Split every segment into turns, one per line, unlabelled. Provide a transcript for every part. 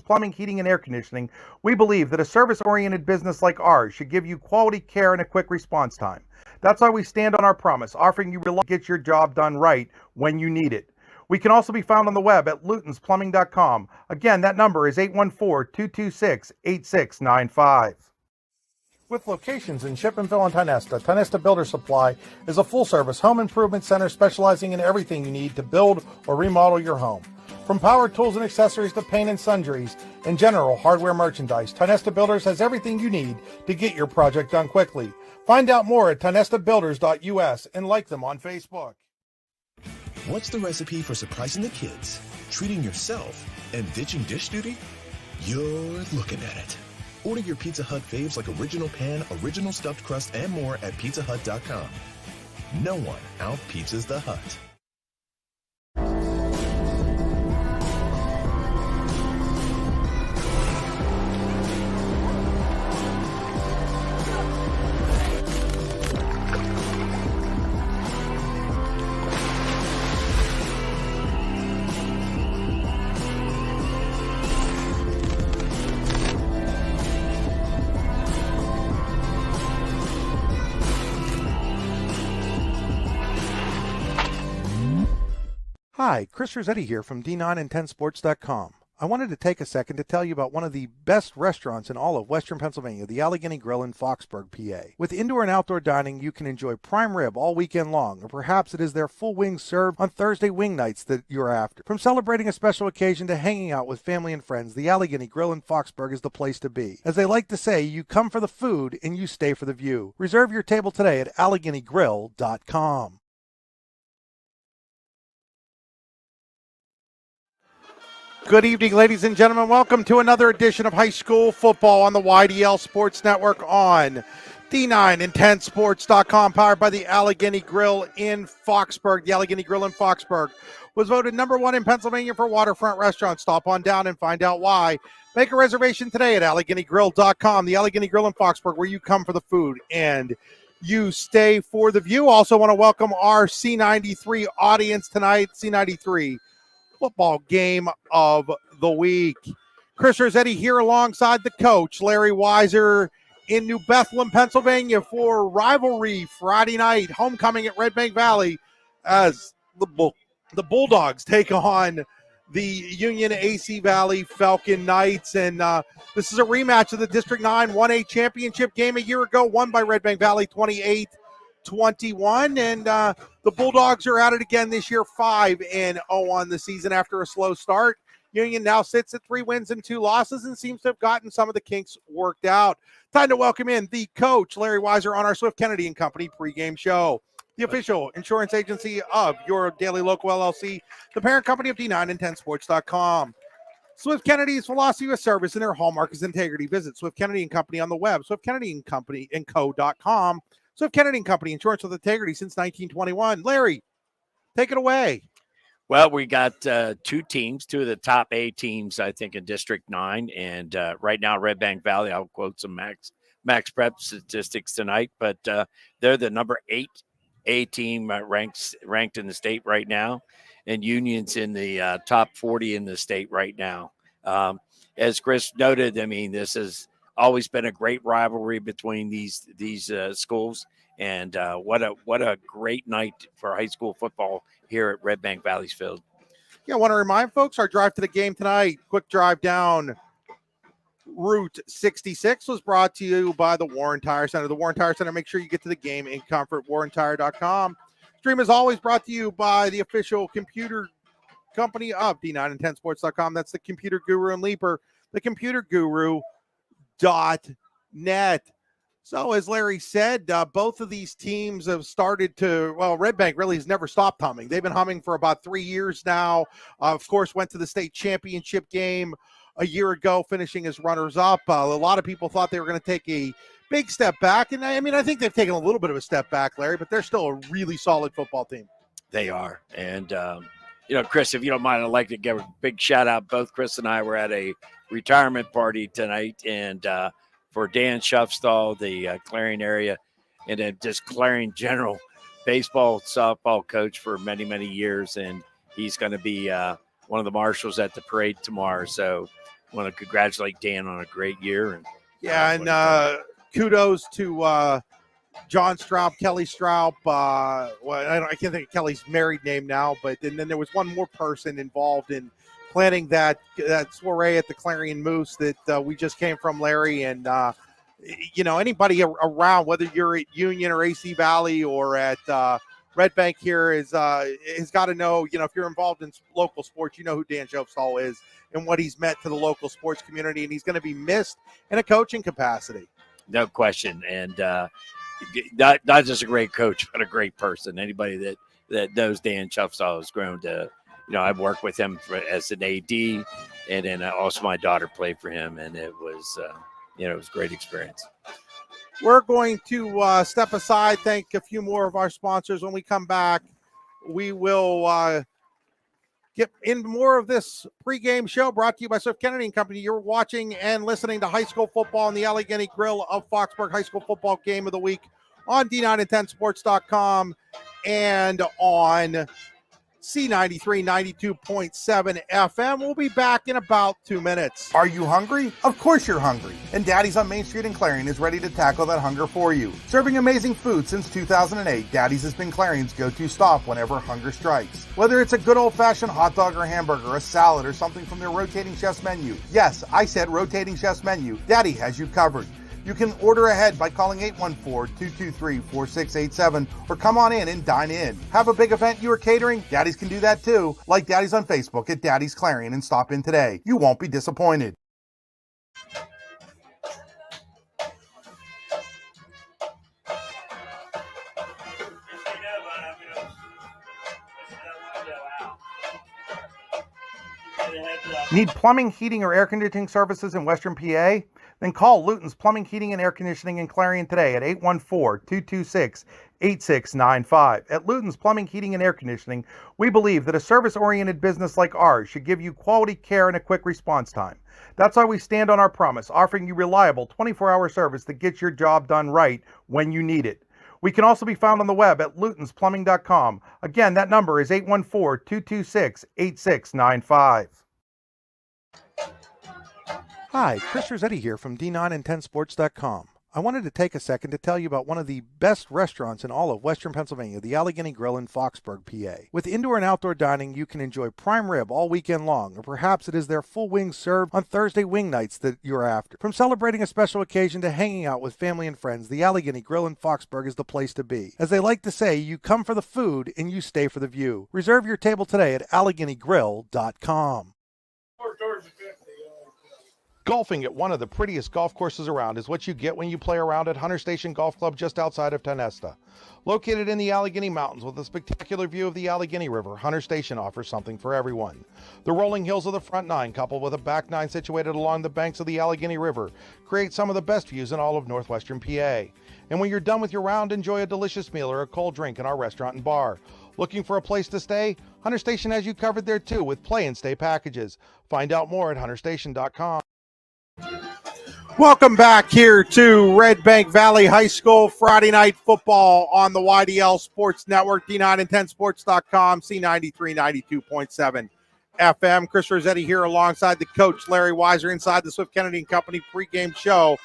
plumbing, heating, and air conditioning, we believe that a service-oriented business like ours should give you quality care and a quick response time. That's why we stand on our promise, offering you reliable get your job done right when you need it. We can also be found on the web at lutonsplumbing.com. Again, that number is 814-226-8695. With locations in Shippenville and Tionesta, Tionesta Builder Supply is a full-service home improvement center specializing in everything you need to build or remodel your home. From power tools and accessories to paint and sundries and general hardware merchandise, Tionesta Builders has everything you need to get your project done quickly. Find out more at tionestabuilders.us and like them on Facebook.
What's the recipe for surprising the kids, treating yourself, and ditching dish duty? You're looking at it. Order your Pizza Hut faves like Original Pan, Original Stuffed Crust, and more at pizzahut.com. No one out-pizzas the Hut.
Hi, Chris Rossetti here from D9and10sports.com. I wanted to take a second to tell you about one of the best restaurants in all of Western Pennsylvania, the Allegheny Grill in Foxburg, PA. With indoor and outdoor dining, you can enjoy prime rib all weekend long, or perhaps it is their full wings served on Thursday wing nights that you're after. From celebrating a special occasion to hanging out with family and friends, the Allegheny Grill in Foxburg is the place to be. As they like to say, you come for the food and you stay for the view. Reserve your table today at AlleghenyGrill.com. Good evening, ladies and gentlemen. Welcome to another edition of High School Football on the YDL Sports Network on D9and10sports.com, powered by the Allegheny Grill in Foxburg. The Allegheny Grill in Foxburg was voted #1 in Pennsylvania for waterfront restaurants. Stop on down and find out why. Make a reservation today at AlleghenyGrill.com. The Allegheny Grill in Foxburg, where you come for the food and you stay for the view. Also want to welcome our C93 audience tonight. C93 football game of the week. Chris Rossetti here alongside the coach, Larry Weiser, in New Bethlehem, Pennsylvania for rivalry Friday night, homecoming at Redbank Valley as the Bulldogs take on the Union AC Valley Falcon Knights. And this is a rematch of the District 9 1A championship game a year ago, won by Redbank Valley 28-21. And the Bulldogs are at it again this year, 5-0 on the season after a slow start. Union now sits at 3 wins and 2 losses and seems to have gotten some of the kinks worked out. Time to welcome in the coach, Larry Weiser, on our Swift Kennedy and Company pregame show. The official insurance agency of your daily local LLC, the parent company of D9and10sports.com. Swift Kennedy's philosophy of service and their hallmark is integrity. Visit Swift Kennedy and Company on the web, Swift Kennedy and Company and Co.com. Swift Kennedy and Company, insurance with integrity since 1921. Larry, take it away.
Well, we got 2 teams, 2 of the top A teams, I think, in District 9. And right now, Redbank Valley, I'll quote some max prep statistics tonight, but they're the number 8 A team ranked in the state right now. And Union's in the top 40 in the state right now. As Chris noted, I mean, this has always been a great rivalry between these schools. And what a great night for high school football here at Redbank Valley's Field.
Yeah, I want to remind folks, our drive to the game tonight, quick drive down Route 66 was brought to you by the Warren Tire Center. The Warren Tire Center, make sure you get to the game in comfort, warrentire.com. Stream is always brought to you by the official computer company of D9and10sports.com. That's the Computer Guru and Leaper, the computerguru.net. So as Larry said, both of these teams have started to, well, Redbank really has never stopped humming. They've been humming for about 3 years now. Of course, went to the state championship game a year ago, finishing as runners-up. A lot of people thought they were going to take a big step back. And I mean, I think they've taken a little bit of a step back, Larry, but they're still a really solid football team.
They are. And, Chris, if you don't mind, I'd like to give a big shout out. Both Chris and I were at a retirement party tonight, and for Dan Shuffstall, the Clarion area, and then just Clarion general baseball, softball coach for many, many years. And he's going to be one of the marshals at the parade tomorrow. So want to congratulate Dan on a great year. And
Yeah, and kudos to John Straub, Kelly Straub. I can't think of Kelly's married name now, but and then there was one more person involved in planning that soiree at the Clarion Moose that we just came from, Larry. And anybody around, whether you're at Union or AC Valley or at Redbank here, has got to know. If you're involved in local sports, you know who Dan Jobstall is and what he's meant to the local sports community, and he's going to be missed in a coaching capacity.
No question. And not just a great coach, but a great person. Anybody that knows Dan Jobstall has grown to, I've worked with him as an AD, and then also my daughter played for him, and it was, it was a great experience.
We're going to step aside, thank a few more of our sponsors. When we come back, we will get into more of this pregame show brought to you by Swift Kennedy and Company. You're watching and listening to high school football on the Allegheny Grill of Foxburg High School Football Game of the Week on D9and10sports.com and on C93 92.7 FM. We'll be back in about 2 minutes.
Are you hungry? Of course you're hungry. And Daddy's on Main Street in Clarion is ready to tackle that hunger for you. Serving amazing food since 2008, Daddy's has been Clarion's go-to stop whenever hunger strikes. Whether it's a good old-fashioned hot dog or hamburger, a salad, or something from their rotating chef's menu. Yes, I said rotating chef's menu. Daddy has you covered. You can order ahead by calling 814-223-4687 or come on in and dine in. Have a big event you are catering? Daddy's can do that too. Like Daddy's on Facebook at Daddy's Clarion and stop in today. You won't be disappointed. Need plumbing, heating, or air conditioning services in Western PA? Then call Luton's Plumbing, Heating, and Air Conditioning in Clarion today at 814-226-8695. At Luton's Plumbing, Heating, and Air Conditioning, we believe that a service-oriented business like ours should give you quality care and a quick response time. That's why we stand on our promise, offering you reliable 24-hour service that gets your job done right when you need it. We can also be found on the web at lutonsplumbing.com. Again, that number is 814-226-8695.
Hi, Chris Rossetti here from D9and10sports.com. I wanted to take a second to tell you about one of the best restaurants in all of Western Pennsylvania, the Allegheny Grill in Foxburg, PA. With indoor and outdoor dining, you can enjoy prime rib all weekend long, or perhaps it is their full wings served on Thursday wing nights that you're after. From celebrating a special occasion to hanging out with family and friends, the Allegheny Grill in Foxburg is the place to be. As they like to say, you come for the food and you stay for the view. Reserve your table today at AlleghenyGrill.com. Golfing at one of the prettiest golf courses around is what you get when you play around at Hunter Station Golf Club just outside of Tonesta. Located in the Allegheny Mountains with a spectacular view of the Allegheny River, Hunter Station offers something for everyone. The rolling hills of the front nine, coupled with a back nine situated along the banks of the Allegheny River, create some of the best views in all of northwestern PA. And when you're done with your round, enjoy a delicious meal or a cold drink in our restaurant and bar. Looking for a place to stay? Hunter Station has you covered there too with play and stay packages. Find out more at hunterstation.com. Welcome back here to Redbank Valley High School Friday Night Football on the YDL Sports Network, D9and10sports.com, C93 92.7 FM. Chris Rossetti here alongside the coach, Larry Weiser, inside the Swift Kennedy and Company pregame show.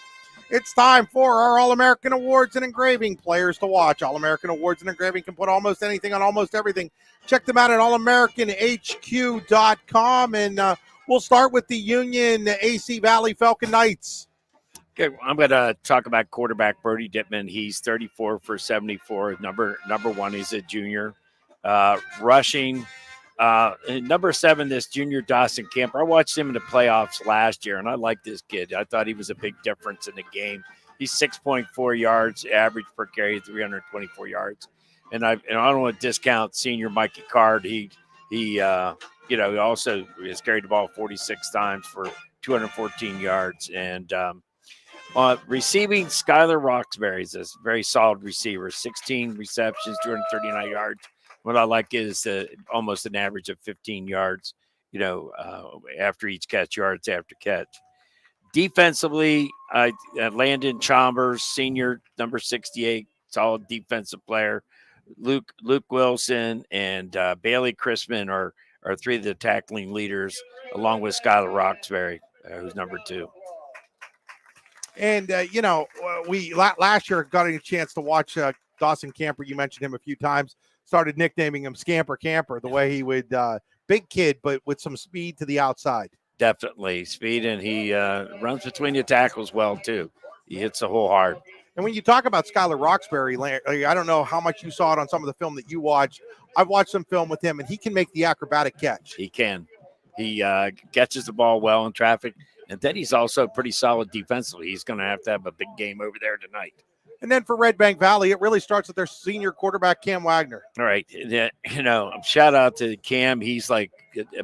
It's time for our All-American Awards and Engraving players to watch. All-American Awards and Engraving can put almost anything on almost everything. Check them out at allamericanhq.com, and we'll start with the Union AC Valley Falcon Knights.
Okay, I'm going to talk about quarterback Brody Dittman. He's 34 for 74. Number one, he's a junior. Rushing, number 7, this junior Dawson Camper. I watched him in the playoffs last year, and I like this kid. I thought he was a big difference in the game. He's 6.4 yards, average per carry, 324 yards. And I don't want to discount senior Mikey Card. He also has carried the ball 46 times for 214 yards. And receiving, Skylar Roxbury is a very solid receiver, 16 receptions, 239 yards. What I like is almost an average of 15 yards, after each catch, yards after catch. Defensively, Landon Chalmers, senior, number 68, solid defensive player. Luke Wilson and Bailey Chrisman are 3 of the tackling leaders, along with Skylar Roxbury. who's number 2.
And, we last year got a chance to watch Dawson Camper. You mentioned him a few times. Started nicknaming him Scamper Camper, the way he would, big kid, but with some speed to the outside.
Definitely speed, and he runs between the tackles well, too. He hits the hole hard.
And when you talk about Skylar Roxbury, I don't know how much you saw it on some of the film that you watched. I've watched some film with him, and he can make the acrobatic catch.
He can. He catches the ball well in traffic, and then he's also pretty solid defensively. He's going to have a big game over there tonight.
And then for Redbank Valley, it really starts with their senior quarterback, Cam Wagner.
All right. Shout out to Cam. He's like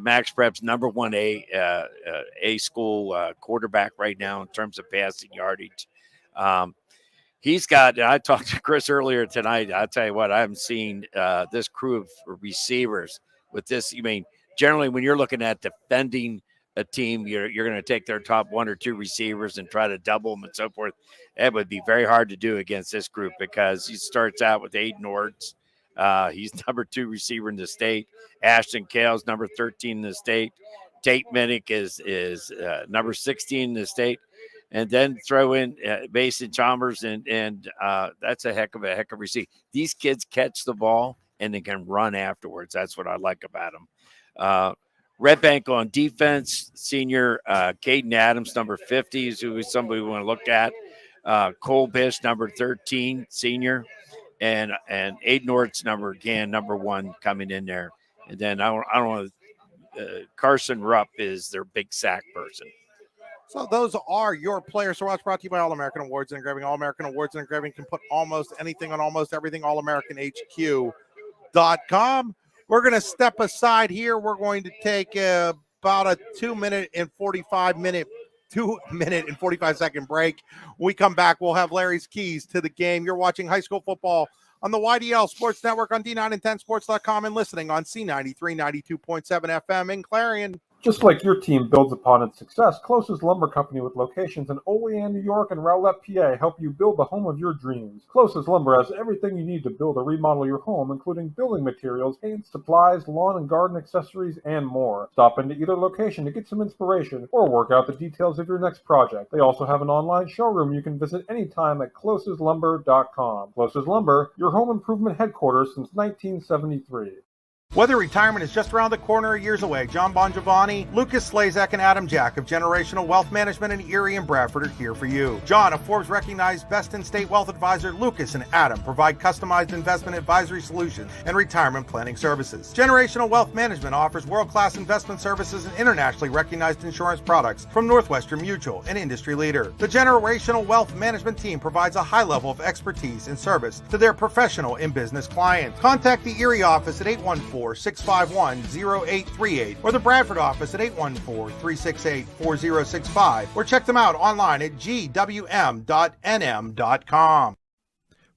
Max Prep's number 1 A school quarterback right now in terms of passing yardage. He's got, I talked to Chris earlier tonight. I'll tell you what, I haven't seen this crew of receivers with this. I mean, generally when you're looking at defending a team, you're going to take their top 1 or 2 receivers and try to double them and so forth. It would be very hard to do against this group because he starts out with Aiden Orts. He's number 2 receiver in the state. Ashton Kale's number 13 in the state. Tate Minnick is number 16 in the state. And then throw in Mason Chalmers, and that's a heck of a receiver. These kids catch the ball and they can run afterwards. That's what I like about them. Redbank on defense, senior Caden Adams, number 50, is who is somebody we want to look at. Cole Bish, number 13, senior, and Aiden Orts, number 1 coming in there. And then I don't want Carson Rupp is their big sack person.
So those are your players to watch, brought to you by All-American Awards and Engraving. All-American Awards and Engraving can put almost anything on almost everything. AllAmericanHQ.com. We're going to step aside here. We're going to take about a 2 minute and 45 second break. When we come back, we'll have Larry's keys to the game. You're watching high school football on the YDL Sports Network on D9 and 10sports.com and listening on C93 92.7 FM in Clarion.
Just like your team builds upon its success, Closest Lumber Company with locations in Olean, New York and Rowlett, PA help you build the home of your dreams. Closest Lumber has everything you need to build or remodel your home, including building materials, paint, supplies, lawn and garden accessories, and more. Stop into either location to get some inspiration or work out the details of your next project. They also have an online showroom you can visit anytime at closestlumber.com. Closest Lumber, your home improvement headquarters since 1973.
Whether retirement is just around the corner or years away, John Bongiovanni, Lucas Slazak, and Adam Jack of Generational Wealth Management in Erie and Bradford are here for you. John, a Forbes-recognized best-in-state wealth advisor, Lucas and Adam provide customized investment advisory solutions and retirement planning services. Generational Wealth Management offers world-class investment services and internationally recognized insurance products from Northwestern Mutual, an industry leader. The Generational Wealth Management team provides a high level of expertise and service to their professional and business clients. Contact the Erie office at 814-651-0838 or the Bradford office at 814-368-4065 or check them out online at gwm.nm.com.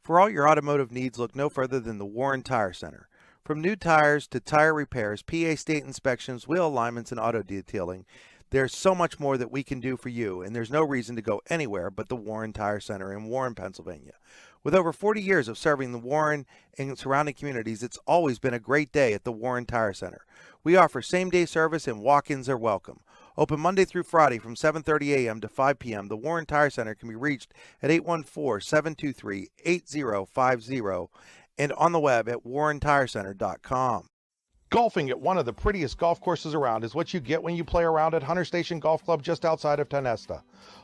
For all your automotive needs, look no further than the Warren Tire Center. From new tires to tire repairs, PA state inspections, wheel alignments, and auto detailing, there's so much more that we can do for you, and there's no reason to go anywhere but the Warren Tire Center in Warren, Pennsylvania. With over 40 years of serving the Warren and surrounding communities, it's always been a great day at the Warren Tire Center. We offer same-day service and walk-ins are welcome. Open Monday through Friday from 7:30 a.m. to 5 p.m., the Warren Tire Center can be reached at 814-723-8050 and on the web at warrentirecenter.com.
Golfing at one of the prettiest golf courses around is what you get when you play around at Hunter Station Golf Club just outside of Tonesta.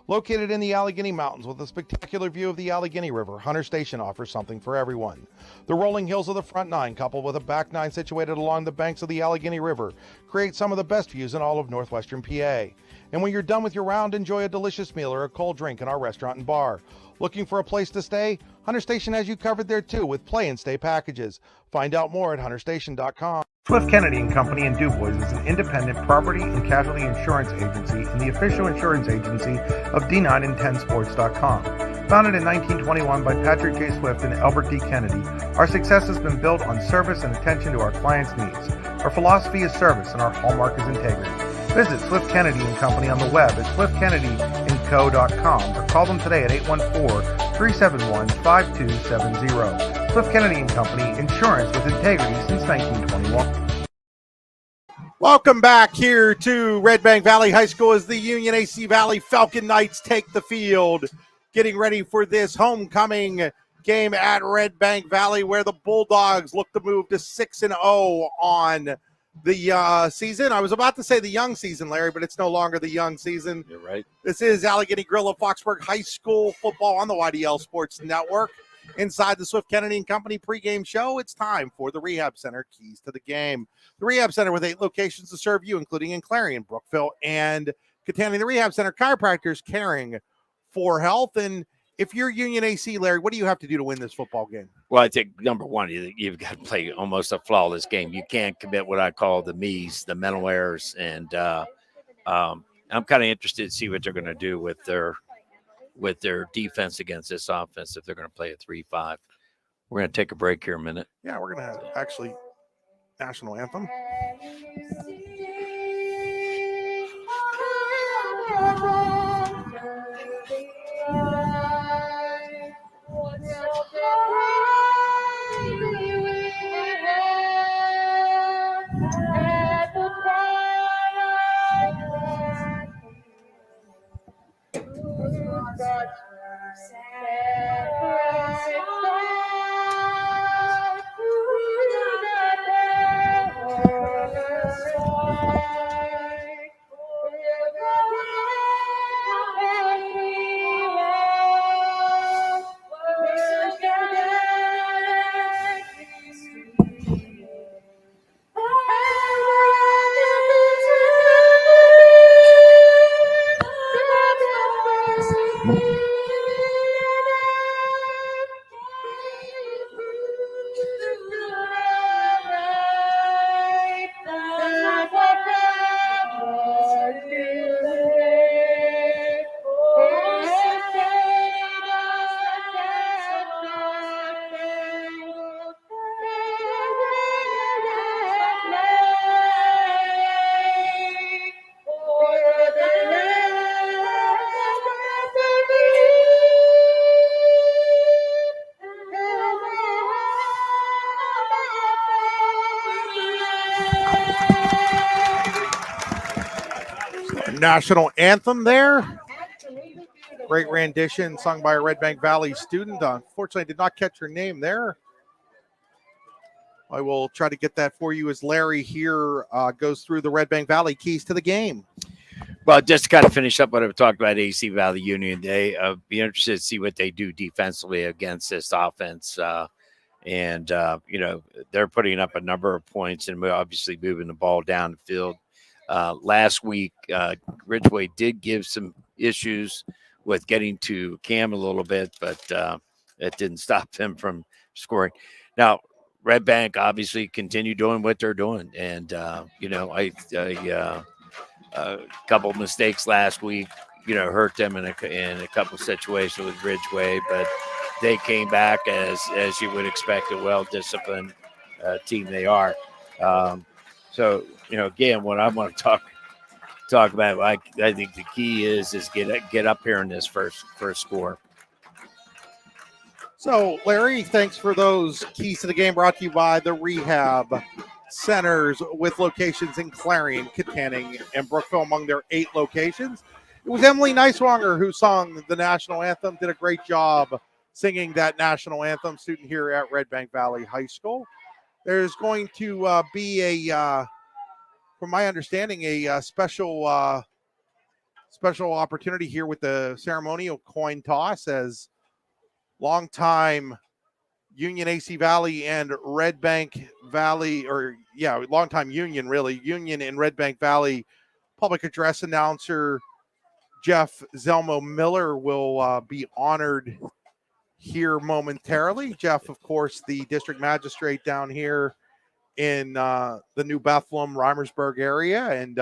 Located in the Allegheny Mountains with a spectacular view of the Allegheny River, Hunter Station offers something for everyone. The rolling hills of the front nine, coupled with a back nine situated along the banks of the Allegheny River, create some of the best views in all of northwestern PA. And when you're done with your round, enjoy a delicious meal or a cold drink in our restaurant and bar. Looking for a place to stay? Hunter Station has you covered there too with play and stay packages. Find out more at hunterstation.com.
Swift Kennedy & Company in DuBois is an independent property and casualty insurance agency and the official insurance agency of D9 and 10sports.com. Founded in 1921 by Patrick J. Swift and Albert D. Kennedy, our success has been built on service and attention to our clients' needs. Our philosophy is service and our hallmark is integrity. Visit Swift Kennedy & Company on the web at swiftkennedyandco.com or call them today at 814-371-5270. Swift Kennedy & Company, insurance with integrity since 1921.
Welcome back here to Redbank Valley High School as the Union AC Valley Falcon Knights take the field, getting ready for this homecoming game at Redbank Valley, where the Bulldogs look to move to 6-0 on the season. I was about to say the young season, Larry, but it's no longer the young season.
You're right.
This is Allegheny Grill of Foxburg High School football on the YDL Sports Network. Inside the Swift Kennedy and Company pregame show, it's time for the Rehab Center Keys to the Game. The Rehab Center with 8 locations to serve you, including in Clarion, Brookville, and Catania. The Rehab Center, chiropractors caring for health. And if you're Union AC, Larry, what do you have to do to win this football game?
Well, I think number one, you've got to play almost a flawless game. You can't commit what I call the me's, the mental errors. And I'm kind of interested to see what they're going to do with their defense against this offense if they're going to play a 3-5. We're going to take a break here a minute.
Yeah, we're going to have actually national anthem. National anthem there. Great rendition sung by a Redbank Valley student. Unfortunately, I did not catch her name there. I will try to get that for you as Larry here goes through the Redbank Valley keys to the game.
Well, just to kind of finish up what I've talked about AC Valley Union, they be interested to see what they do defensively against this offense. And they're putting up a number of points and obviously moving the ball down the field. Last week, Ridgeway did give some issues with getting to Cam a little bit, but it didn't stop them from scoring. Now, Redbank obviously continue doing what they're doing. And, a couple of mistakes last week, hurt them in a couple of situations with Ridgeway, but they came back as you would expect, a well-disciplined team they are. So, again, what I want to talk about, I think the key is get up here in this first score.
So, Larry, thanks for those keys to the game brought to you by the Rehab Centers with locations in Clarion, Kittanning, and Brookville among their 8 locations. It was Emily Neiswanger who sung the national anthem, did a great job singing that national anthem, student here at Redbank Valley High School. There's going to be from my understanding, a special opportunity here with the ceremonial coin toss as longtime Union AC Valley and Redbank Valley, longtime Union and Redbank Valley public address announcer Jeff Zelmo Miller will be honored here momentarily. Jeff, of course, the district magistrate down here in the New Bethlehem, Reimersburg area, and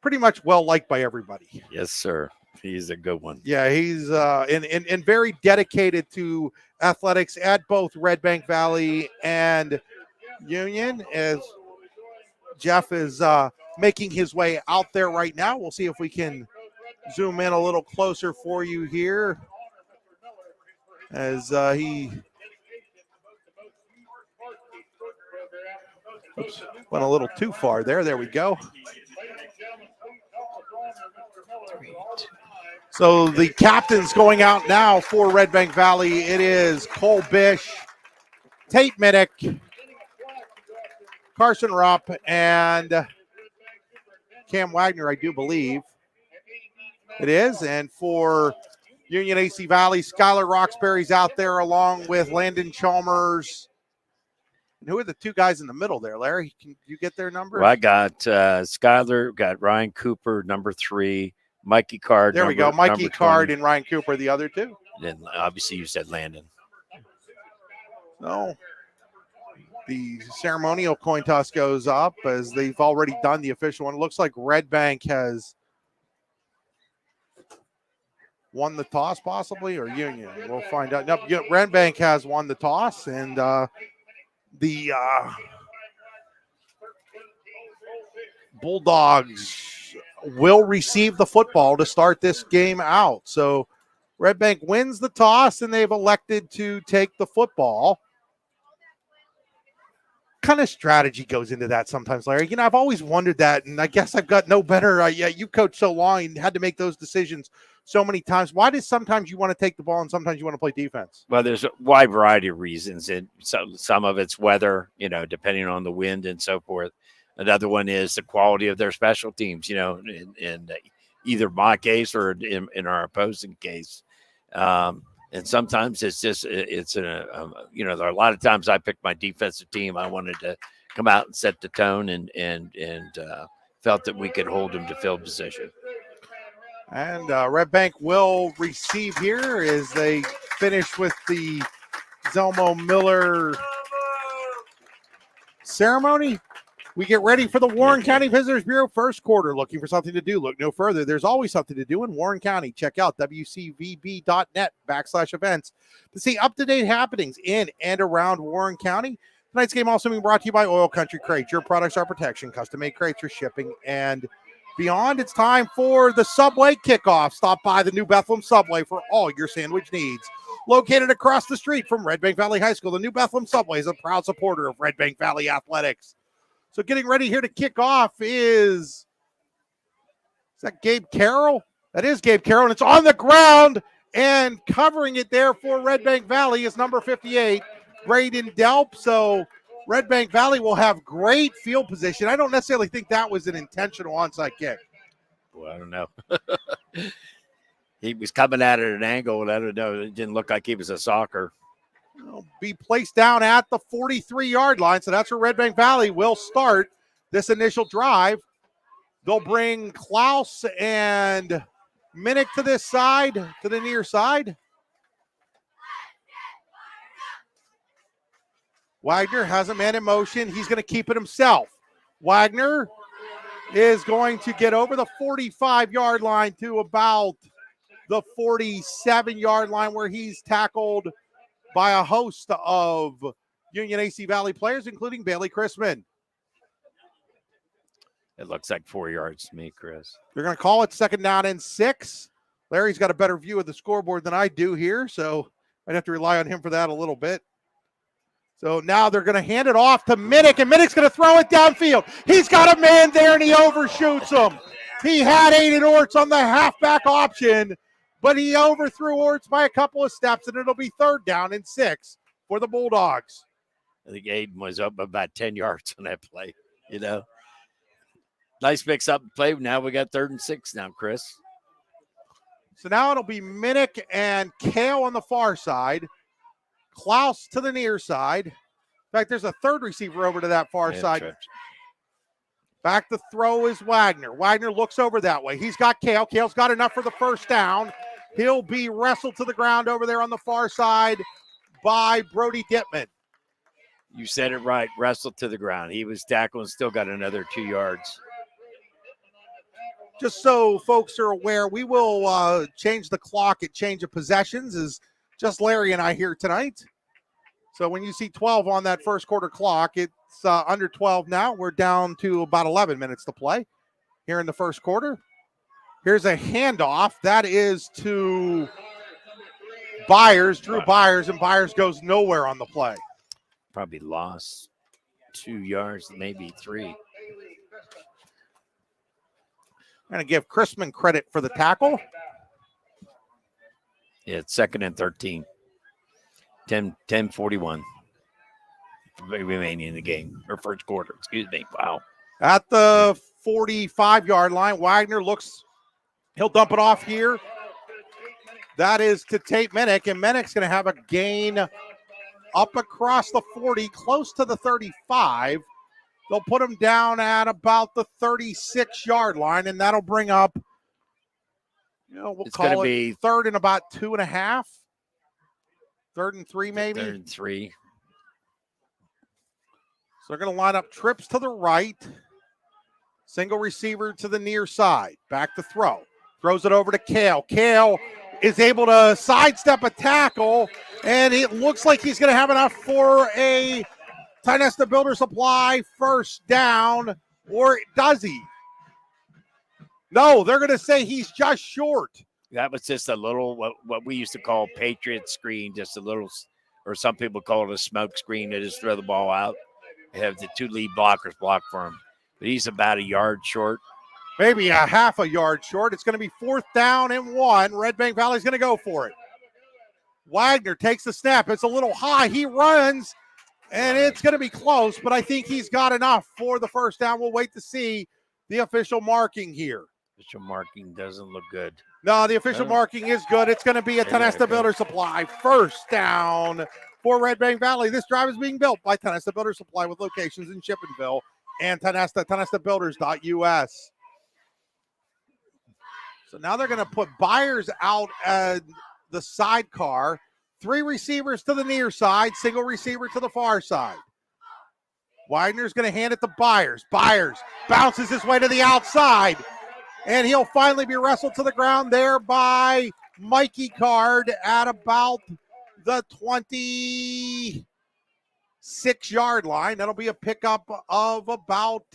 pretty much well-liked by everybody.
Yes, sir. He's a good one.
Yeah, he's and very dedicated to athletics at both Redbank Valley and Union, as Jeff is making his way out there right now. We'll see if we can zoom in a little closer for you here as he Oops, went a little too far there. There we go. So the captain's going out now for Redbank Valley. It is Cole Bish, Tate Minnick, Carson Rupp, and Cam Wagner, I do believe it is. And for Union AC Valley, Skylar Roxbury's out there along with Landon Chalmers. And who are the two guys in the middle there, Larry? Can you get their numbers?
Well, I got Skylar, got Ryan Cooper, number 3, Mikey Card.
There we go. Mikey Card and Ryan Cooper, the other two.
Then obviously you said Landon.
So the ceremonial coin toss goes up as they've already done the official one. It looks like Redbank has won the toss possibly, or Union. We'll find out. Nope, Redbank has won the toss, and the Bulldogs will receive the football to start this game out. So Redbank wins the toss, and they've elected to take the football. Kind of strategy goes into that sometimes, Larry. You know, I've always wondered that, and I guess I've got no better. You coached so long and had to make those decisions so many times. Why does sometimes you want to take the ball and sometimes you want to play defense?
Well, there's a wide variety of reasons. And some of it's weather, you know, depending on the wind and so forth. Another one is the quality of their special teams, you know, in either my case or in our opposing case. And sometimes it's just, you know, there are a lot of times I picked my defensive team. I wanted to come out and set the tone and felt that we could hold them to field position.
And Redbank will receive here as they finish with the Zelmo Miller ceremony. We get ready for the Warren County Visitors Bureau first quarter. Looking for something to do? Look no further. There's always something to do in Warren County. Check out wcvb.net/events to see up-to-date happenings in and around Warren County. Tonight's game also being brought to you by Oil Country Crates. Your products are protection, custom-made crates for shipping and beyond. It's time for the Subway kickoff. Stop by the New Bethlehem Subway for all your sandwich needs. Located across the street from Redbank Valley High School, the New Bethlehem Subway is a proud supporter of Redbank Valley Athletics. So getting ready here to kick off is that Gabe Carroll? That is Gabe Carroll, and it's on the ground, and covering it there for Redbank Valley is number 58, Braden Delp. So Redbank Valley will have great field position. I don't necessarily think that was an intentional onside kick.
Well, I don't know. He was coming at it at an angle, and I don't know. It didn't look like he was a soccer.
Will be placed down at the 43-yard line. So that's where Redbank Valley will start this initial drive. They'll bring Klaus and Minnick to this side, to the near side. Wagner has a man in motion. He's going to keep it himself. Wagner is going to get over the 45-yard line to about the 47-yard line where he's tackled by a host of Union AC Valley players, including Bailey Chrisman.
It looks like 4 yards to me, Chris.
They're going to call it second down and 6. Larry's got a better view of the scoreboard than I do here, so I'd have to rely on him for that a little bit. So now they're going to hand it off to Minnick, and Minnick's going to throw it downfield. He's got a man there, and he overshoots him. He had Aiden Orts on the halfback option, but he overthrew Orts by a couple of steps, and it'll be third down and 6 for the Bulldogs.
I think Aiden was up about 10 yards on that play, you know. Nice mix-up play. Now we got 3rd and 6 now, Chris.
So now it'll be Minnick and Kale on the far side. Klaus to the near side. In fact, there's a third receiver over to that far side.
Trips.
Back to throw is Wagner. Wagner looks over that way. He's got Kale. Kale's got enough for the first down. He'll be wrestled to the ground over there on the far side by Brody Dittman.
You said it right. Wrestled to the ground. He was tackling, still got another 2 yards.
Just so folks are aware, we will change the clock at change of possessions. Is just Larry and I here tonight. So when you see 12 on that first quarter clock, it's under 12 now. We're down to about 11 minutes to play here in the first quarter. Here's a handoff. That is to Byers, Drew Byers, and Byers goes nowhere on the play.
Probably lost 2 yards, maybe 3.
I'm going to give Chrisman credit for the tackle.
Yeah, it's 2nd and 13. 10:41 remaining in the game, or first quarter. Excuse me. Wow.
At the 45-yard line, Wagner looks, he'll dump it off here. That is to Tate Minnick, and Minnick's going to have a gain up across the 40, close to the 35. They'll put him down at about the 36-yard line, and that'll bring up, we'll call it
be
3rd and about 2.5. 3rd and 3, maybe.
3rd and 3.
So they're going to line up trips to the right. Single receiver to the near side. Back to throw. Throws it over to Kale. Kale is able to sidestep a tackle, and it looks like he's going to have enough for a Tionesta Builder Supply first down, or does he? No, they're going to say he's just short.
That was just a little, what we used to call Patriot screen, just a little, or some people call it a smoke screen. They just throw the ball out. They have the 2 lead blockers block for him. But he's about a yard short.
Maybe a half a yard short. It's going to be 4th down and 1. Red Bank Valley's going to go for it. Wagner takes the snap. It's a little high. He runs, and it's going to be close, but I think he's got enough for the first down. We'll wait to see the official marking here.
Official marking doesn't look good.
No, the official marking is good. It's going to be a Tionesta Builder Supply first down for Red Bank Valley. This drive is being built by Tionesta Builder Supply with locations in Chippenville and TionestaBuilders.us. So now they're going to put Byers out at the sidecar. 3 receivers to the near side, single receiver to the far side. Wagner's going to hand it to Byers. Byers bounces his way to the outside, and he'll finally be wrestled to the ground there by Mikey Card at about the 26-yard line. That'll be a pickup of about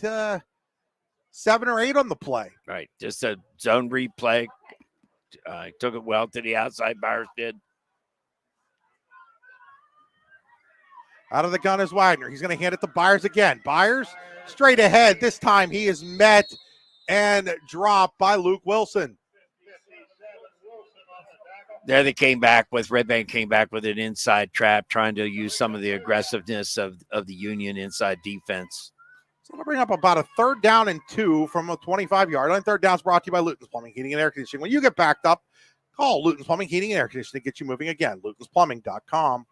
7 or 8 on the play.
Right, just a zone replay. Took it well to the outside. Byers did.
Out of the gun is Wagner. He's going to hand it to Byers again. Byers straight ahead. This time he is met and dropped by Luke Wilson.
There they came back with, Redbank came back with an inside trap, trying to use some of the aggressiveness of the Union inside defense.
So they'll bring up about a 3rd down and 2 from a 25-yard line. 3rd down is brought to you by Luton's Plumbing, Heating, and Air Conditioning. When you get backed up, call Luton's Plumbing, Heating, and Air Conditioning to get you moving again. LutonsPlumbing.com.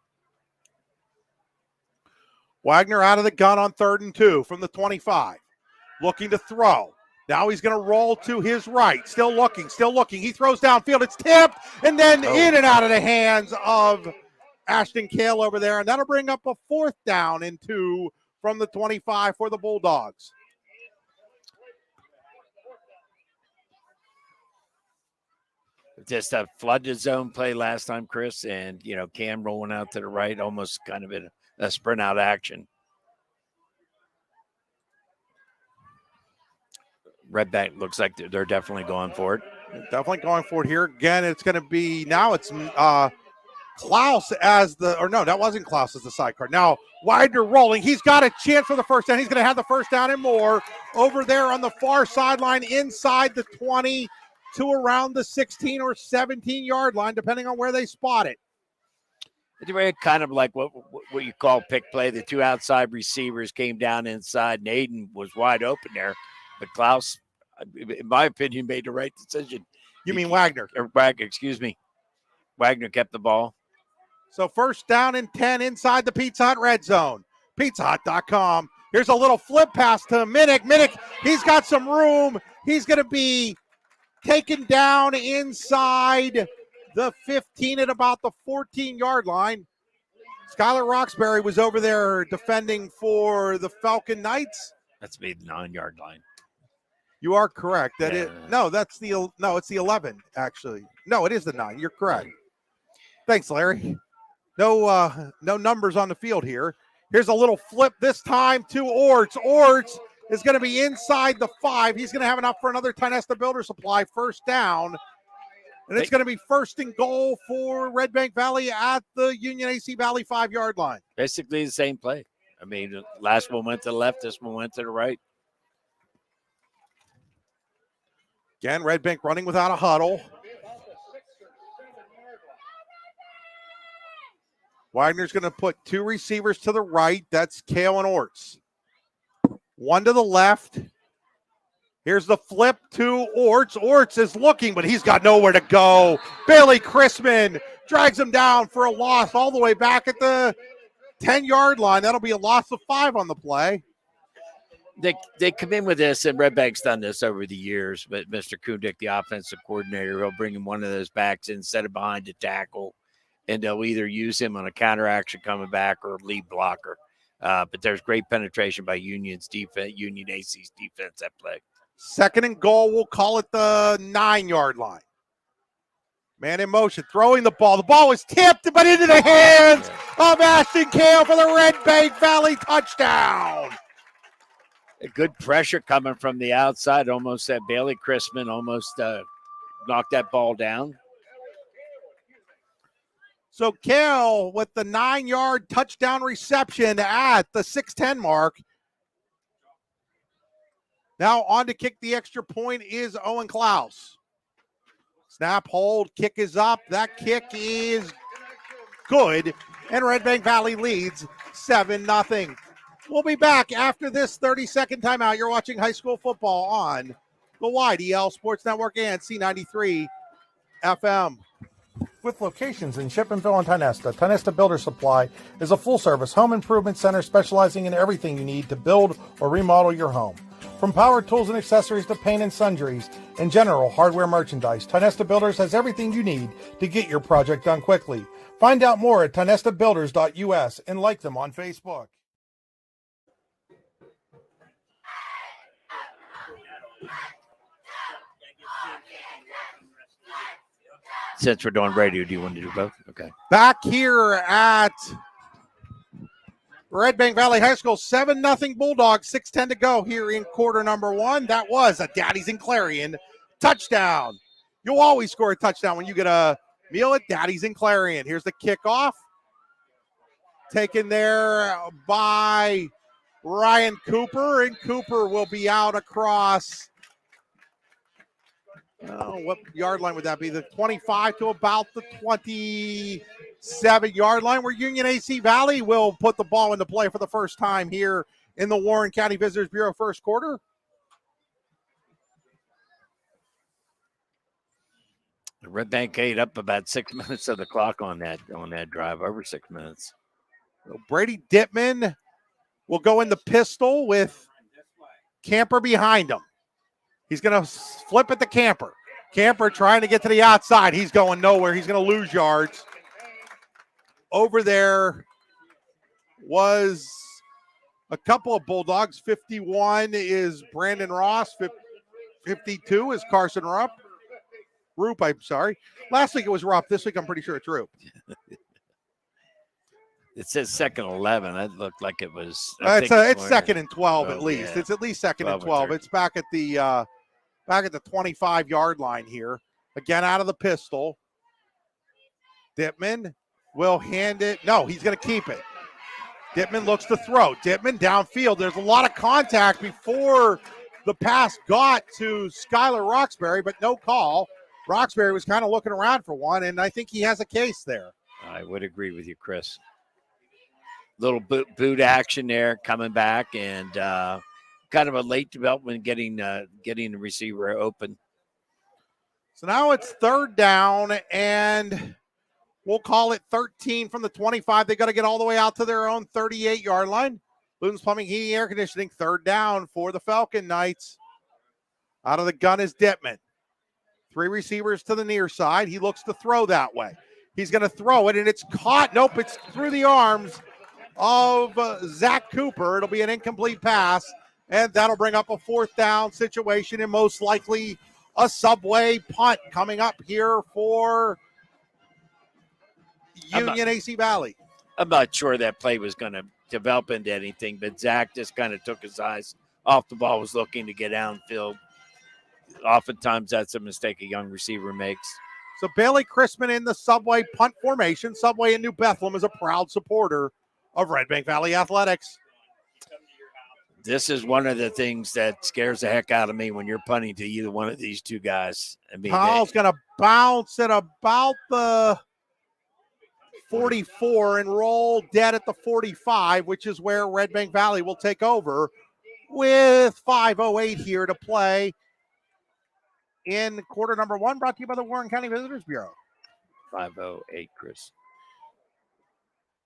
Wagner out of the gun on 3rd and 2 from the 25. Looking to throw. Now he's going to roll to his right. Still looking. He throws downfield. It's tipped, and then in and out of the hands of Ashton Kale over there. And that'll bring up a 4th down and 2 from the 25 for the Bulldogs.
Just a flooded zone play last time, Chris, and, Cam rolling out to the right, almost kind of in a sprint out action. Redbank looks like they're definitely going for it.
Definitely going for it here. Again, it's going to be, now it's Klaus as that wasn't Klaus as the sidecar. Now Wagner rolling. He's got a chance for the first down. He's going to have the first down and more over there on the far sideline inside the 20 to around the 16 or 17-yard line, depending on where they spot it.
It's very kind of like what you call pick play. The 2 outside receivers came down inside, and Aiden was wide open there. But Klaus, in my opinion, made the right decision.
You mean Wagner?
Wagner, excuse me. Wagner kept the ball.
So first down and 10 inside the Pizza Hut red zone. PizzaHut.com. Here's a little flip pass to Minnick. Minnick, he's got some room. He's going to be taken down inside the 15 at about the 14-yard line. Skylar Roxbury was over there defending for the Falcon Knights.
That's maybe the 9-yard line.
You are correct. It's the 11, actually. No, it is the 9. You're correct. Thanks, Larry. No numbers on the field here. Here's a little flip this time to Orts. Orts is going to be inside the 5. He's going to have enough for another Tionesta Builder Supply first down. And it's going to be 1st and goal for Red Bank Valley at the Union AC Valley 5-yard line.
Basically the same play. I mean, last one went to the left, this one went to the right.
Again, Redbank running without a huddle. Wagner's going to put 2 receivers to the right. That's Kale and Orts. 1 to the left. Here's the flip to Orts. Orts is looking, but he's got nowhere to go. Bailey Chrisman drags him down for a loss all the way back at the 10-yard line. That'll be a loss of 5 on the play.
They come in with this, and Redbank's done this over the years, but Mr. Kundick, the offensive coordinator, he'll bring him one of those backs in, set it behind the tackle, and they'll either use him on a counter action coming back or lead blocker. But there's great penetration by Union AC's defense at play. 2nd and goal, we'll call it the 9-yard line. Man in motion, throwing the ball. The ball was tipped, but into the hands of Ashton Kale for the Redbank Valley touchdown. A good pressure coming from the outside. Almost that Bailey Chrisman almost knocked that ball down.
So Kale with the 9-yard touchdown reception at the 6:10 mark. Now on to kick the extra point is Owen Klaus. Snap, hold, kick is up. That kick is good. And Redbank Valley leads 7-0. We'll be back after this 30-second timeout. You're watching high school football on the YDL Sports Network and C93 FM.
With locations in Shippenville and Tionesta, Tionesta Builder Supply is a full-service home improvement center specializing in everything you need to build or remodel your home. From power tools and accessories to paint and sundries and general hardware merchandise, Tionesta Builders has everything you need to get your project done quickly. Find out more at tionestabuilders.us and like them on Facebook.
Since we're doing radio, do you want to do both? Okay.
Back here at Redbank Valley High School, 7-0 Bulldogs, 6:10 to go here in quarter number 1. That was a Daddy's in Clarion touchdown. You'll always score a touchdown when you get a meal at Daddy's in Clarion. Here's the kickoff. Taken there by Ryan Cooper, and Cooper will be out across. What yard line would that be? The 25 to about the 27-yard line, where Union AC Valley will put the ball into play for the first time here in the Warren County Visitors Bureau first quarter.
Redbank ate up about 6 minutes of the clock on that drive, over 6 minutes.
So Brady Dittman will go in the pistol with Camper behind him. He's going to flip at the Camper. Camper trying to get to the outside. He's going nowhere. He's going to lose yards. Over there was a couple of Bulldogs. 51 is Brandon Ross. 52 is Carson Rupp. Roop, I'm sorry. Last week it was Rupp. This week I'm pretty sure it's Roop.
It says 2nd and 11. That looked like it was.
It's 2nd and 12 at least. Yeah. It's at least 2nd and 12. It's back at the 25-yard line here. Again, out of the pistol. Dittman will hand it. No, he's going to keep it. Dittman looks to throw. Dittman downfield. There's a lot of contact before the pass got to Skylar Roxbury, but no call. Roxbury was kind of looking around for one, and I think he has a case there.
I would agree with you, Chris. Little boot action there coming back, and kind of a late development getting the receiver open.
So now it's 3rd down, and we'll call it 13 from the 25. They got to get all the way out to their own 38-yard line. Luton's Plumbing, Heating, Air Conditioning, 3rd down for the Falcon Knights. Out of the gun is Dittman. 3 receivers to the near side. He looks to throw that way. He's going to throw it, and it's caught. Nope, it's through the arms of Zach Cooper. It'll be an incomplete pass, and that'll bring up a 4th down situation and most likely a Subway punt coming up here for Union AC Valley.
I'm not sure that play was going to develop into anything, but Zach just kind of took his eyes off the ball, was looking to get downfield. Oftentimes that's a mistake a young receiver makes.
So Bailey Chrisman in the Subway punt formation. Subway in New Bethlehem is a proud supporter of Redbank Valley Athletics.
This is one of the things that scares the heck out of me when you're punting to either one of these two guys. I mean,
Powell's going to bounce at about the 44 and roll dead at the 45, which is where Redbank Valley will take over with 5:08 here to play in quarter number one, brought to you by the Warren County Visitors Bureau.
5:08, Chris.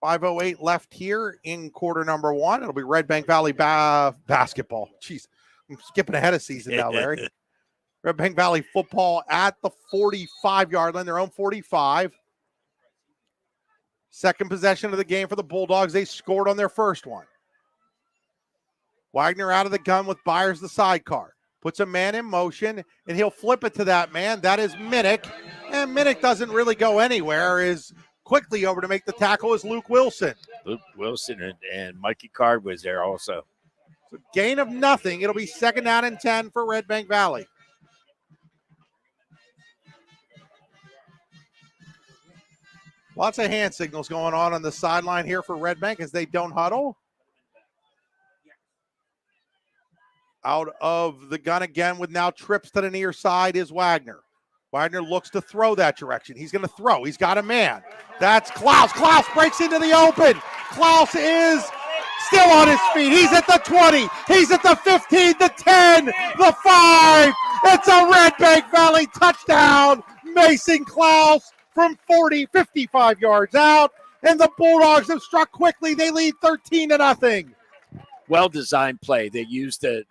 5:08 left here in quarter number one. It'll be Redbank Valley basketball. Jeez, I'm skipping ahead of season now, Larry. Redbank Valley football at the 45-yard line, their own 45. Second possession of the game for the Bulldogs. They scored on their first one. Wagner out of the gun with Byers, the sidecar. Puts a man in motion, and he'll flip it to that man. That is Minnick. And Minnick doesn't really go anywhere. Is quickly over to make the tackle is Luke Wilson.
Luke Wilson and Mikey Card was there also.
So gain of nothing. It'll be 2nd down and 10 for Redbank Valley. Lots of hand signals going on the sideline here for Redbank as they don't huddle. Out of the gun again with now trips to the near side is Wagner. Wagner looks to throw that direction. He's going to throw. He's got a man. That's Klaus. Klaus breaks into the open. Klaus is still on his feet. He's at the 20. He's at the 15, the 10, the 5. It's a Redbank Valley touchdown. Mason Klaus from 55 yards out. And the Bulldogs have struck quickly. They lead 13-0.
Well-designed play. They used the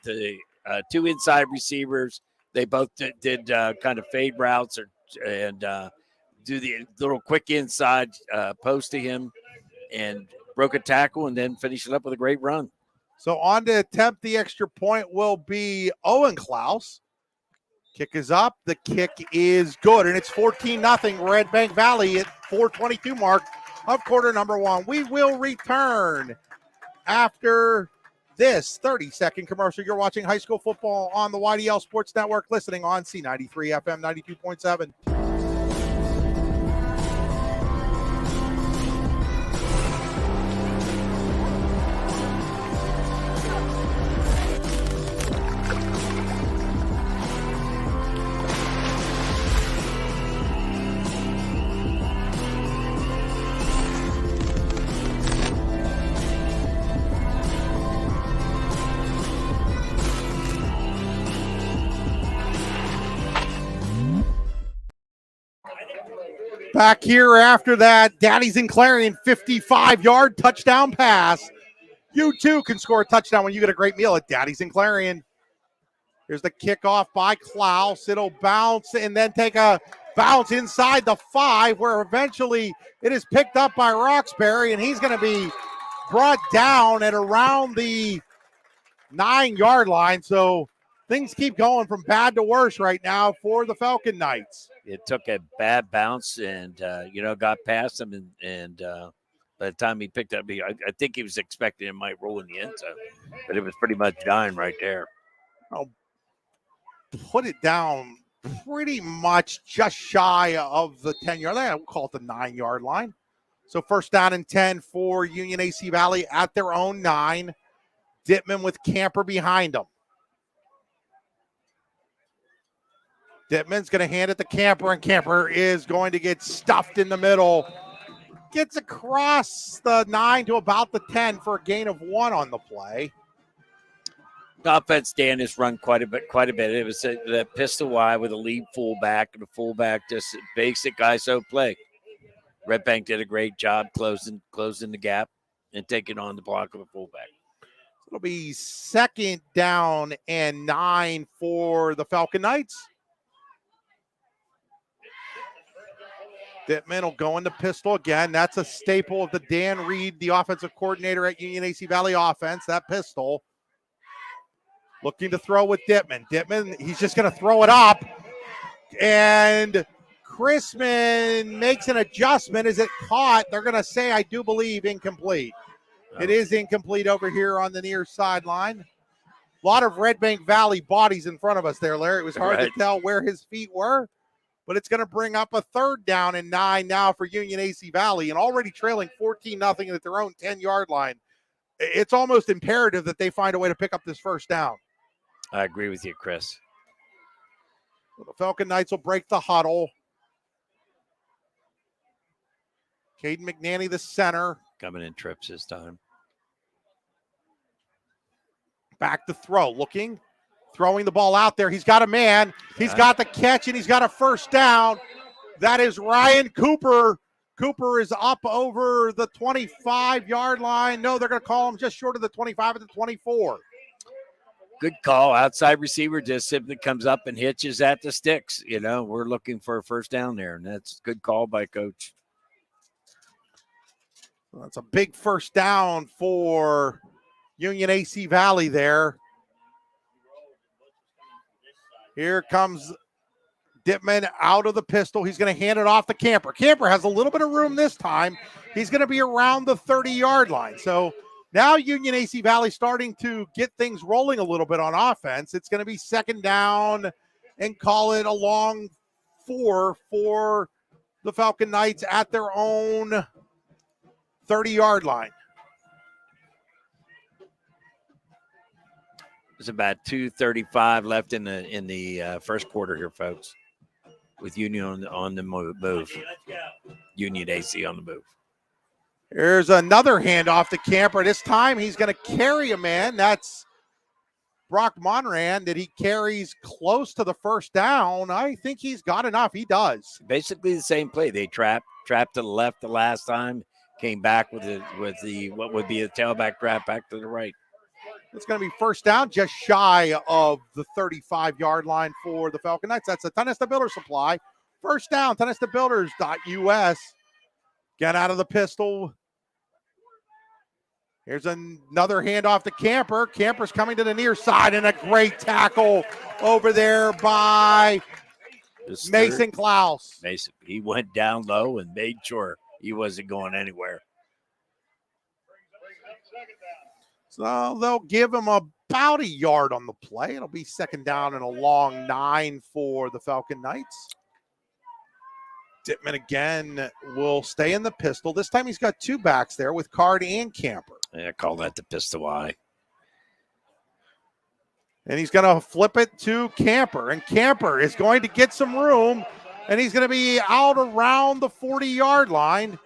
two inside receivers. They both did kind of fade routes and do the little quick inside post to him and broke a tackle and then finish it up with a great run.
So on to attempt the extra point will be Owen Klaus. Kick is up. The kick is good, and it's 14-0 Redbank Valley at 4:22 mark of quarter number one. We will return after this 30-second commercial. You're watching high school football on the YDL Sports Network, listening on C93 FM 92.7. Back here after that, Daddy's in Clarion 55-yard touchdown pass. You too can score a touchdown when you get a great meal at Daddy's in Clarion. Here's the kickoff by Klaus. It'll bounce and then take a bounce inside the 5, where eventually it is picked up by Roxbury, and he's going to be brought down at around the 9-yard line. So things keep going from bad to worse right now for the Falcon Knights.
It took a bad bounce and, got past him. And by the time he picked up, I think he was expecting it might roll in the end zone. But it was pretty much dying right there.
I'll put it down pretty much just shy of the 10-yard line. We'll call it the 9-yard line. So 1st down and 10 for Union AC Valley at their own 9. Dittman with Camper behind him. Dittman's going to hand it to Camper, and Camper is going to get stuffed in the middle. Gets across the 9 to about the 10 for a gain of 1 on the play.
The offense, Dan, has run quite a bit. It was that pistol Y with a lead fullback, and the fullback just basic ISO play. Redbank did a great job closing the gap and taking on the block of the fullback.
It'll be 2nd down and 9 for the Falcon Knights. Dittman will go into pistol again. That's a staple of the Dan Reed, the offensive coordinator at Union AC Valley offense, that pistol. Looking to throw with Dittman. Dittman, he's just going to throw it up. And Chrisman makes an adjustment. Is it caught? They're going to say, I do believe, incomplete. It is incomplete over here on the near sideline. A lot of Redbank Valley bodies in front of us there, Larry. It was hard to tell where his feet were. But it's going to bring up a 3rd down and 9 now for Union AC Valley, and already trailing 14-0 at their own 10-yard line. it's almost imperative that they find a way to pick up this first down.
I agree with you, Chris.
So the Falcon Knights will break the huddle. Caden McNanny, the center.
Coming in trips this time.
Back to throw, looking, throwing the ball out there. He's got a man. He's got the catch, and he's got a first down. That is Ryan Cooper. Cooper is up over the 25-yard line. No, they're going to call him just short of the 25 at the 24.
Good call. Outside receiver just simply comes up and hitches at the sticks. You know, we're looking for a first down there, and that's a good call by Coach.
Well, that's a big first down for Union AC Valley there. Here comes Dittman out of the pistol. He's going to hand it off to Camper. Camper has a little bit of room this time. He's going to be around the 30-yard line. So now Union AC Valley starting to get things rolling a little bit on offense. It's going to be second down and call it a long 4 for the Falcon Knights at their own 30-yard line.
There's about 2:35 left in the first quarter here, folks. With Union on the move. Union AC on the move.
Here's another handoff to Camper. This time he's going to carry a man. That's Brock Monran that he carries close to the first down. I think he's got enough. He does.
Basically the same play. They trapped to the left the last time. Came back with the what would be a tailback trap back to the right.
It's going to be first down, just shy of the 35-yard line for the Falcon Knights. That's a Tenesta Builder Supply. First down, TenestaBuilders.us. Get out of the pistol. Here's another handoff to Camper. Camper's coming to the near side, and a great tackle over there by Mason Klaus.
Mason, he went down low and made sure he wasn't going anywhere.
So they'll give him about a yard on the play. It'll be second down and a long 9 for the Falcon Knights. Dittman again will stay in the pistol. This time he's got two backs there with Card and Camper.
Yeah, call that the pistol eye.
And he's going to flip it to Camper. And Camper is going to get some room. And he's going to be out around the 40-yard line.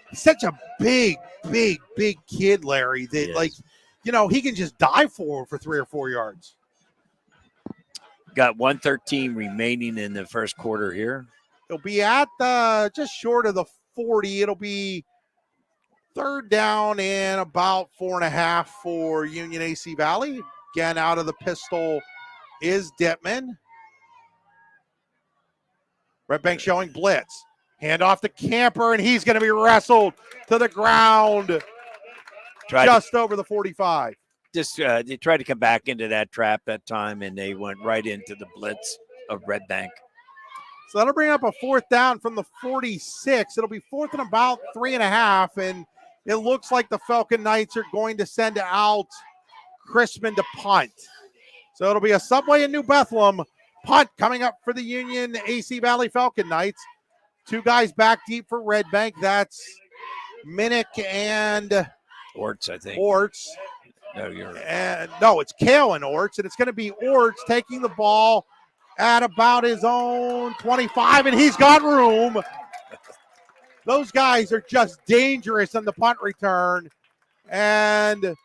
He's such a big kid, Larry, that, like, you know, he can just dive forward for 3 or 4 yards.
Got 1:13 remaining in the first quarter here.
It'll be at the just short of the 40. It'll be third down and about 4.5 for Union AC Valley. Again, out of the pistol is Dittman. Redbank showing blitz. Hand off to Camper, and he's going to be wrestled to the ground just over the 45.
They tried to come back into that trap that time, and they went right into the blitz of Redbank.
So that'll bring up a fourth down from the 46. It'll be fourth and about 3.5, and it looks like the Falcon Knights are going to send out Crispin to punt. So it'll be a Subway in New Bethlehem punt coming up for the Union AC Valley Falcon Knights. Two guys back deep for Redbank. That's Minnick and
Orts, I think.
Orts.
No,
it's Kale and Orts, and it's going to be Orts taking the ball at about his own 25, and he's got room. Those guys are just dangerous on the punt return, and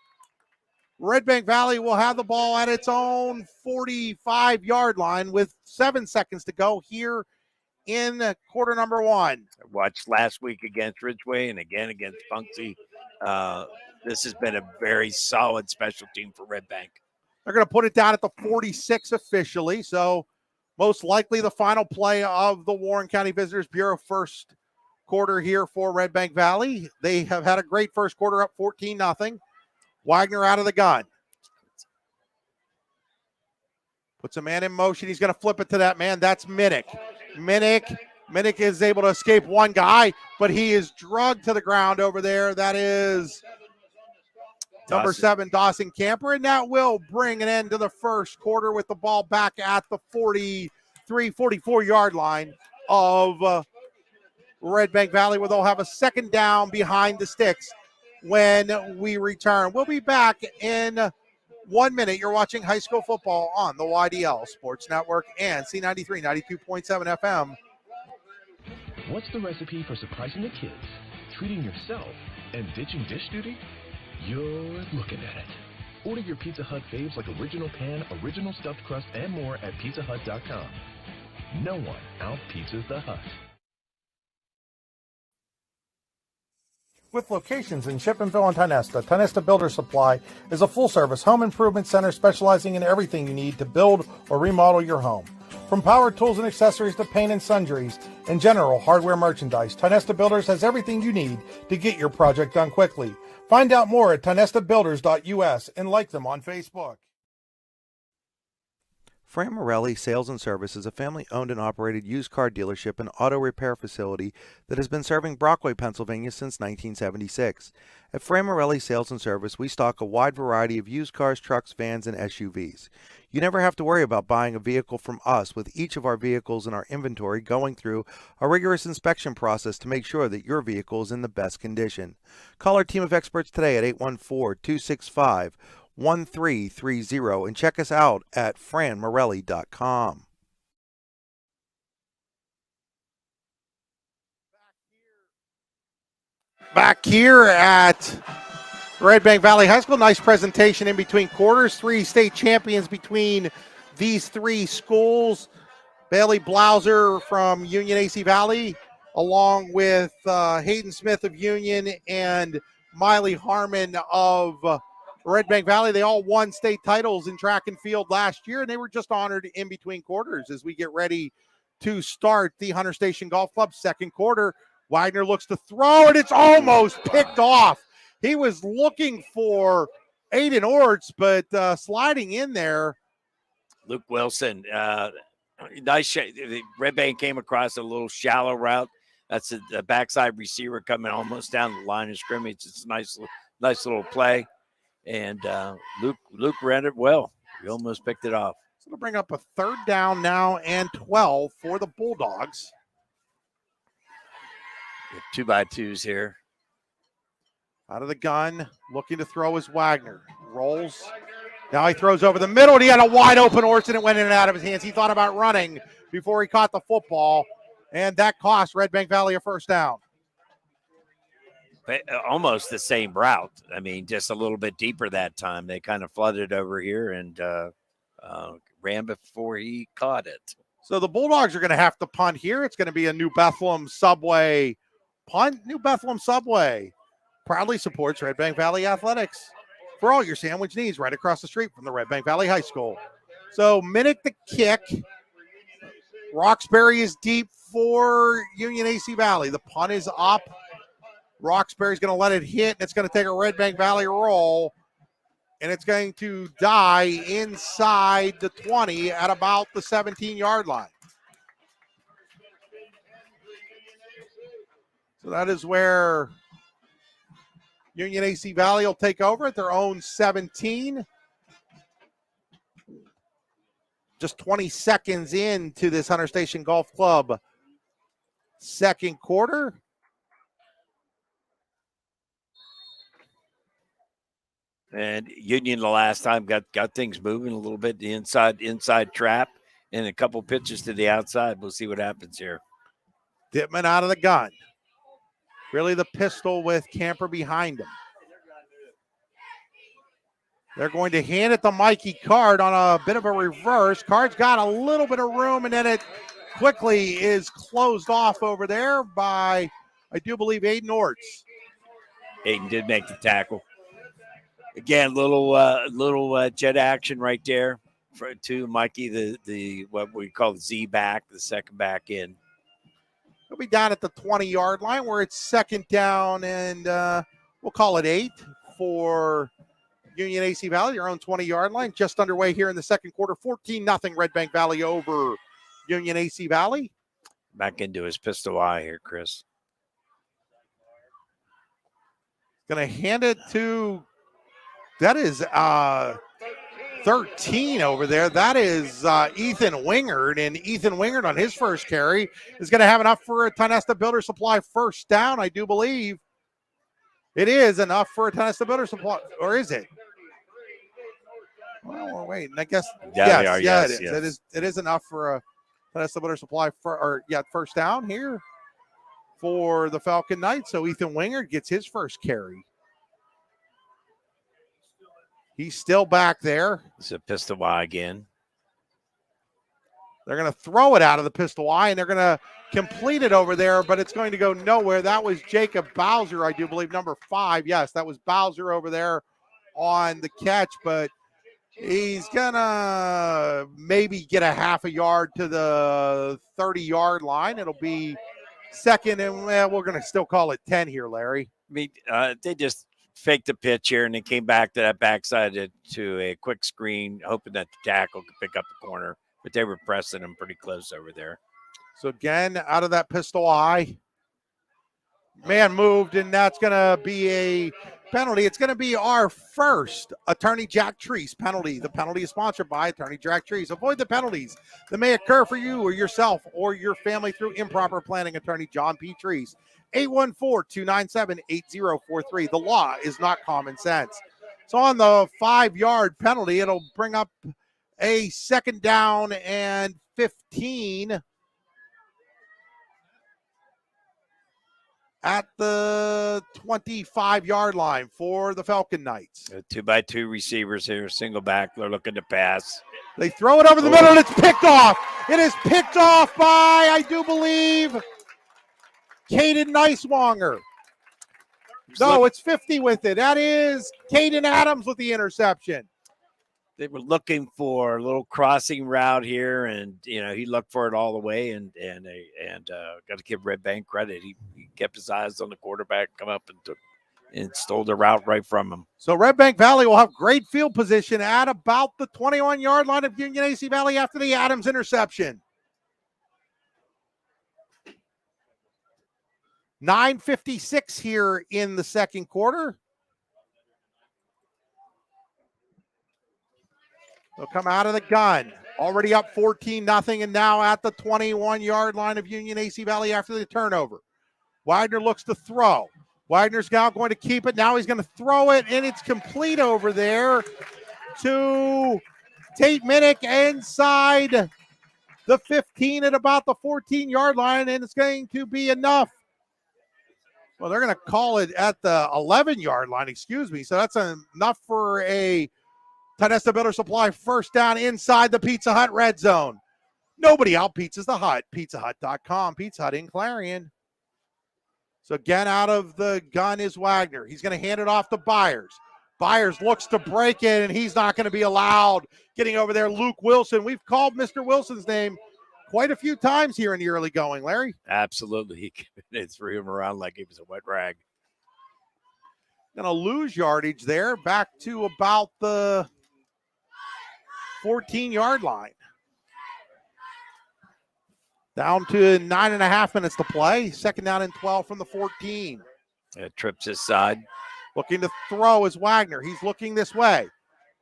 Redbank Valley will have the ball at its own 45-yard line with 7 seconds to go here in quarter number 1.
I watched last week against Ridgeway and again against Punksy. This has been a very solid special team for Redbank.
They're going to put it down at the 46 officially, so most likely the final play of the Warren County Visitors Bureau first quarter here for Redbank Valley. They have had a great first quarter, up 14-0. Wagner out of the gun. Puts a man in motion. He's going to flip it to that man. That's Minnick. Minnick is able to escape one guy, but he is drugged to the ground over there. That is number 7, Dawson Camper, and that will bring an end to the first quarter with the ball back at the 43, 44-yard line of Redbank Valley, where they'll have a second down behind the sticks when we return. We'll be back in 1 minute. You're watching high school football on the YDL Sports Network and C93, 92.7 FM.
What's the recipe for surprising the kids, treating yourself, and ditching dish duty? You're looking at it. Order your Pizza Hut faves like original pan, original stuffed crust, and more at pizzahut.com. No one out-pizzas the Hut.
With locations in Shippenville and Tionesta, Tionesta Builder Supply is a full-service home improvement center specializing in everything you need to build or remodel your home. From power tools and accessories to paint and sundries and general hardware merchandise, Tionesta Builders has everything you need to get your project done quickly. Find out more at tionestabuilders.us and like them on Facebook.
Fran Morelli Sales and Service is a family-owned and operated used car dealership and auto repair facility that has been serving Brockway, Pennsylvania since 1976. At Fran Morelli Sales and Service, we stock a wide variety of used cars, trucks, vans, and SUVs. You never have to worry about buying a vehicle from us, with each of our vehicles in our inventory going through a rigorous inspection process to make sure that your vehicle is in the best condition. Call our team of experts today at 814-265-1330 and check us out at franmorelli.com. Back here at Redbank Valley High School, nice presentation in between quarters. 3 state champions between these 3 schools. Bailey Blauser from Union AC Valley, along with Hayden Smith of Union and Miley Harmon of Redbank Valley. They all won state titles in track and field last year, and they were just honored in between quarters as we get ready to start the Hunter Station Golf Club second quarter. Wagner looks to throw, and it's almost picked off. He was looking for Aiden Orts, but sliding in there.
Luke Wilson, nice shot. Redbank came across a little shallow route. That's a backside receiver coming almost down the line of scrimmage. It's a nice little play. And Luke ran it well. He almost picked it off.
So it'll bring up a third down now and 12 for the Bulldogs.
2x2s here.
Out of the gun, looking to throw is Wagner. Rolls. Now he throws over the middle, and he had a wide open Orson, and it went in and out of his hands. He thought about running before he caught the football, and that cost Redbank Valley a first down.
Almost the same route. I mean, just a little bit deeper that time. They kind of flooded over here and ran before he caught it.
So the Bulldogs are going to have to punt here. It's going to be a New Bethlehem Subway punt. New Bethlehem Subway proudly supports Redbank Valley Athletics for all your sandwich needs right across the street from the Redbank Valley High School. So minute the kick. Roxbury is deep for Union AC Valley. The punt is up. Roxbury's going to let it hit, and it's going to take a Redbank Valley roll, and it's going to die inside the 20 at about the 17-yard line. So that is where Union AC Valley will take over at their own 17. Just 20 seconds into this Hunter Station Golf Club second quarter.
And Union the last time got things moving a little bit, the inside trap, and a couple pitches to the outside. We'll see what happens here.
Dittman out of the gun. Really the pistol with Camper behind him. They're going to hand it to Mikey Card on a bit of a reverse. Card's got a little bit of room, and then it quickly is closed off over there by, I do believe, Aiden Orts.
Aiden did make the tackle. Again, little jet action right there to Mikey, the what we call the Z back, the second back in.
He'll be down at the 20-yard line where it's second down, and we'll call it 8 for Union AC Valley, your own 20-yard line. Just underway here in the second quarter. 14-0 Redbank Valley over Union AC Valley.
Back into his pistol eye here, Chris.
Going to hand it to, that is 13 over there. That is Ethan Wingard, and Ethan Wingard on his first carry is going to have enough for a Tionesta Builder Supply first down, I do believe. It is enough for a tennis to builder supply, or is it? Well, we're waiting. I guess
Yeah,
it is. It is enough for a tennis to builder supply first down here for the Falcon Knights. So Ethan Wingard gets his first carry. He's still back there.
It's a pistol Y again.
They're going to throw it out of the pistol Y, and they're going to complete it over there, but it's going to go nowhere. That was Jacob Bowser, I do believe, number 5. Yes, that was Bowser over there on the catch, but he's going to maybe get a half a yard to the 30-yard line. It'll be second, and we're going to still call it 10 here, Larry.
I mean, they just faked the pitch here, and they came back to that backside to a quick screen, hoping that the tackle could pick up the corner. But they were pressing him pretty close over there.
So again, out of that pistol eye, man moved, and that's going to be a penalty. It's going to be our first Attorney Jack Treese penalty. The penalty is sponsored by Attorney Jack Treese. Avoid the penalties that may occur for you or yourself or your family through improper planning. Attorney John P. Treese, 814-297-8043. The law is not common sense. So on the 5-yard penalty, it'll bring up a second down and 15 at the 25-yard line for the Falcon Knights.
2x2 receivers here, single back. They're looking to pass.
They throw it over the middle, and it's picked off. It is picked off by, I do believe, Caden Neiswanger. No, it's 50 with it. That is Caden Adams with the interception.
They were looking for a little crossing route here, and he looked for it all the way, and got to give Redbank credit. He kept his eyes on the quarterback, come up and stole the route right from him.
So Redbank Valley will have great field position at about the 21-yard line of Union AC Valley after the Adams interception. 9:56 here in the second quarter. They'll come out of the gun. Already up 14-0, and now at the 21-yard line of Union AC Valley after the turnover. Wagner looks to throw. Wagner's now going to keep it. Now he's going to throw it, and it's complete over there to Tate Minnick inside the 15 at about the 14-yard line, and it's going to be enough. Well, they're going to call it at the 11-yard line, excuse me. So that's enough for a Tonesta Builder Supply first down inside the Pizza Hut red zone. Nobody out pizzas the Hut. PizzaHut.com. Pizza Hut in Clarion. So again, out of the gun is Wagner. He's going to hand it off to Byers. Byers looks to break it, and he's not going to be allowed. Getting over there, Luke Wilson. We've called Mr. Wilson's name quite a few times here in the early going, Larry.
Absolutely. He threw him around like he was a wet rag.
Going to lose yardage there, back to about the 14-yard line. Down to 9.5 minutes to play. Second down and 12 from the 14.
Trips his side.
Looking to throw is Wagner. He's looking this way.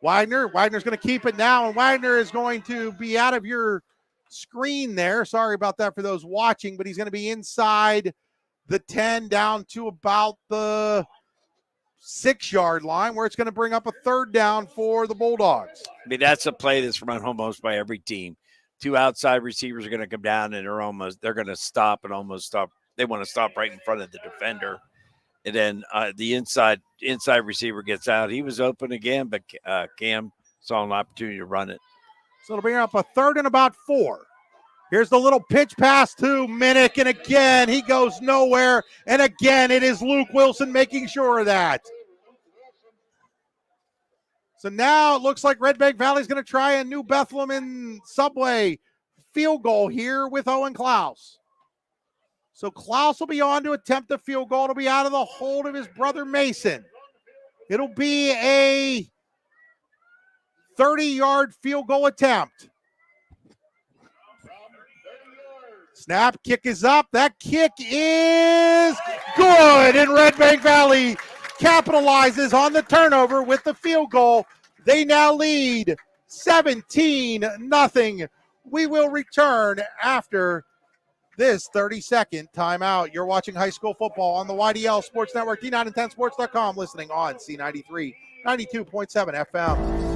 Wagner's going to keep it now, and Wagner is going to be out of your screen there. Sorry about that for those watching, but he's going to be inside the 10 down to about the 6-yard line, where it's going to bring up a third down for the Bulldogs.
I mean, that's a play that's run almost by every team. 2 outside receivers are going to come down, and they're going to stop and almost stop. They want to stop right in front of the defender. And then the inside receiver gets out. He was open again, but Cam saw an opportunity to run it.
So it'll bring up a third and about 4. Here's the little pitch pass to Minnick, and again, he goes nowhere. And again, it is Luke Wilson making sure of that. So now it looks like Redbank Valley's going to try a New Bethlehem and Subway field goal here with Owen Klaus. So Klaus will be on to attempt the field goal. It'll be out of the hold of his brother Mason. It'll be a 30-yard field goal attempt. Snap, kick is up. That kick is good, and Redbank Valley capitalizes on the turnover with the field goal. They now lead 17-0. We will return after this 30-second timeout. You're watching high school football on the YDL Sports Network, D910sports.com, listening on C93, 92.7 FM.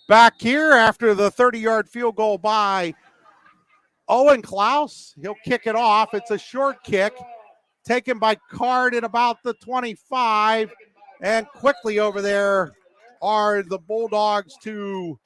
Back here after the 30-yard field goal by Owen Klaus. He'll kick it off. It's a short kick taken by Card at about the 25. And quickly over there are the Bulldogs to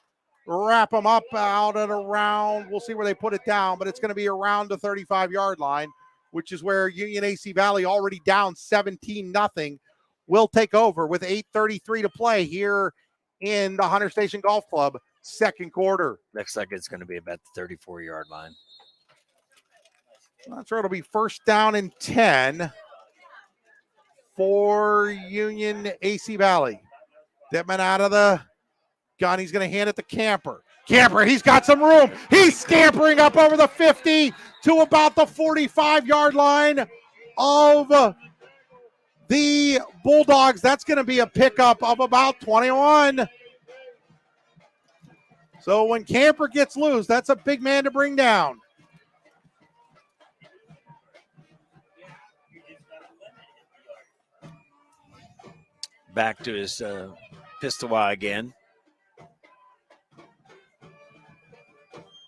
wrap them up out at around, we'll see where they put it down, but it's going to be around the 35-yard line, which is where Union AC Valley, already down 17-0, will take over with 8:33 to play here in the Hunter Station Golf Club second quarter.
Looks like it's going to be about the 34-yard line.
That's where it'll be first down and 10 for Union AC Valley. Detman out of the gun. He's going to hand it to Camper. Camper, he's got some room. He's scampering up over the 50 to about the 45-yard line of the Bulldogs. That's going to be a pickup of about 21. So when Camper gets loose, that's a big man to bring down.
Back to his pistol again.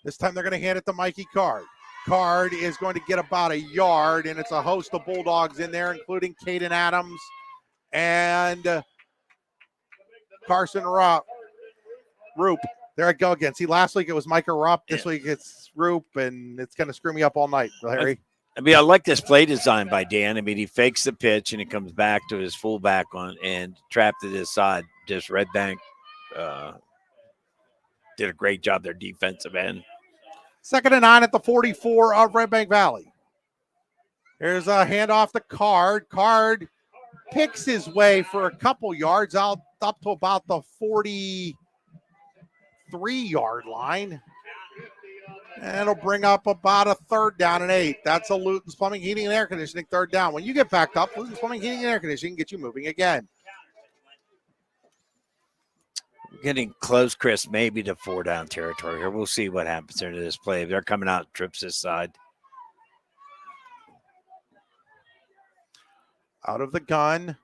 This time they're going to hand it to Mikey Card. Card is going to get about a yard, and it's a host of Bulldogs in there, including Caden Adams and Carson Roop. There I go again. See, last week it was Micah Rupp. This week it's Roop, and it's going to screw me up all night, Larry.
I like this play design by Dan. He fakes the pitch, and he comes back to his fullback on and trapped at his side. Just Redbank did a great job their defensive end.
2nd and 9 at the 44 of Redbank Valley. Here's a handoff to Card. Card picks his way for a couple yards out up to about the 43-yard line. And it'll bring up about a 3rd down and 8. That's a Luton's Plumbing, Heating, and Air Conditioning 3rd down. When you get backed up, Luton's Plumbing, Heating, and Air Conditioning get you moving again.
Getting close, Chris, maybe to 4-down territory here. We'll see what happens into this play. They're coming out trips this side.
Out of the gun.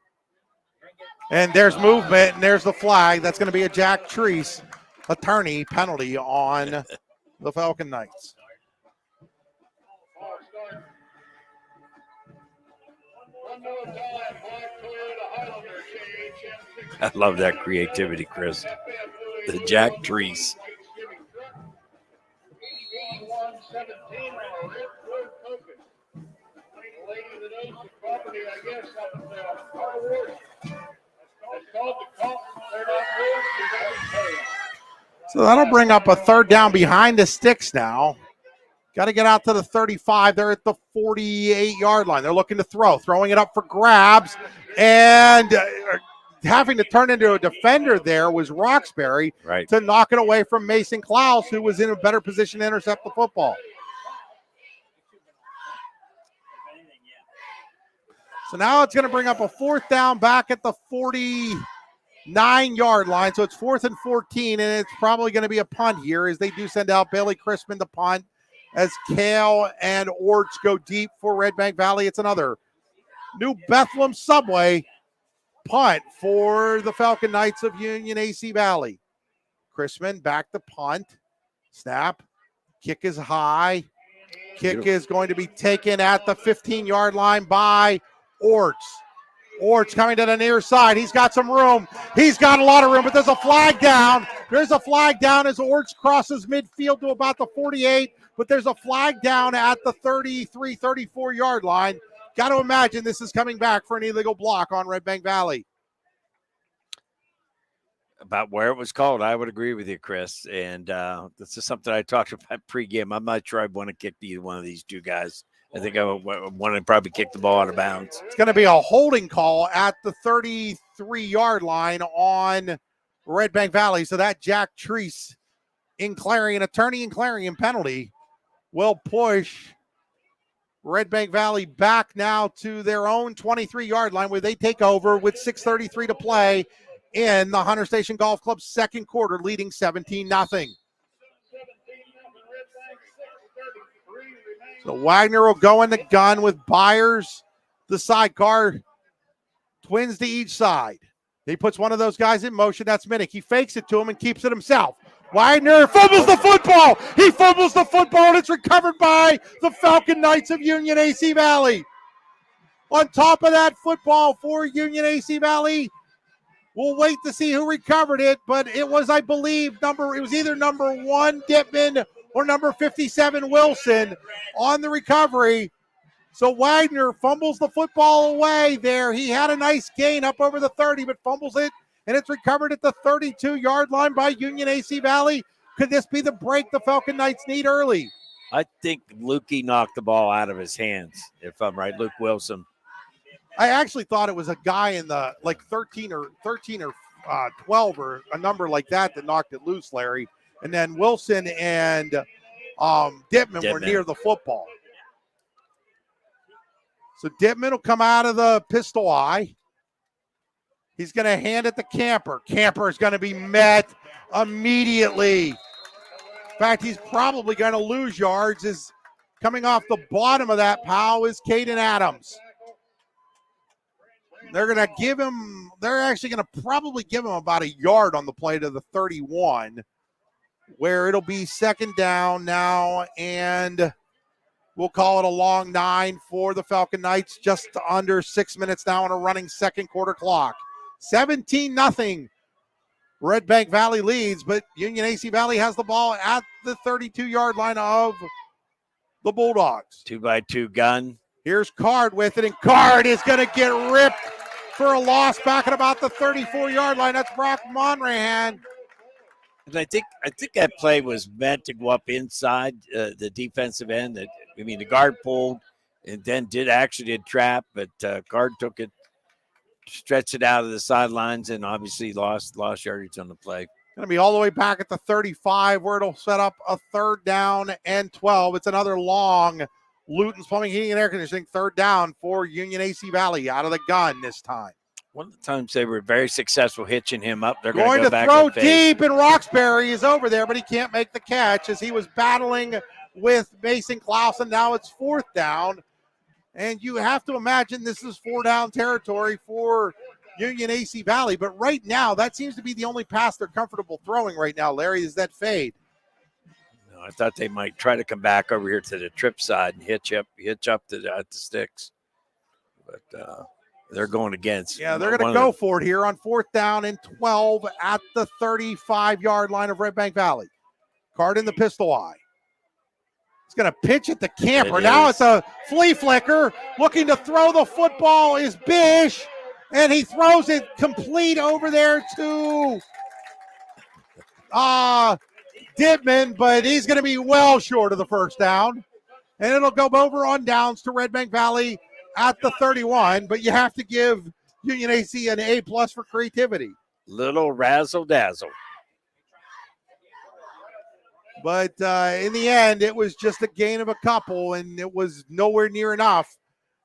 And there's movement, and there's the flag. That's going to be a Jack Treese attorney penalty on the Falcon Knights.
I love that creativity, Chris. The Jack Treese.
So that'll bring up a 3rd down behind the sticks now. Got to get out to the 35. They're at the 48-yard line. They're looking to throwing it up for grabs, and having to turn into a defender there was Roxbury to knock it away from Mason Klaus, who was in a better position to intercept the football. So now it's going to bring up a 4th down back at the 49-yard line. So it's 4th and 14, and it's probably going to be a punt here as they do send out Bailey Crispin to punt as Kale and Orts go deep for Redbank Valley. It's another New Bethlehem Subway punt for the Falcon Knights of Union AC Valley. Crispin back to punt. Snap. Kick is high. Kick is going to be taken at the 15-yard line by Orts. Orts coming to the near side. He's got some room. He's got a lot of room, but there's a flag down. There's a flag down as Orts crosses midfield to about the 48, but there's a flag down at the 33, 34-yard line. Got to imagine this is coming back for an illegal block on Redbank Valley.
About where it was called, I would agree with you, Chris. And this is something I talked about pregame. I'm not sure I'd want to kick either one of these two guys. I think I would want to probably kick the ball out of bounds.
It's going to be a holding call at the 33-yard line on Redbank Valley. So that Jack Treese in Clarion, attorney in Clarion penalty, will push Redbank Valley back now to their own 23-yard line where they take over with 6:33 to play in the Hunter Station Golf Club's second quarter, leading 17-0. So Wagner will go in the gun with Byers, the sidecar, twins to each side. He puts one of those guys in motion. That's Minnick. He fakes it to him and keeps it himself. Wagner fumbles the football. He fumbles the football, and it's recovered by the Falcon Knights of Union AC Valley. On top of that football for Union AC Valley, we'll wait to see who recovered it, but it was, I believe, it was either number 1, Dittman, or number 57, Wilson, on the recovery. So Wagner fumbles the football away there. He had a nice gain up over the 30, but fumbles it, and it's recovered at the 32-yard line by Union AC Valley. Could this be the break the Falcon Knights need early?
I think Lukey knocked the ball out of his hands, if I'm right, Luke Wilson.
I actually thought it was a guy in the 13 or 12 or a number like that knocked it loose, Larry. And then Wilson and Dittman were near the football. So Dittman will come out of the pistol eye. He's going to hand it to Camper. Camper is going to be met immediately. In fact, he's probably going to lose yards. Is coming off the bottom of that pile is Caden Adams. They're actually going to probably give him about a yard on the play to the 31, where it'll be second down now, and we'll call it a long 9 for the Falcon Knights, just under 6 minutes now on a running second quarter clock. 17-0. Redbank Valley leads, but Union AC Valley has the ball at the 32-yard line of the Bulldogs.
2x2 gun.
Here's Card with it, and Card is going to get ripped for a loss back at about the 34-yard line. That's Brock Monrahan.
And I think that play was meant to go up inside the defensive end. The guard pulled and then did trap, but guard took it, stretched it out of the sidelines, and obviously lost yardage on the play.
Going to be all the way back at the 35, where it'll set up a 3rd down and 12. It's another long Luton's Plumbing, Heating, and Air Conditioning 3rd down for Union AC Valley out of the gun this time.
One of the times they were very successful hitching him up. They're going
to
go back
throw deep, and Roxbury is over there, but he can't make the catch as he was battling with Mason Clausen. Now it's 4th down, and you have to imagine this is 4-down territory for Union AC Valley. But right now, that seems to be the only pass they're comfortable throwing right now, Larry, is that fade.
I thought they might try to come back over here to the trip side and hitch up to the sticks. But they're going against.
Yeah, they're going to go for it here on 4th down and 12 at the 35-yard line of Redbank Valley. Card in the pistol eye. It's going to pitch at the Camper. Now it's a flea flicker. Looking to throw the football is Bish, and he throws it complete over there to Dittman, but he's going to be well short of the 1st down. And it'll go over on downs to Redbank Valley at the 31, but you have to give Union AC an A+ for creativity.
Little razzle-dazzle.
But in the end, it was just a gain of a couple, and it was nowhere near enough.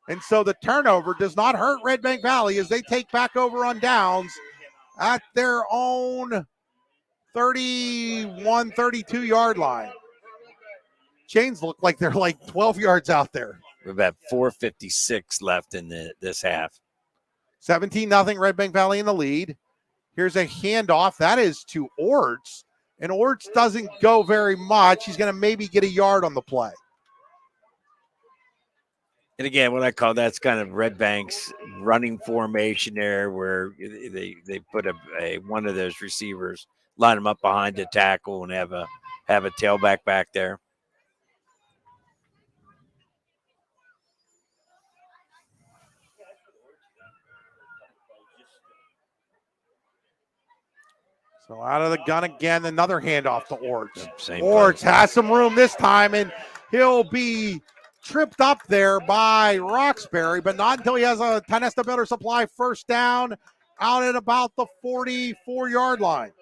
And so the turnover does not hurt Redbank Valley as they take back over on downs at their own 31, 32-yard line. Chains look like they're 12 yards out there.
We've got 4:56 left in this half.
17-0 Redbank Valley in the lead. Here's a handoff. That is to Orts. And Orts doesn't go very much. He's going to maybe get a yard on the play.
And again, what I call that's kind of Redbank's running formation there, where they put one of those receivers, line them up behind the tackle, and have a tailback back there.
So out of the gun again, another handoff to Orts.
Same
Orts
play.
has some room this time, and he'll be tripped up there by Roxbury, but not until he has a Tenesta Builder Supply first down out at about the 44-yard line.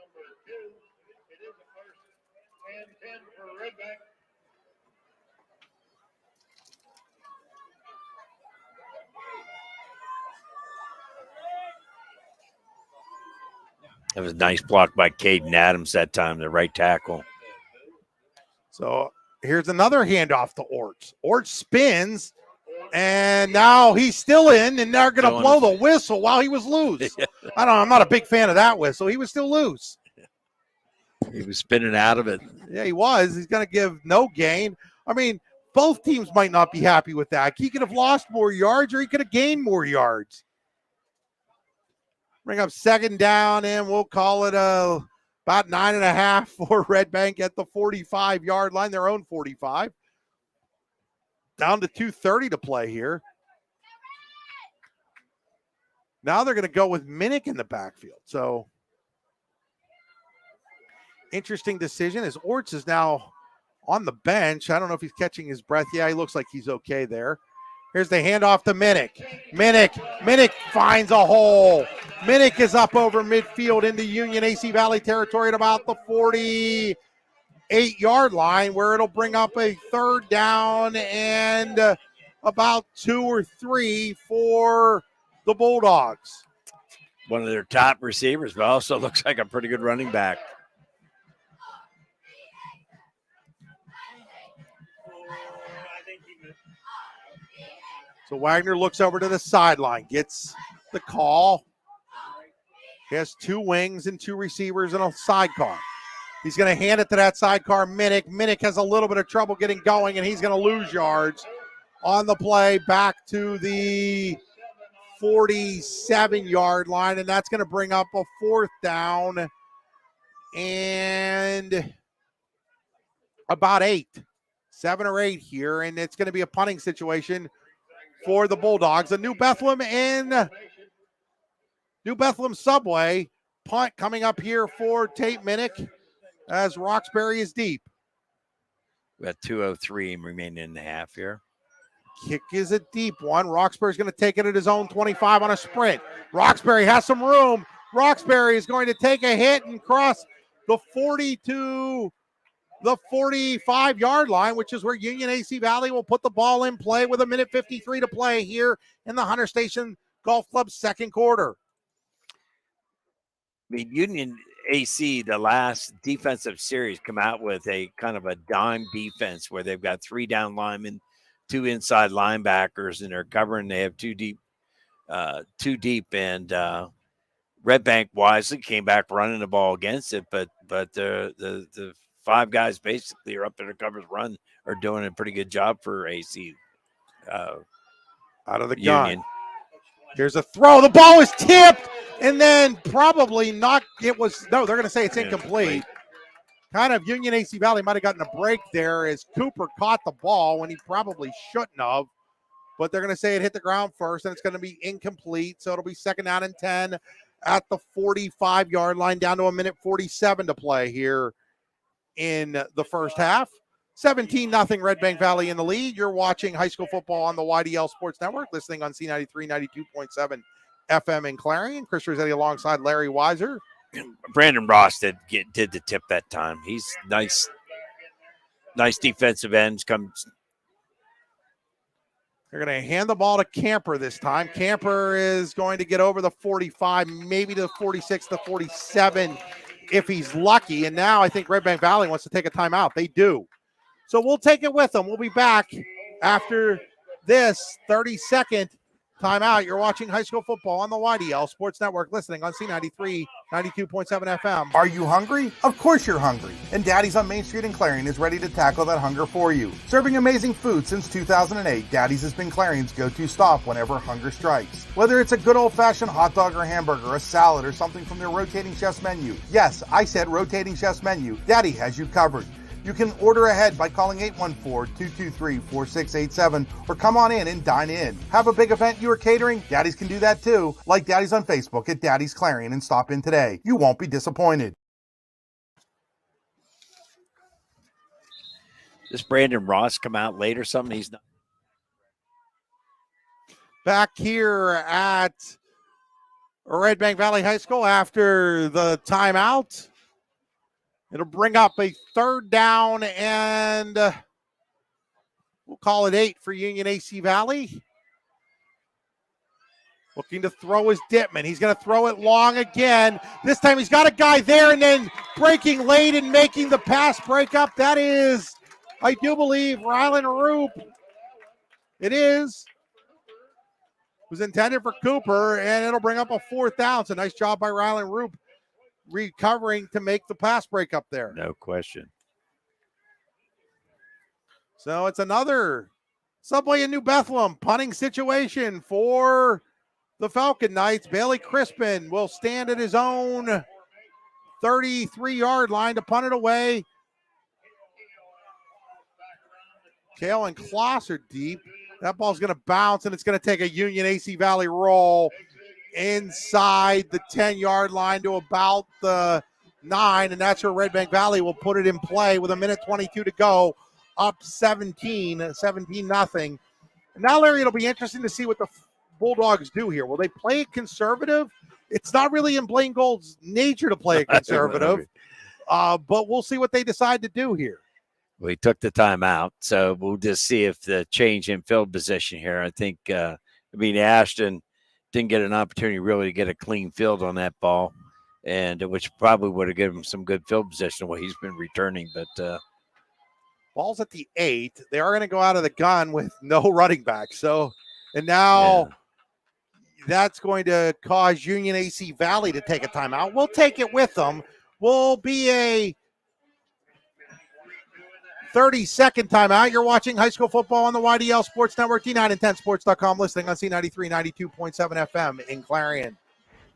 That was a nice block by Caden Adams that time, the right tackle.
So here's another handoff to Orts. Orts spins, and now he's still in, and they're going to blow the whistle while he was loose. I don't know. I'm not a big fan of that whistle. He was still loose.
He was spinning out of it.
Yeah, he was. He's going to give no gain. I mean, both teams might not be happy with that. He could have lost more yards, or he could have gained more yards. Bring up second down, and we'll call it about 9.5 for Redbank at the 45-yard line, their own 45. Down to 2:30 to play here. Now they're going to go with Minnick in the backfield. So, interesting decision as Orts is now on the bench. I don't know if he's catching his breath. Yeah, he looks like he's okay there. Here's the handoff to Minnick. Minnick finds a hole. Minnick is up over midfield into Union AC Valley territory at about the 48-yard line, where it'll bring up a third down and about 2 or 3 for the Bulldogs.
One of their top receivers, but also looks like a pretty good running back.
So Wagner looks over to the sideline, gets the call. He has 2 wings and 2 receivers and a sidecar. He's going to hand it to that sidecar, Minnick. Minnick has a little bit of trouble getting going, and he's going to lose yards on the play back to the 47-yard line, and that's going to bring up a 4th down and about 7 or 8 here, and it's going to be a punting situation for the Bulldogs. A New Bethlehem and New Bethlehem Subway punt coming up here for Tate Minnick as Roxbury is deep.
We got 2:03 remaining in the half here.
Kick is a deep one. Roxbury's going to take it at his own 25 on a sprint. Roxbury has some room. Roxbury is going to take a hit and cross the 42 the 45-yard line, which is where Union AC Valley will put the ball in play with 1:53 to play here in the Hunter Station Golf Club second quarter.
I mean, Union AC, the last defensive series, come out with a kind of a dime defense where they've got 3 down linemen, 2 inside linebackers, and they're covering. They have 2 deep, and Redbank wisely came back running the ball against it, but the 5 guys basically are up there to cover the run, are doing a pretty good job for AC.
Out of the
Union.
gun. Here's a throw. The ball is tipped, and then probably not. It was, no, they're going to say it's incomplete. Kind of Union AC Valley might have gotten a break there as Cooper caught the ball when he probably shouldn't have. But they're going to say it hit the ground first, and it's going to be incomplete. So it'll be second down and 10 at the 45-yard line, down to 1:47 to play here in the first half. 17-0 Redbank Valley in the lead. You're watching high school football on the YDL Sports Network, listening on C93, 92.7 FM in Clarion. Chris Rossetti alongside Larry Weiser.
Brandon Ross did the tip that time. He's nice defensive ends.
They're going to hand the ball to Camper this time. Camper is going to get over the 45, maybe to the 46, the 47 if he's lucky. And now I think Redbank Valley wants to take a timeout. They do. So we'll take it with them. We'll be back after this 30-second timeout. You're watching high school football on the YDL Sports Network, listening on C93, 92.7 FM.
Are you hungry? Of course you're hungry. And Daddy's on Main Street in Clarion is ready to tackle that hunger for you. Serving amazing food since 2008, Daddy's has been Clarion's go-to stop whenever hunger strikes. Whether it's a good old-fashioned hot dog or hamburger, a salad, or something from their rotating chef's menu. Yes, I said rotating chef's menu. Daddy has you covered. You can order ahead by calling 814-223-4687 or come on in and dine in. Have a big event you are catering? Daddy's can do that too. Like Daddy's on Facebook at Daddy's Clarion and stop in today. You won't be disappointed.
Does Brandon Ross come out late or something? He's not.
Back here at Redbank Valley High School after the timeout. It'll bring up a 3rd down and we'll call it 8 for Union AC Valley. Looking to throw is Dittman. He's going to throw it long again. This time he's got a guy there and then breaking late and making the pass break up. That is, I do believe, Rylan Roop. It is. It was intended for Cooper, and it'll bring up a 4th down. So nice job by Rylan Roop recovering to make the pass break up there.
No question.
So it's another Subway in New Bethlehem punting situation for the Falcon Knights. Bailey Crispin will stand at his own 33-yard line to punt it away. Kale and Kloss are deep. That ball's going to bounce, and it's going to take a Union AC Valley roll inside the 10-yard line to about the 9, and that's where Redbank Valley will put it in play with 1:22 to go, up 17-0. And now, Larry, it'll be interesting to see what the Bulldogs do here. Will they play it conservative? It's not really in Blaine Gold's nature to play it conservative, but we'll see what they decide to do here.
We took the timeout, so we'll just see if the change in field position here. I think, Ashton didn't get an opportunity really to get a clean field on that ball, and which probably would have given him some good field position where he's been returning. But
ball's at the 8. They are going to go out of the gun with no running back. So, and now that's going to cause Union AC Valley to take a timeout. We'll take it with them. Will be a 30-second timeout. You're watching high school football on the YDL Sports Network, D910sports.com, listening on C93 92.7 FM in Clarion.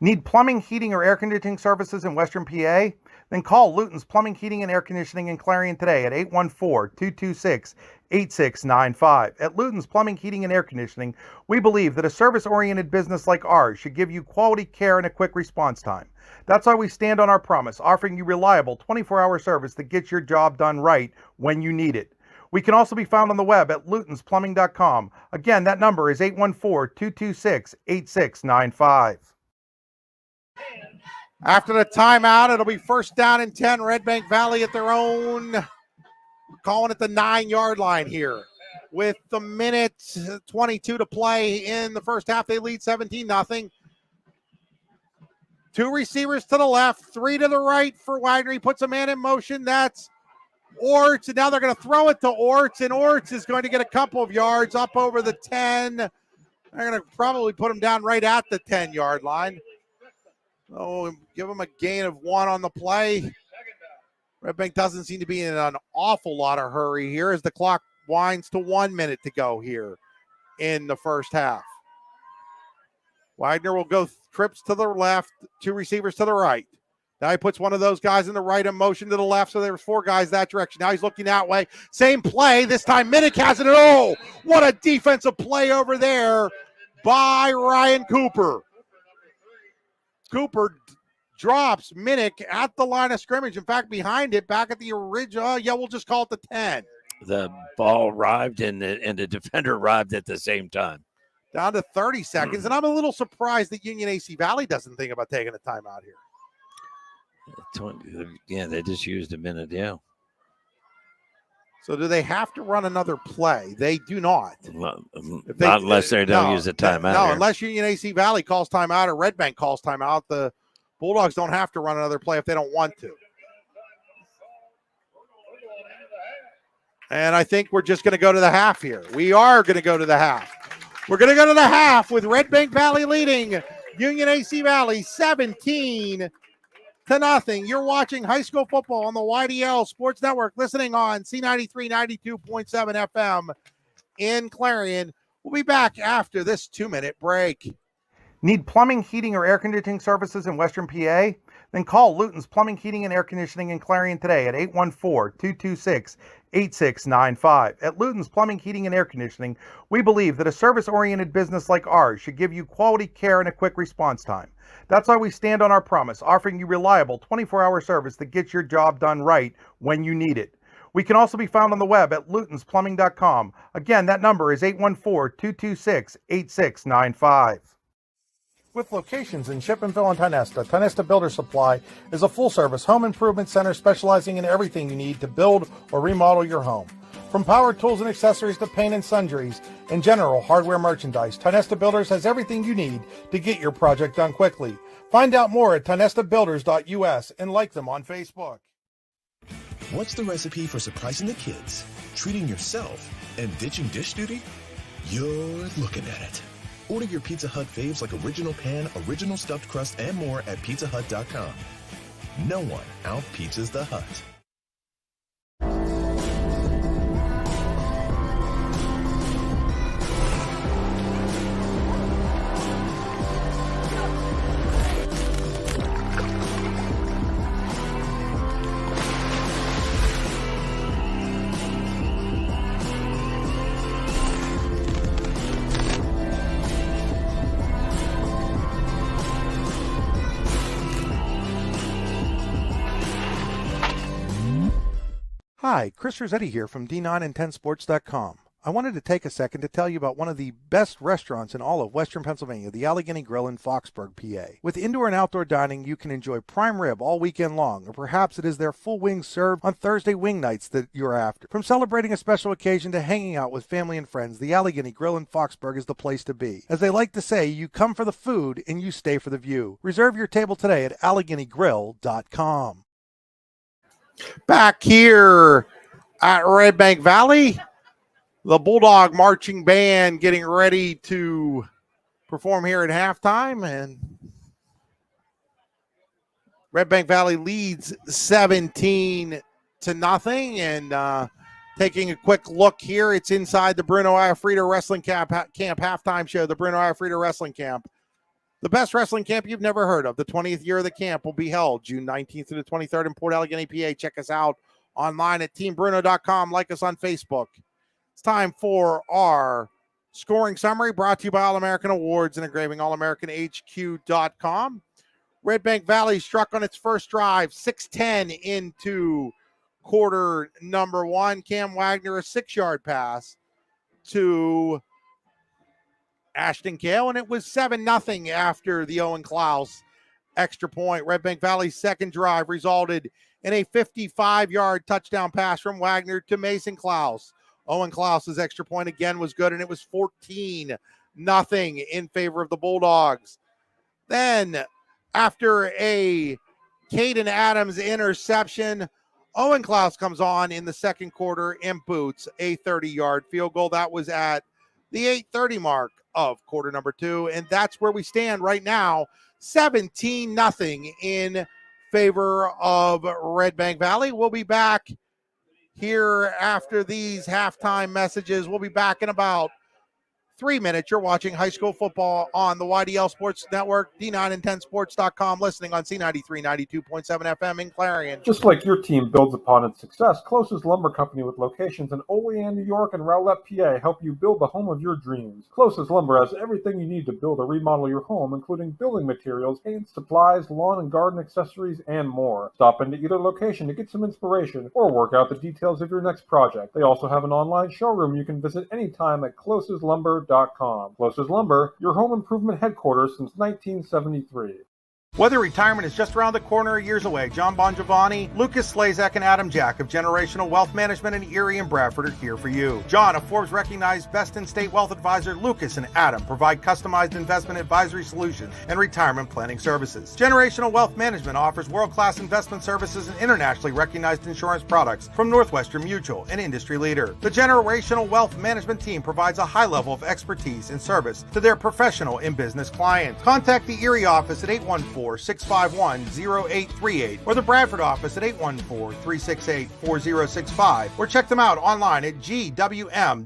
Need plumbing, heating, or air conditioning services in Western PA? Then call Luton's Plumbing, Heating, and Air Conditioning in Clarion today at 814-226-8695. At Luton's Plumbing, Heating, and Air Conditioning, we believe that a service-oriented business like ours should give you quality care and a quick response time. That's why we stand on our promise, offering you reliable 24-hour service that gets your job done right when you need it. We can also be found on the web at lutonsplumbing.com. Again, that number is 814-226-8695.
After the timeout, it'll be 1st down and 10. Redbank Valley at their own, calling it the 9-yard line here. With the 1:22 to play in the first half, they lead 17-0. 2 receivers to the left, 3 to the right for Wagner. He puts a man in motion. That's Orts, and now they're going to throw it to Orts, and Orts is going to get a couple of yards up over the 10. They're going to probably put him down right at the 10-yard line. Oh, give him a gain of 1 on the play. Redbank doesn't seem to be in an awful lot of hurry here as the clock winds to 1 minute to go here in the first half. Wagner will go trips to the left, 2 receivers to the right. Now he puts one of those guys in the right in motion to the left, so there's 4 guys that direction. Now he's looking that way. Same play. This time Minnick has it. Oh, what a defensive play over there by Ryan Cooper. Cooper drops Minnick at the line of scrimmage. In fact, behind it, back at the original, we'll just call it the 10.
The ball arrived and the defender arrived at the same time.
Down to 30 seconds, and I'm a little surprised that Union AC Valley doesn't think about taking a timeout here.
Yeah, they just used a minute,
So do they have to run another play? They do not.
Not unless they don't use a timeout.
No, unless Union AC Valley calls timeout or Redbank calls timeout, the Bulldogs don't have to run another play if they don't want to. And I think we're just going to go to the half here. We are going to go to the half. We're going to go to the half with Redbank Valley leading Union AC Valley 17-0. You're watching high school football on the YDL Sports Network, listening on C93 92.7 FM in Clarion. We'll be back after this 2-minute break.
Need plumbing, heating, or air conditioning services in Western PA? Then call Luton's Plumbing, Heating, and Air Conditioning in Clarion today at 814-226-8695. At Luton's Plumbing, Heating, and Air Conditioning, we believe that a service-oriented business like ours should give you quality care and a quick response time. That's why we stand on our promise, offering you reliable 24-hour service that gets your job done right when you need it.
We can also be found on the web at lutonsplumbing.com. Again, that number is 814-226-8695. With locations in Shippenville and Tionesta, Tionesta Builder Supply is a full-service home improvement center specializing in everything you need to build or remodel your home. From power tools and accessories to paint and sundries and general hardware merchandise, Tionesta Builders has everything you need to get your project done quickly. Find out more at tionestabuilders.us and like them on Facebook.
What's the recipe for surprising the kids, treating yourself, and ditching dish duty? You're looking at it. Order your Pizza Hut faves like original pan, original stuffed crust, and more at pizzahut.com. No one out-pizzas the Hut.
Hi, Chris Rossetti here from D9and10sports.com. I wanted to take a second to tell you about one of the best restaurants in all of Western Pennsylvania, the Allegheny Grill in Foxburg, PA. With indoor and outdoor dining, you can enjoy prime rib all weekend long, or perhaps it is their full wings served on Thursday wing nights that you're after. From celebrating a special occasion to hanging out with family and friends, the Allegheny Grill in Foxburg is the place to be. As they like to say, you come for the food and you stay for the view. Reserve your table today at AlleghenyGrill.com. Back here at Redbank Valley, the Bulldog Marching Band getting ready to perform here at halftime, and Redbank Valley leads 17-0. And taking a quick look here, it's inside the Bruno Iafrida Wrestling Camp halftime show. The Bruno Iafrida Wrestling Camp, the best wrestling camp you've never heard of. The 20th year of the camp will be held June 19th to the 23rd in Port Allegheny, PA. Check us out online at teambruno.com. Like us on Facebook. It's time for our scoring summary brought to you by All-American Awards and Engraving, allamericanhq.com. Redbank Valley struck on its first drive, 6:10 into quarter number one. Cam Wagner, a 6-yard pass to Ashton Gale, and it was 7-0 after the Owen Klaus extra point. Redbank Valley's second drive resulted in a 55-yard touchdown pass from Wagner to Mason Klaus. Owen Klaus's extra point again was good, and it was 14-0 in favor of the Bulldogs. Then, after a Caden Adams interception, Owen Klaus comes on in the second quarter and boots a 30-yard field goal. That was at the 8:30 mark of quarter number two, and that's where we stand right now, 17-0 in favor of Redbank Valley. We'll be back here after these halftime messages. We'll be back in about 3 minutes. You're watching high school football on the YDL Sports Network, D9and10sports.com, listening on C93 92.7 FM in Clarion.
Just like your team builds upon its success, Closest Lumber Company with locations in Olean, New York and Rowlett, PA help you build the home of your dreams. Closest Lumber has everything you need to build or remodel your home, including building materials, paint, supplies, lawn and garden accessories, and more. Stop into either location to get some inspiration or work out the details of your next project. They also have an online showroom you can visit anytime at closeslumber.com. Closest Lumber, your home improvement headquarters since 1973.
Whether retirement is just around the corner or years away, John Bongiovanni, Lucas Slazak, and Adam Jack of Generational Wealth Management in Erie and Bradford are here for you. John, a Forbes-recognized best-in-state wealth advisor, Lucas and Adam provide customized investment advisory solutions and retirement planning services. Generational Wealth Management offers world-class investment services and internationally recognized insurance products from Northwestern Mutual, an industry leader. The Generational Wealth Management team provides a high level of expertise and service to their professional and business clients. Contact the Erie office at 814-651-0838 or the Bradford office at 814-368-4065 or check them out online at gwm.nm.com.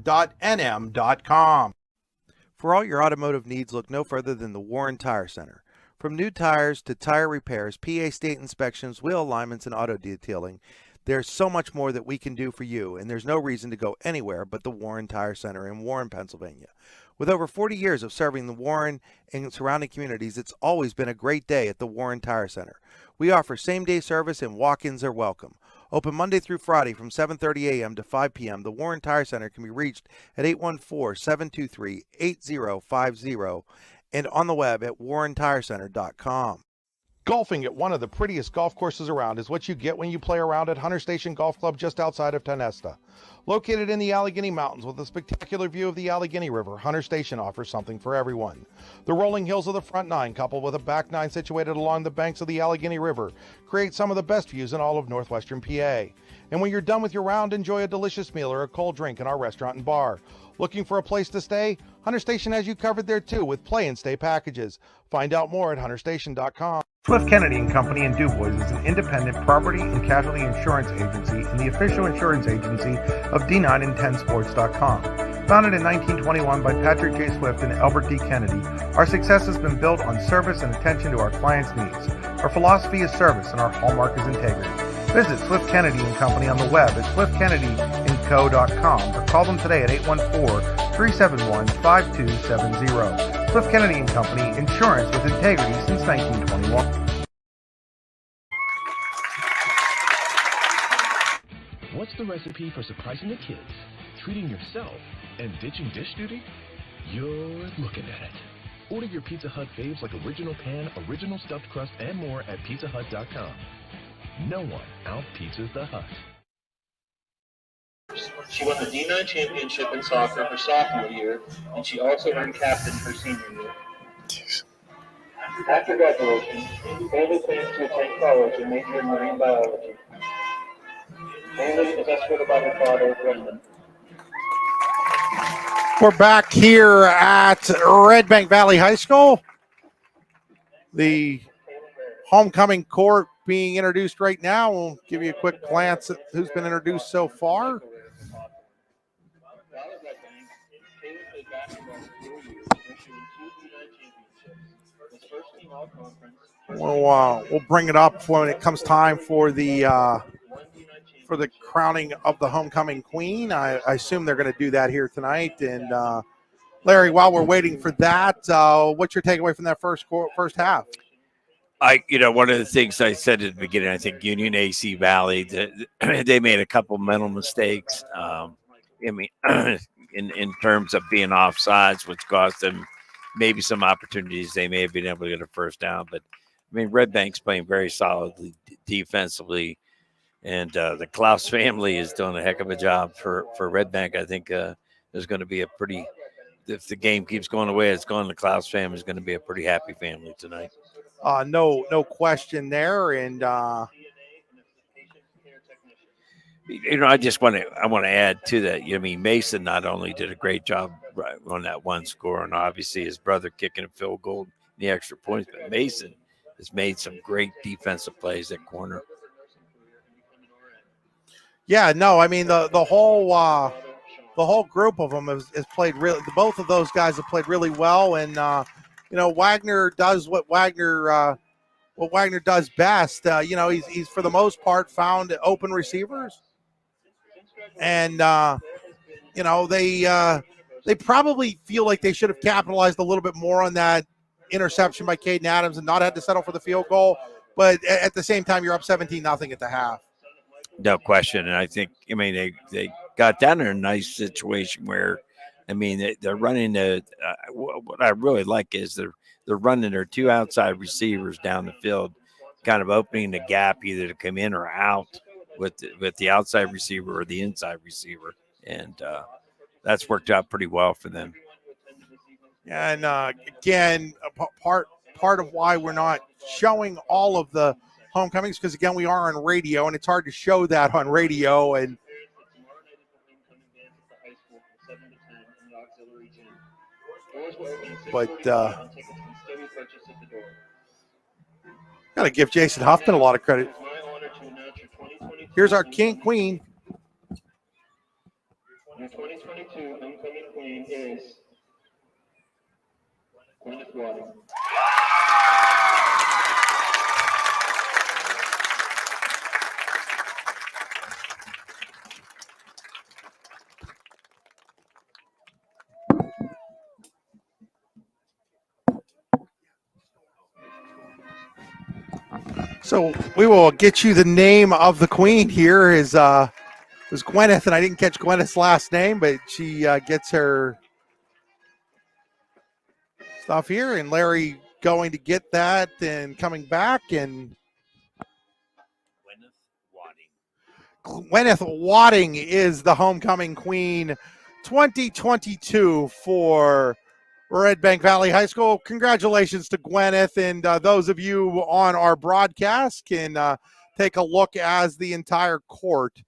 For all your automotive needs, look no further than the Warren Tire Center. From new tires to tire repairs, PA state inspections, wheel alignments, and auto detailing, there's so much more that we can do for you, and there's no reason to go anywhere but the Warren Tire Center in Warren, Pennsylvania. With over 40 years of serving the Warren and surrounding communities, it's always been a great day at the Warren Tire Center. We offer same-day service and walk-ins are welcome. Open Monday through Friday from 7:30 a.m. to 5 p.m. The Warren Tire Center can be reached at 814-723-8050 and on the web at warrentirecenter.com. Golfing at one of the prettiest golf courses around is what you get when you play around at Hunter Station Golf Club just outside of Tonesta. Located in the Allegheny Mountains with a spectacular view of the Allegheny River, Hunter Station offers something for everyone. The rolling hills of the front nine, coupled with a back nine situated along the banks of the Allegheny River, create some of the best views in all of northwestern PA. And when you're done with your round, enjoy a delicious meal or a cold drink in our restaurant and bar. Looking for a place to stay? Hunter Station has you covered there too with play and stay packages. Find out more at hunterstation.com.
Swift Kennedy and Company in DuBois is an independent property and casualty insurance agency and the official insurance agency of D9and10sports.com. Founded in 1921 by Patrick J. Swift and Albert D. Kennedy, our success has been built on service and attention to our clients' needs. Our philosophy is service and our hallmark is integrity. Visit Swift Kennedy and Company on the web at swiftkennedyandco.com or call them today at 814-371-5270. Swift Kennedy and Company, insurance with integrity since 1921.
What's the recipe for surprising the kids, treating yourself, and ditching dish duty? You're looking at it. Order your Pizza Hut faves like original pan, original stuffed crust, and more at pizzahut.com. No one out-pizzas the Hut.
She won the D9 championship in soccer her sophomore year, and she also earned captain her senior year. After graduation, Haley plans to attend college and major in marine biology. Haley is escorted by her father, Brendan.
We're back here at Redbank Valley High School. The homecoming court being introduced right now. We'll give you a quick glance at who's been introduced so far. We'll bring it up when it comes time for the crowning of the homecoming queen. I assume they're going to do that here tonight. And Larry, while we're waiting for that, what's your takeaway from that first half?
One of the things I said at the beginning, I think Union AC Valley, they made a couple mental mistakes. In terms of being offsides, which cost them maybe some opportunities. They may have been able to get a first down, but Redbank's playing very solidly defensively, and the Klaus family is doing a heck of a job for Redbank. I think there's going to be if the game keeps going the way it's going, the Klaus family is going to be a pretty happy family tonight.
No question there, and
I want to add to that. Mason not only did a great job on that one score, and obviously his brother kicking a field goal in the extra points, but Mason has made some great defensive plays at corner.
Yeah, no, the whole group of them has played really. Both of those guys have played really well, and Wagner does what Wagner does best. He's for the most part found open receivers, and they probably feel like they should have capitalized a little bit more on that interception by Caden Adams and not had to settle for the field goal. But at the same time, you're up 17-0 at the half.
No question, and I think they got down in a nice situation where they're running what I really like is they're running their two outside receivers down the field, kind of opening the gap either to come in or out with the outside receiver or the inside receiver, and that's worked out pretty well for them.
And again, part of why we're not showing all of the homecomings, because again, we are on radio and it's hard to show that on radio. And gotta give Jason Huffman a lot of credit. Here's our king queen.
Your 2022 homecoming queen is Gwyneth Water.
So we will get you the name of the queen here. Is was Gwyneth, and I didn't catch Gwyneth's last name, but she gets her stuff here, and Larry going to get that and coming back, and Gwyneth Wadding is the homecoming queen 2022 for Redbank Valley High School. Congratulations to Gwyneth, and those of you on our broadcast can take a look as the entire court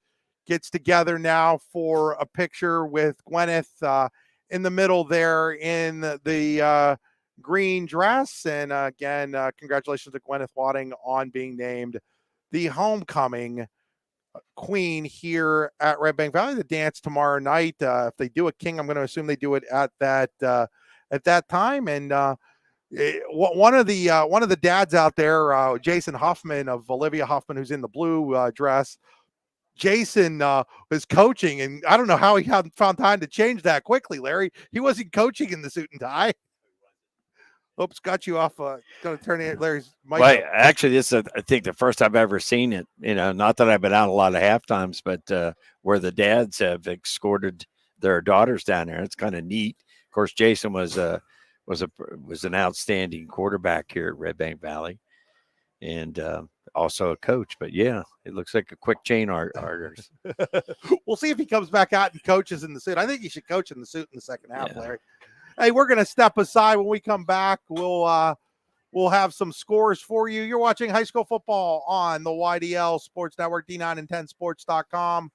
gets together now for a picture with Gwyneth in the middle there in the green dress. And again, congratulations to Gwyneth Wadding on being named the homecoming queen here at Redbank Valley. The dance tomorrow night. If they do a king, I'm going to assume they do it at that time. And one of the dads out there, Jason Huffman of Olivia Huffman, who's in the blue dress. Jason was coaching, and I don't know how he hadn't found time to change that quickly, Larry. He wasn't coaching in the suit and tie. Oops, got you off. Going to turn it, Larry's mic.
Well, actually, this is, I think, the first I've ever seen it. Not that I've been out a lot of half times, but where the dads have escorted their daughters down there. It's kind of neat. Of course, Jason was an outstanding quarterback here at Redbank Valley, and also a coach. But yeah, it looks like a quick chain artist.
We'll see if he comes back out and coaches in the suit. I think he should coach in the suit in the second half, Larry. Hey, we're going to step aside. When we come back, we'll have some scores for you. You're watching high school football on the YDL Sports Network, D9and10sports.com.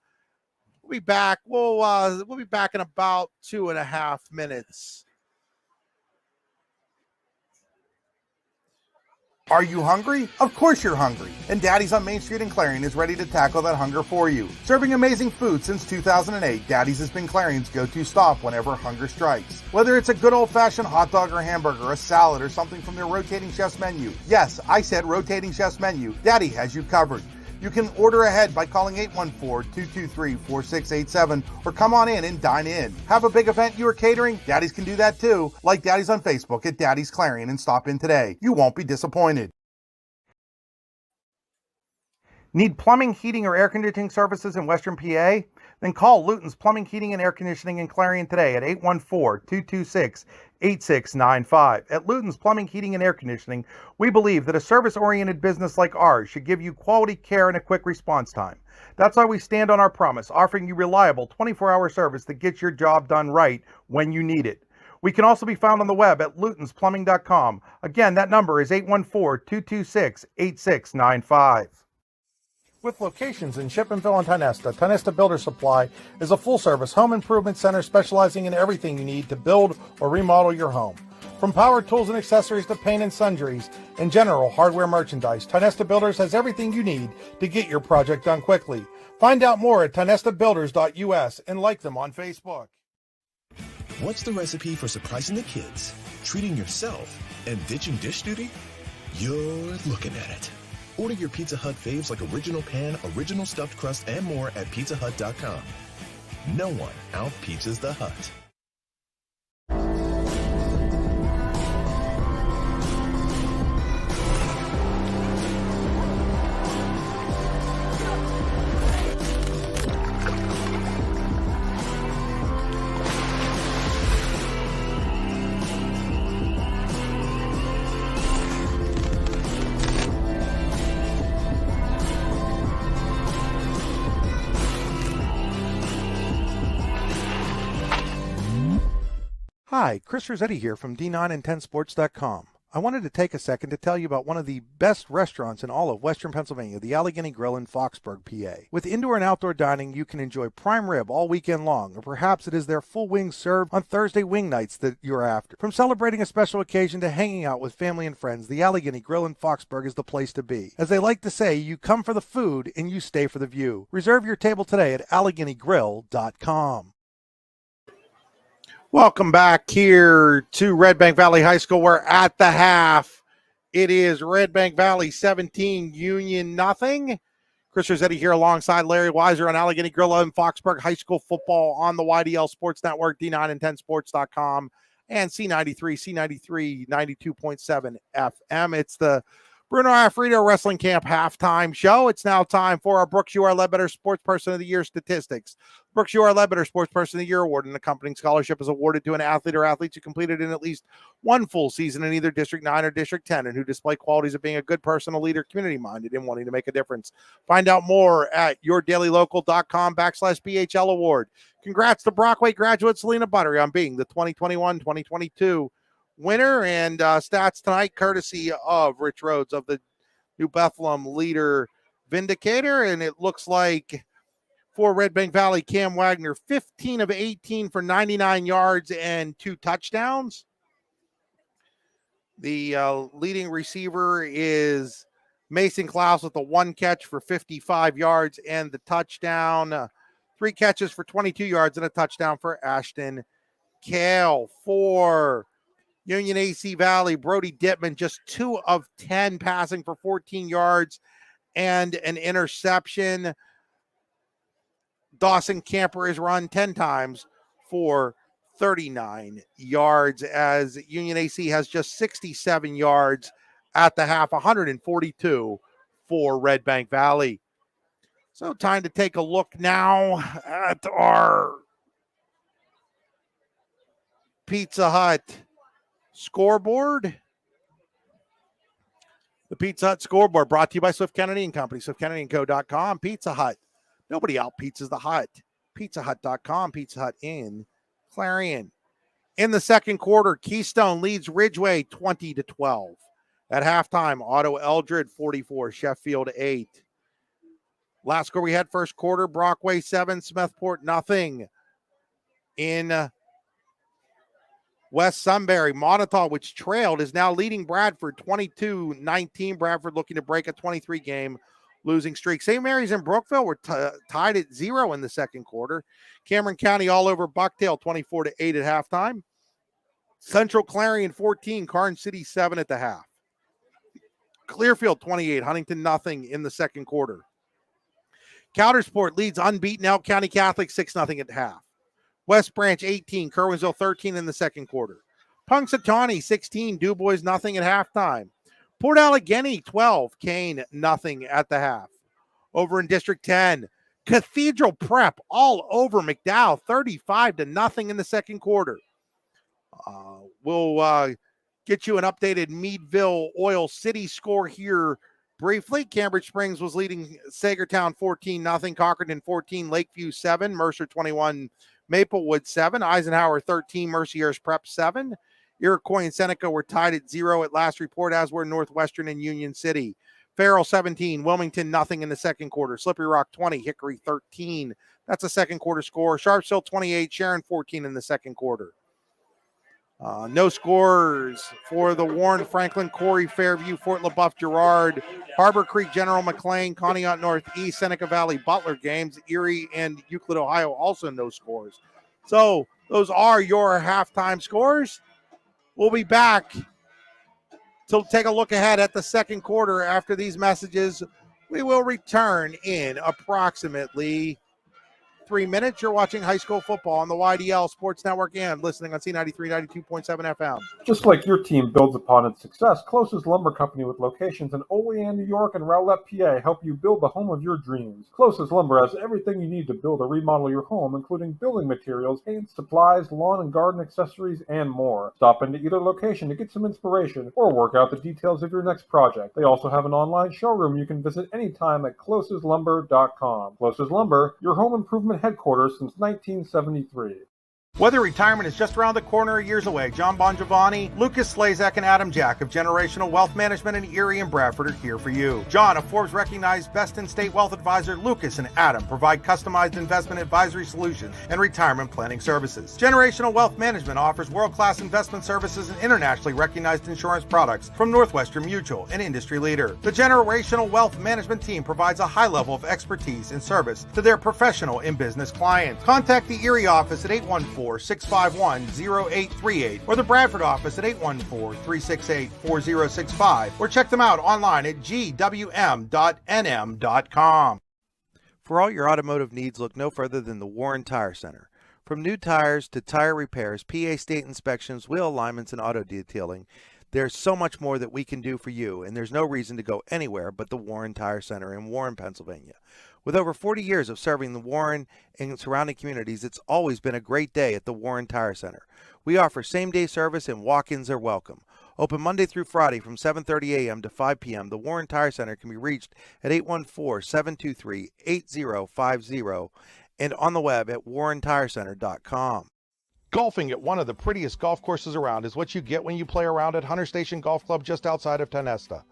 We'll be back. We'll be back in about 2.5 minutes.
Are you hungry? Of course you're hungry. And Daddy's on Main Street in Clarion is ready to tackle that hunger for you. Serving amazing food since 2008, Daddy's has been Clarion's go-to stop whenever hunger strikes. Whether it's a good old-fashioned hot dog or hamburger, a salad, or something from their rotating chef's menu. Yes, I said rotating chef's menu. Daddy has you covered. You can order ahead by calling 814-223-4687 or come on in and dine in. Have a big event you are catering? Daddy's can do that too. Like Daddy's on Facebook at Daddy's Clarion and stop in today. You won't be disappointed.
Need plumbing, heating, or air conditioning services in Western PA? Then call Luton's Plumbing, Heating, and Air Conditioning in Clarion today at 814-226-8695. At Luton's Plumbing, Heating, and Air Conditioning, we believe that a service-oriented business like ours should give you quality care and a quick response time. That's why we stand on our promise, offering you reliable 24-hour service that gets your job done right when you need it. We can also be found on the web at lutonsplumbing.com. Again, that number is 814-226-8695. With locations in Shippenville and Tionesta Builder Supply is a full-service home improvement center specializing in everything you need to build or remodel your home. From power tools and accessories to paint and sundries and general hardware merchandise, Tionesta Builders has everything you need to get your project done quickly. Find out more at tionestabuilders.us and like them on Facebook.
What's the recipe for surprising the kids, treating yourself, and ditching dish duty? You're looking at it. Order your Pizza Hut faves like original pan, original stuffed crust, and more at pizzahut.com. No one out-pizzas the Hut.
Hi, Chris Rossetti here from D9and10sports.com. I wanted to take a second to tell you about one of the best restaurants in all of Western Pennsylvania, the Allegheny Grill in Foxburg, PA. With indoor and outdoor dining, you can enjoy prime rib all weekend long, or perhaps it is their full wings served on Thursday wing nights that you're after. From celebrating a special occasion to hanging out with family and friends, the Allegheny Grill in Foxburg is the place to be. As they like to say, you come for the food and you stay for the view. Reserve your table today at AlleghenyGrill.com. Welcome back here to Redbank Valley High School. We're at the half. It is Redbank Valley 17, Union nothing. Chris Rossetti here alongside Larry Weiser on Allegheny Grill and Foxburg High School football on the YDL Sports Network, D9and10sports.com, and C93 92.7 FM. It's the Bruno Afrito Wrestling Camp halftime show. It's now time for our Brooks U.R. Ledbetter Sports Person of the Year statistics. Brooks U.R. Ledbetter Sports Person of the Year award and accompanying scholarship is awarded to an athlete or athletes who completed in at least one full season in either District 9 or District 10 and who display qualities of being a good person, a leader, community-minded, and wanting to make a difference. Find out more at yourdailylocal.com/BHL award. Congrats to Brockway graduate Selena Buttery on being the 2021-2022 winner, and stats tonight courtesy of Rich Rhodes of the New Bethlehem Leader Vindicator. And it looks like for Redbank Valley, Cam Wagner 15 of 18 for 99 yards and 2 touchdowns. The leading receiver is Mason Klaus with a 1 catch for 55 yards and the touchdown. 3 catches for 22 yards and a touchdown for Ashton Kale. For Union AC Valley, Brody Dittman just 2 of 10 passing for 14 yards and an interception. Dawson Camper is run 10 times for 39 yards as Union AC has just 67 yards at the half, 142 for Redbank Valley. So time to take a look now at our Pizza Hut scoreboard. The Pizza Hut scoreboard brought to you by Swift Kennedy & Company, SwiftKennedyandCo.com. Pizza Hut. Nobody out-pizzas the Hut. PizzaHut.com, Pizza Hut in Clarion. In the second quarter, Keystone leads Ridgeway 20-12. At halftime, Otto Eldred 44, Sheffield 8. Last score we had first quarter, Brockway 7, Smethport nothing. In West Sunbury, Montauk, which trailed, is now leading Bradford 22-19. Bradford looking to break a 23 game losing streak. St. Mary's and Brookville were tied at 0 in the second quarter. Cameron County all over Bucktail 24-8 at halftime. Central Clarion 14, Carn City 7 at the half. Clearfield 28, Huntington nothing in the second quarter. Coudersport leads unbeaten Elk County Catholic 6-0 at half. West Branch 18, Kerwinsville 13 in the second quarter. Punxsutawney 16, DuBois nothing at halftime. Port Allegany 12, Kane nothing at the half. Over in District 10, Cathedral Prep all over McDowell 35-0 in the second quarter. We'll get you an updated Meadville Oil City score here briefly. Cambridge Springs was leading Sagertown 14-0, Cockerton 14, Lakeview 7, Mercer 21, Maplewood 7, Eisenhower 13, Mercyhurst Prep 7. Iroquois and Seneca were tied at 0 at last report, as were Northwestern and Union City. Farrell 17, Wilmington nothing in the second quarter. Slippery Rock 20, Hickory 13. That's a second quarter score. Sharpsville 28, Sharon 14 in the second quarter. No scores for the Warren, Franklin, Corey, Fairview, Fort LaBeouf, Girard, Harbor Creek, General McLean, Conneaut Northeast, Seneca Valley, Butler games. Erie and Euclid, Ohio also no scores. So those are your halftime scores. We'll be back to take a look ahead at the second quarter after these messages. We will return in approximately 3 minutes. You're watching high school football on the YDL Sports Network and listening on C93 92.7 FM.
Just like your team builds upon its success, Closest Lumber Company with locations in Olean, New York and Rowlett, PA help you build the home of your dreams. Closest Lumber has everything you need to build or remodel your home, including building materials, paint, supplies, lawn and garden accessories, and more. Stop into either location to get some inspiration or work out the details of your next project. They also have an online showroom you can visit anytime at closeslumber.com. Closest Lumber, your home improvement headquarters since 1973.
Whether retirement is just around the corner or years away, John Bongiovanni, Lucas Slazak, and Adam Jack of Generational Wealth Management in Erie and Bradford are here for you. John, a Forbes-recognized best-in-state wealth advisor, Lucas and Adam provide customized investment advisory solutions and retirement planning services. Generational Wealth Management offers world-class investment services and internationally recognized insurance products from Northwestern Mutual, an industry leader. The Generational Wealth Management team provides a high level of expertise and service to their professional and business clients. Contact the Erie office at 814-651-0838 or the Bradford office at 814-368-4065 or check them out online at gwm.nm.com.
For all your automotive needs, look no further than the Warren Tire Center. From new tires to tire repairs, PA state inspections, wheel alignments, and auto detailing, There's so much more that we can do for you, and there's no reason to go anywhere but the Warren Tire Center in Warren, Pennsylvania. With over 40 years of serving the Warren and surrounding communities, it's always been a great day at the Warren Tire Center. We offer same-day service and walk-ins are welcome. Open Monday through Friday from 7:30 a.m. to 5 p.m. The Warren Tire Center can be reached at 814-723-8050 and on the web at warrentirecenter.com. Golfing at one of the prettiest golf courses around is what you get when you play around at Hunter Station Golf Club just outside of Tonesta.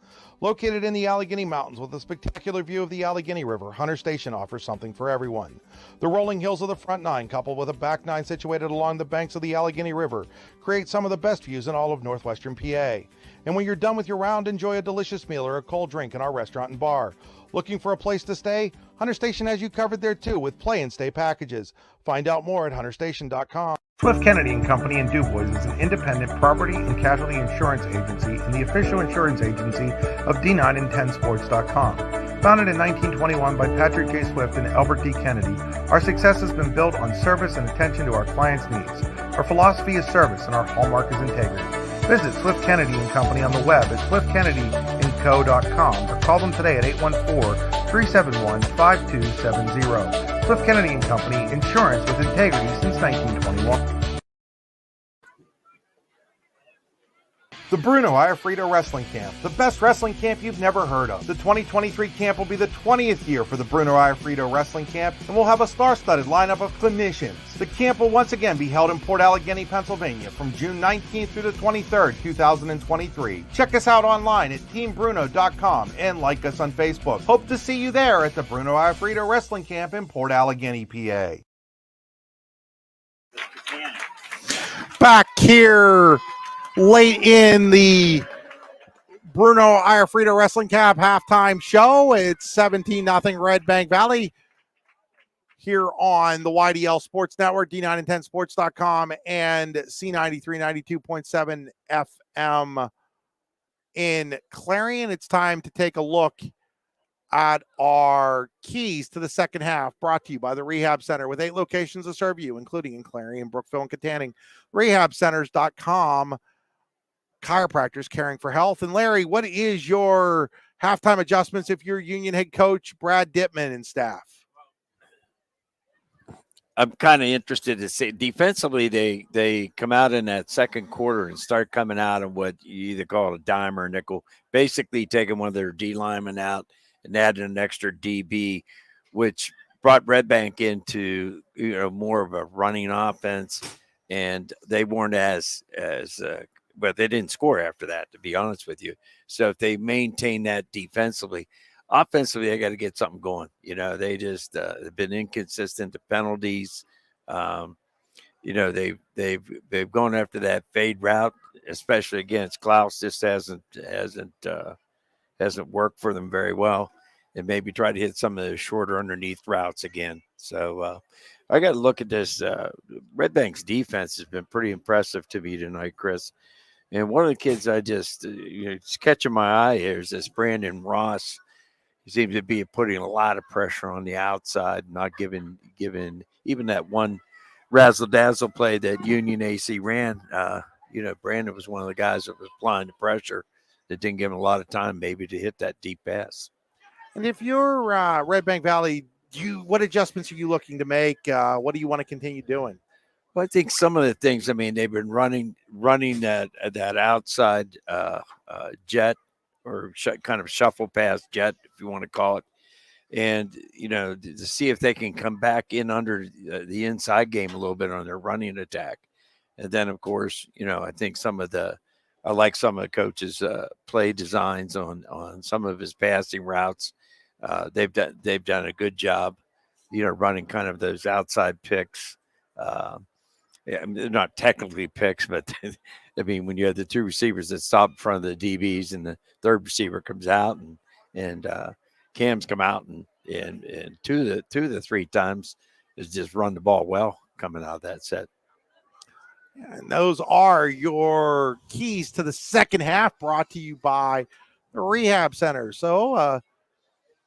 Located in the Allegheny Mountains with a spectacular view of the Allegheny River, Hunter Station offers something for everyone. The rolling hills of the front nine, coupled with a back nine situated along the banks of the Allegheny River, create some of the best views in all of northwestern PA. And when you're done with your round, enjoy a delicious meal or a cold drink in our restaurant and bar. Looking for a place to stay? Hunter Station has you covered there too with play and stay packages. Find out more at hunterstation.com.
Swift Kennedy and Company in Du Bois is an independent property and casualty insurance agency and the official insurance agency of D9and10sports.com. Founded in 1921 by Patrick J. Swift and Albert D. Kennedy, our success has been built on service and attention to our clients' needs. Our philosophy is service and our hallmark is integrity. Visit Swift Kennedy and Company on the web at swiftkennedyandco.com or call them today at 814-371-5270. Swift Kennedy and Company, insurance with integrity since 1921.
The Bruno Iafrito Wrestling Camp, the best wrestling camp you've never heard of. The 2023 camp will be the 20th year for the Bruno Iafrito Wrestling Camp, and we'll have a star-studded lineup of clinicians. The camp will once again be held in Port Allegany, Pennsylvania from June 19th through the 23rd, 2023. Check us out online at teambruno.com and like us on Facebook. Hope to see you there at the Bruno Iafrito Wrestling Camp in Port Allegany, PA.
Back here late in the Bruno Iafrito Wrestling Camp halftime show. It's 17-0 Redbank Valley here on the YDL Sports Network, D9and10sports.com, and C93 92.7 FM in Clarion. It's time to take a look at our keys to the second half, brought to you by the Rehab Center with 8 locations to serve you, including in Clarion, Brookville, and Katanning. RehabCenters.com. Chiropractors caring for health. And Larry, what is your halftime adjustments if you're Union head coach Brad Dittman and staff?
I'm kind of interested to see defensively. They come out in that second quarter and start coming out of what you either call a dime or a nickel, basically taking one of their D linemen out and adding an extra DB, which brought Redbank into more of a running offense, and they weren't as but they didn't score after that, to be honest with you. So if they maintain that defensively, offensively, they got to get something going. They just have been inconsistent to penalties. They've gone after that fade route, especially against Klaus. Just hasn't worked for them very well, and maybe try to hit some of the shorter underneath routes again. So I got to look at this. Redbank's defense has been pretty impressive to me tonight, Chris. And one of the kids I just catching my eye here is this Brandon Ross. He seems to be putting a lot of pressure on the outside, not giving even that one razzle-dazzle play that Union AC ran. Brandon was one of the guys that was applying the pressure that didn't give him a lot of time maybe to hit that deep pass.
And if you're Redbank Valley, what adjustments are you looking to make? What do you want to continue doing?
Well, I think some of the things, they've been running that outside jet or kind of shuffle pass jet, if you want to call it. And, to see if they can come back in under the inside game a little bit on their running attack. And then, of course, I think I like some of the coaches' play designs on some of his passing routes. They've done a good job, running kind of those outside picks. They're not technically picks, but when you have the two receivers that stop in front of the DBs and the third receiver comes out and Cam's come out and two of the 3 times is just run the ball well coming out of that set.
And those are your keys to the second half, brought to you by the Rehab Center. So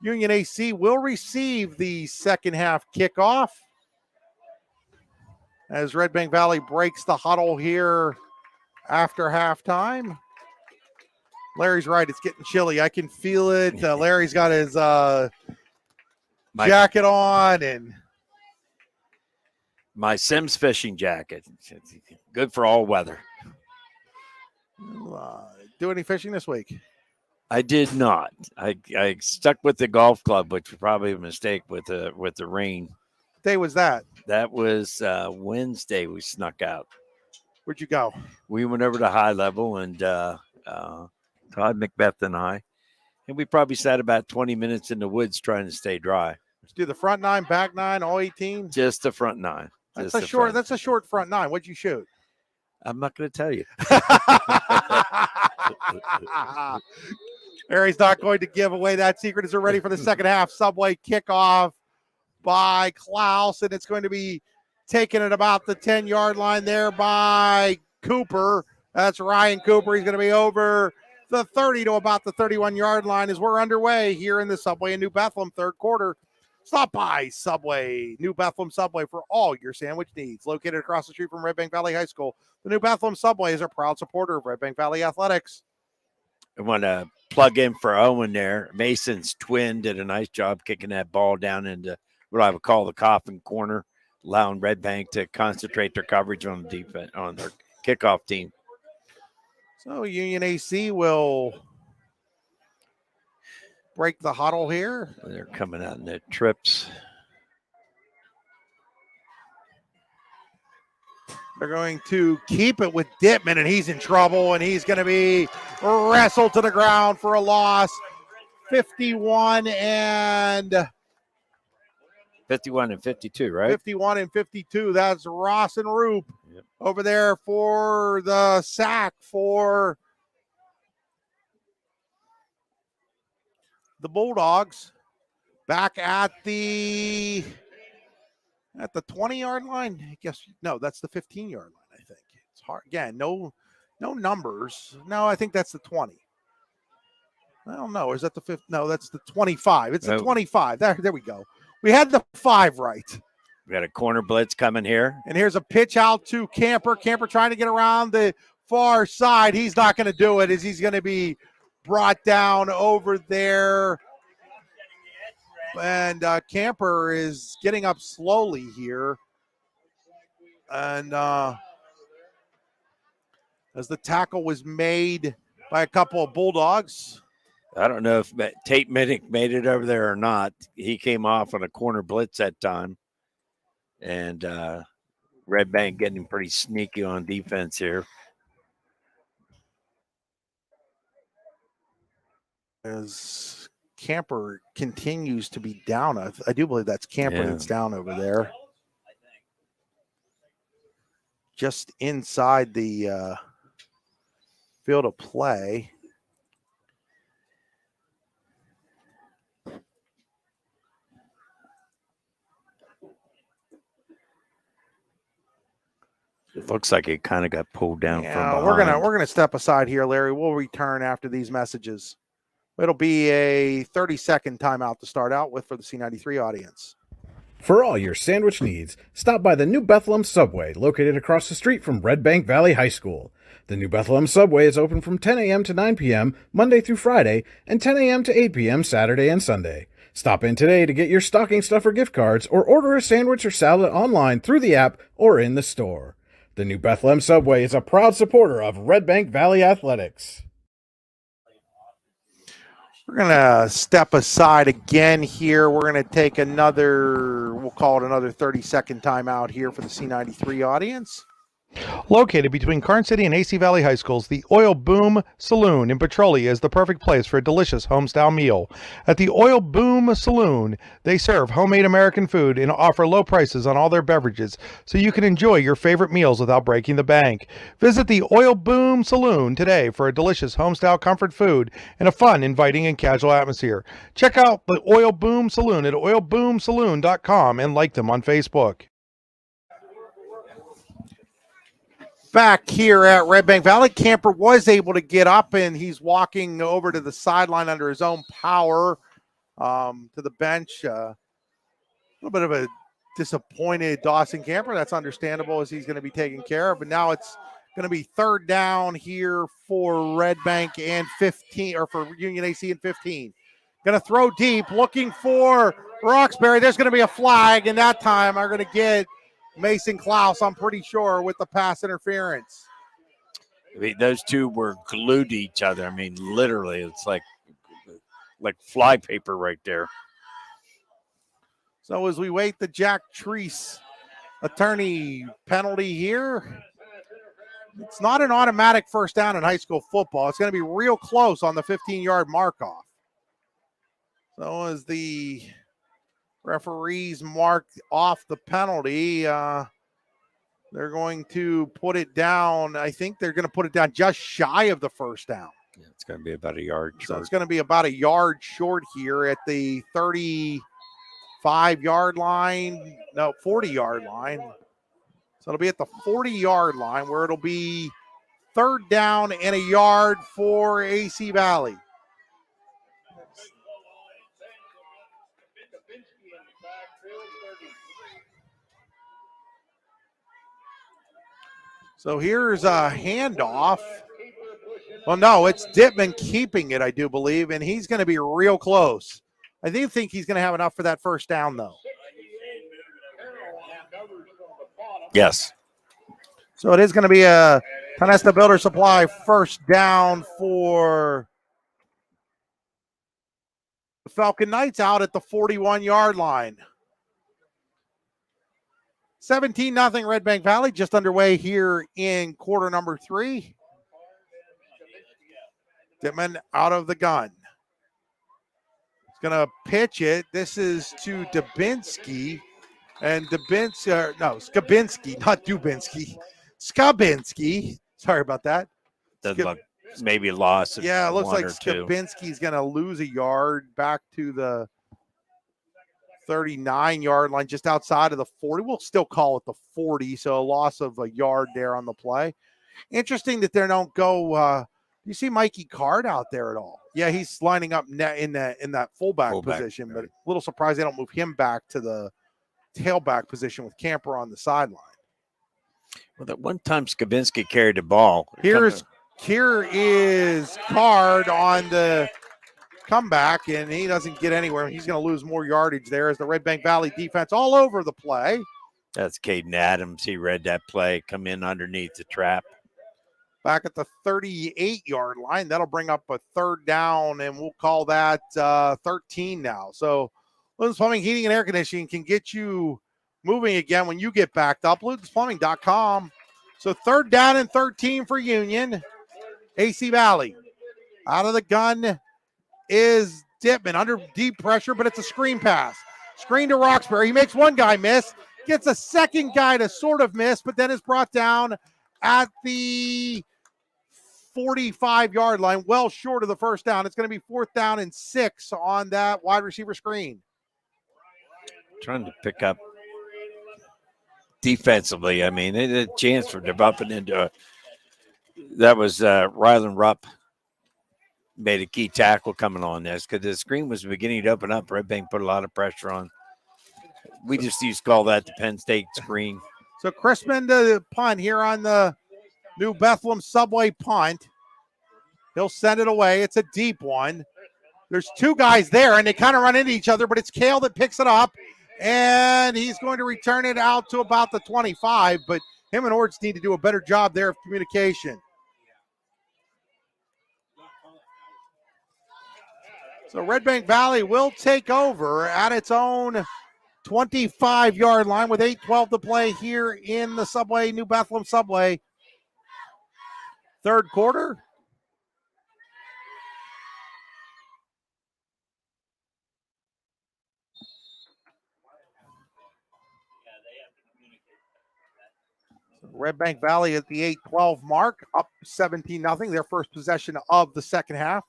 Union AC will receive the second half kickoff as Redbank Valley breaks the huddle here after halftime. Larry's right. It's getting chilly. I can feel it. Larry's got his
My-
jacket on and
My Sims fishing jacket. It's good for all weather.
do any fishing this week?
I did not. I stuck with the golf club, which was probably a mistake with the rain.
What day was that?
That was Wednesday. We snuck out.
Where'd you go?
We went over to High Level, and Todd, Macbeth, and I, and we probably sat about 20 minutes in the woods trying to stay dry.
Did you do the front 9, back 9, all 18?
Just the front 9.
That's a short. That's a short front 9. What'd you shoot?
I'm not going to tell you.
Larry's not going to give away that secret as we're ready for the second half. Subway kickoff by Klaus, and it's going to be taken at about the 10-yard line there by Cooper. That's Ryan Cooper. He's going to be over the 30 to about the 31-yard line as we're underway here in the Subway in New Bethlehem, third quarter. Stop by Subway, New Bethlehem Subway, for all your sandwich needs. Located across the street from Redbank Valley High School, the New Bethlehem Subway is a proud supporter of Redbank Valley Athletics.
I want to plug in for Owen there. Mason's twin did a nice job kicking that ball down into what I would call the coffin corner, allowing Redbank to concentrate their coverage on the defense, on their kickoff team.
So Union AC will break the huddle here.
They're coming out in their trips.
They're going to keep it with Dittman, and he's in trouble, and he's going to be wrestled to the ground for a loss. 51 and
52, right?
51 and 52. That's Ross and Roop over there for the sack for the Bulldogs. Back at the 20-yard line. I guess no, that's the 15-yard line. I think it's hard. Again, no numbers. No, I think that's the 20. I don't know. Is that the 5th? No, that's the 25. It's the 25. There we go. We had the 5 right.
We got a corner blitz coming here.
And here's a pitch out to Camper. Camper trying to get around the far side. He's not going to do it as he's going to be brought down over there. And Camper is getting up slowly here. And as the tackle was made by a couple of Bulldogs.
I don't know if Tate Minnick made it over there or not. He came off on a corner blitz that time. And Redbank getting pretty sneaky on defense here.
As Camper continues to be down. I do believe that's Camper that's down over there. Just inside the field of play.
It looks like it kind of got pulled down from behind.
We're gonna step aside here, Larry. We'll return after these messages. It'll be a 30-second timeout to start out with for the C93 audience.
For all your sandwich needs, stop by the New Bethlehem Subway, located across the street from Redbank Valley High School. The New Bethlehem Subway is open from 10 a.m. to 9 p.m. Monday through Friday, and 10 a.m. to 8 p.m. Saturday and Sunday. Stop in today to get your stocking stuffer gift cards or order a sandwich or salad online through the app or in the store. The New Bethlehem Subway is a proud supporter of Redbank Valley Athletics.
We're going to step aside again here. We're going to take we'll call it another 30-second timeout here for the C93 audience. Located between Karn City and AC Valley High Schools, the Oil Boom Saloon in Petrolia is the perfect place for a delicious homestyle meal. At the Oil Boom Saloon, they serve homemade American food and offer low prices on all their beverages, so you can enjoy your favorite meals without breaking the bank. Visit the Oil Boom Saloon today for a delicious homestyle comfort food and a fun, inviting, and casual atmosphere. Check out the Oil Boom Saloon at oilboomsaloon.com and like them on Facebook. Back here at Redbank Valley, Camper was able to get up, and he's walking over to the sideline under his own power to the bench. A little bit of a disappointed Dawson Camper. That's understandable as he's going to be taken care of. But now it's Going to be third down here for Redbank and 15, or for Union AC and 15. Going to throw deep, looking for Roxbury. There's going to be a flag, and that time I'm going to get Mason Klaus, I'm pretty sure, with the pass interference.
I mean, those two were glued to each other. I mean, literally, it's like fly paper right there.
So as we wait the Jack Treese attorney penalty here, it's not an automatic first down in high school football. It's going to be real close on the 15-yard mark-off. So as the referees mark off the penalty, they're going to put it down. I think they're going to put it down just shy of the first down.
Yeah, it's going to be about a yard short.
So it's going to be about a yard short here at the 35-yard line. No, 40-yard line. So it'll be at the 40-yard line where it'll be third down and a yard for AC Valley. So here's a handoff. Well, no, it's Dittman keeping it, I do believe, and he's going to be real close. I do think he's going to have enough for that first down, though.
Yes.
So it is going to be a Tonesta Builder Supply first down for the Falcon Knights out at the 41-yard line. 17-0 Redbank Valley, just underway here in quarter number 3. Dittman out of the gun. He's going to pitch it. This is to Dubinsky. And Skabinski, not Dubinsky. Skabinski. Sorry about that.
Doesn't look maybe a loss.
Yeah, it looks like Skabinski's going to lose a yard back to the 39-yard line, just outside of the 40. We'll still call it the 40, so a loss of a yard there on the play. Interesting that they don't go. Do you see Mikey Card out there at all? Yeah, he's lining up in that fullback position, but a little surprised they don't move him back to the tailback position with Camper on the sideline.
Well, that one time Skabinski carried the ball.
Here is Card on the comeback, and he doesn't get anywhere. He's going to lose more yardage there as the Redbank Valley defense all over the play.
That's Caden Adams. He read that play, come in underneath the trap.
Back at the 38-yard line. That'll bring up a third down, and we'll call that 13 now. So Luton's Plumbing, Heating, and Air Conditioning can get you moving again when you get backed up. LutonsPlumbing.com. So third down and 13 for Union. AC Valley. Out of the gun is Dittman under deep pressure, but it's a screen pass. Screen to Roxbury. He makes one guy miss, gets a second guy to sort of miss, but then is brought down at the 45-yard line, well short of the first down. It's going to be 4th down and 6 on that wide receiver screen.
Trying to pick up defensively. I mean, they had a chance for developing into that was Rylan Rupp made a key tackle coming on this because the screen was beginning to open up. Redbank put a lot of pressure on. We just used to call that the Penn State screen.
So Crispin to the punt here on the New Bethlehem Subway punt. He'll send it away. It's a deep one. There's two guys there, and they kind of run into each other, but it's Kale that picks it up, and he's going to return it out to about the 25, but him and Orts need to do a better job there of communication. So Redbank Valley will take over at its own 25-yard line with 8:12 to play here in the Subway, New Bethlehem Subway. Third quarter. Redbank Valley at the 8:12 mark, up 17-0, their first possession of the second half.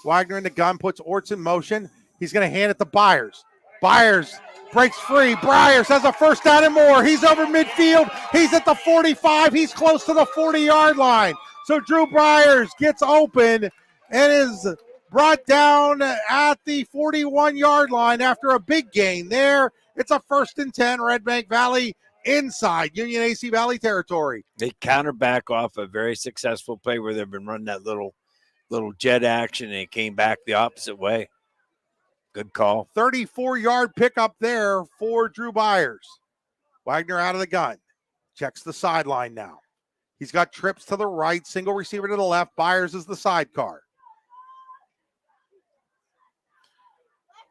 Wagner in the gun, puts Orts in motion. He's going to hand it to Byers. Byers breaks free. Byers has a first down and more. He's over midfield. He's at the 45. He's close to the 40-yard line. So Drew Byers gets open and is brought down at the 41-yard line after a big gain there. It's a 1st and 10. Redbank Valley inside Union AC Valley territory.
They counter back off a very successful play where they've been running that little jet action, and it came back the opposite way. Good call.
34-yard pickup there for Drew Byers. Wagner out of the gun. Checks the sideline now. He's got trips to the right, single receiver to the left. Byers is the sidecar.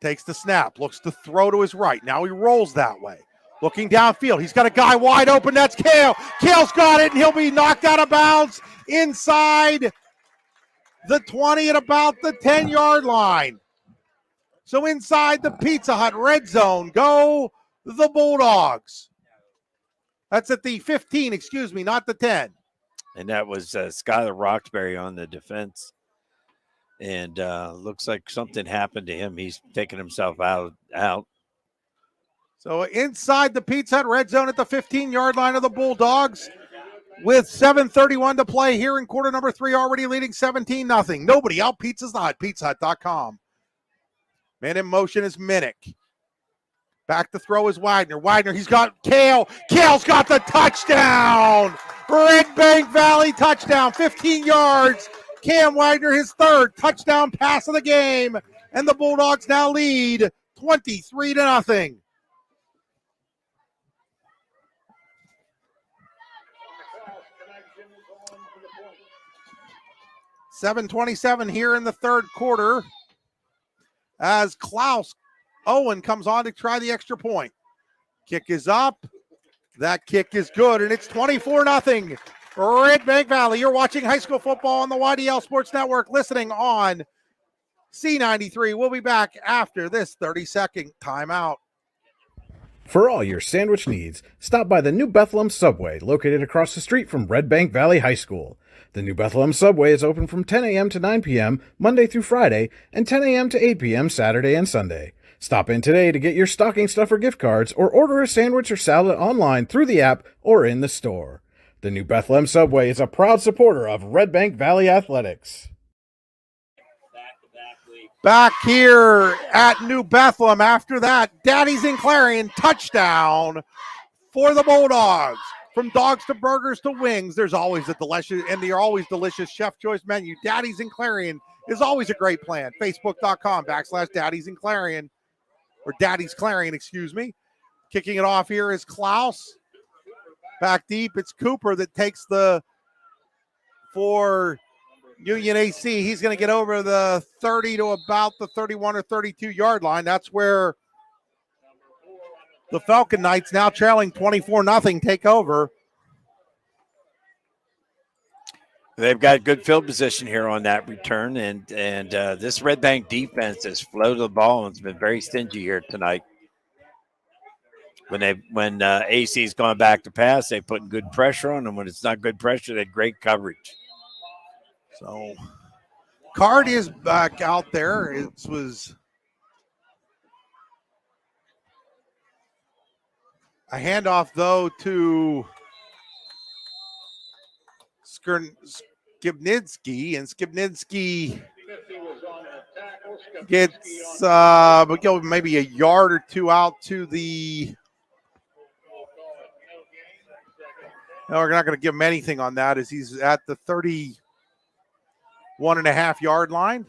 Takes the snap, looks to throw to his right. Now he rolls that way. Looking downfield. He's got a guy wide open. That's Kale. Kale's got it, and he'll be knocked out of bounds inside the 20 at about the 10-yard line. So inside the Pizza Hut red zone go the Bulldogs. That's at the 15, not the 10.
And that was Skylar Roxbury on the defense. And looks like something happened to him. He's taking himself out.
So inside the Pizza Hut red zone at the 15-yard line of the Bulldogs with 7:31 to play here in quarter number 3, already leading 17-0. Nobody out Pizzas the Hut, pizzahut.com. Man in motion is Minnick. Back to throw is Wagner. Wagner, he's got Kale. Kale's got the touchdown. Redbank Valley touchdown, 15 yards. Cam Wagner, his third touchdown pass of the game. And the Bulldogs now lead 23-0. .7:27 here in the third quarter as Klaus Owen comes on to try the extra point. Kick is up. That kick is good, and it's 24-0. Redbank Valley. You're watching high school football on the YDL Sports Network, listening on C93. We'll be back after this 30-second timeout.
For all your sandwich needs, stop by the New Bethlehem Subway, located across the street from Redbank Valley High School. The New Bethlehem Subway is open from 10 a.m. to 9 p.m. Monday through Friday, and 10 a.m. to 8 p.m. Saturday and Sunday. Stop in today to get your stocking stuffer gift cards or order a sandwich or salad online through the app or in the store. The New Bethlehem Subway is a proud supporter of Redbank Valley Athletics.
Back here at New Bethlehem after that, Daddy's in Clarion, touchdown for the Bulldogs. From dogs to burgers to wings, there's always a delicious, and they're always delicious chef choice menu. Daddy's in Clarion is always a great plan. Facebook.com/Daddy's in Clarion, or Daddy's Clarion, Kicking it off here is Klaus. Back deep, it's Cooper that takes for Union AC. He's going to get over the 30 to about the 31 or 32-yard line. That's where the Falcon Knights, now trailing 24-0, take over.
They've got good field position here on that return, and this Redbank defense has floated the ball and has been very stingy here tonight. When AC's gone back to pass, they put good pressure on them. When it's not good pressure, they had great coverage.
So Card is back out there. It was a handoff, though, to Skibnitsky, and Skibnitsky gets maybe a yard or two out to the. No, we're not going to give him anything on that, as he's at the 31.5-yard line.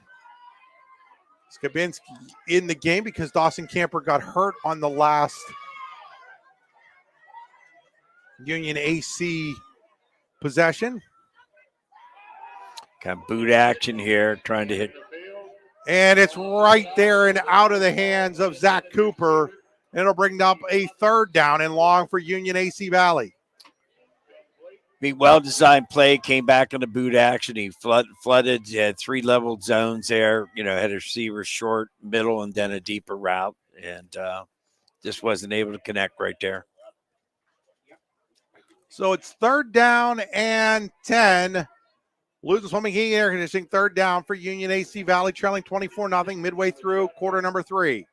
Skibnitsky in the game because Dawson Camper got hurt on the last Union AC possession.
Got boot action here, trying to hit.
And it's right there and out of the hands of Zach Cooper. It'll bring up a third down and long for Union AC Valley.
Well-designed play, came back on the boot action. He flooded, had three leveled zones there, had a receiver short, middle, and then a deeper route, and just wasn't able to connect right there.
So it's third down and 10. Luton Swimming Heating Air Conditioning, third down for Union AC Valley, trailing 24-0 midway through quarter number 3.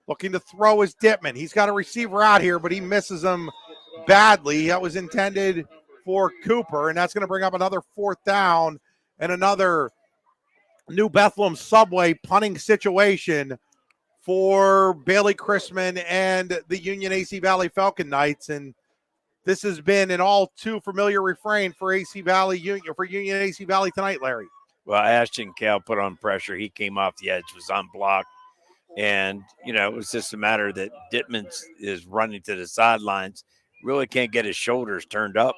Looking to throw is Dittman. He's got a receiver out here, but he misses him badly. That was intended for Cooper, and that's going to bring up another fourth down and another New Bethlehem Subway punting situation for Bailey Chrisman and the Union AC Valley Falcon Knights. And this has been an all too familiar refrain for Union AC Valley tonight, Larry.
Well, Ashton Kale put on pressure. He came off the edge, was unblocked. And, it was just a matter that Dittman is running to the sidelines, really can't get his shoulders turned up.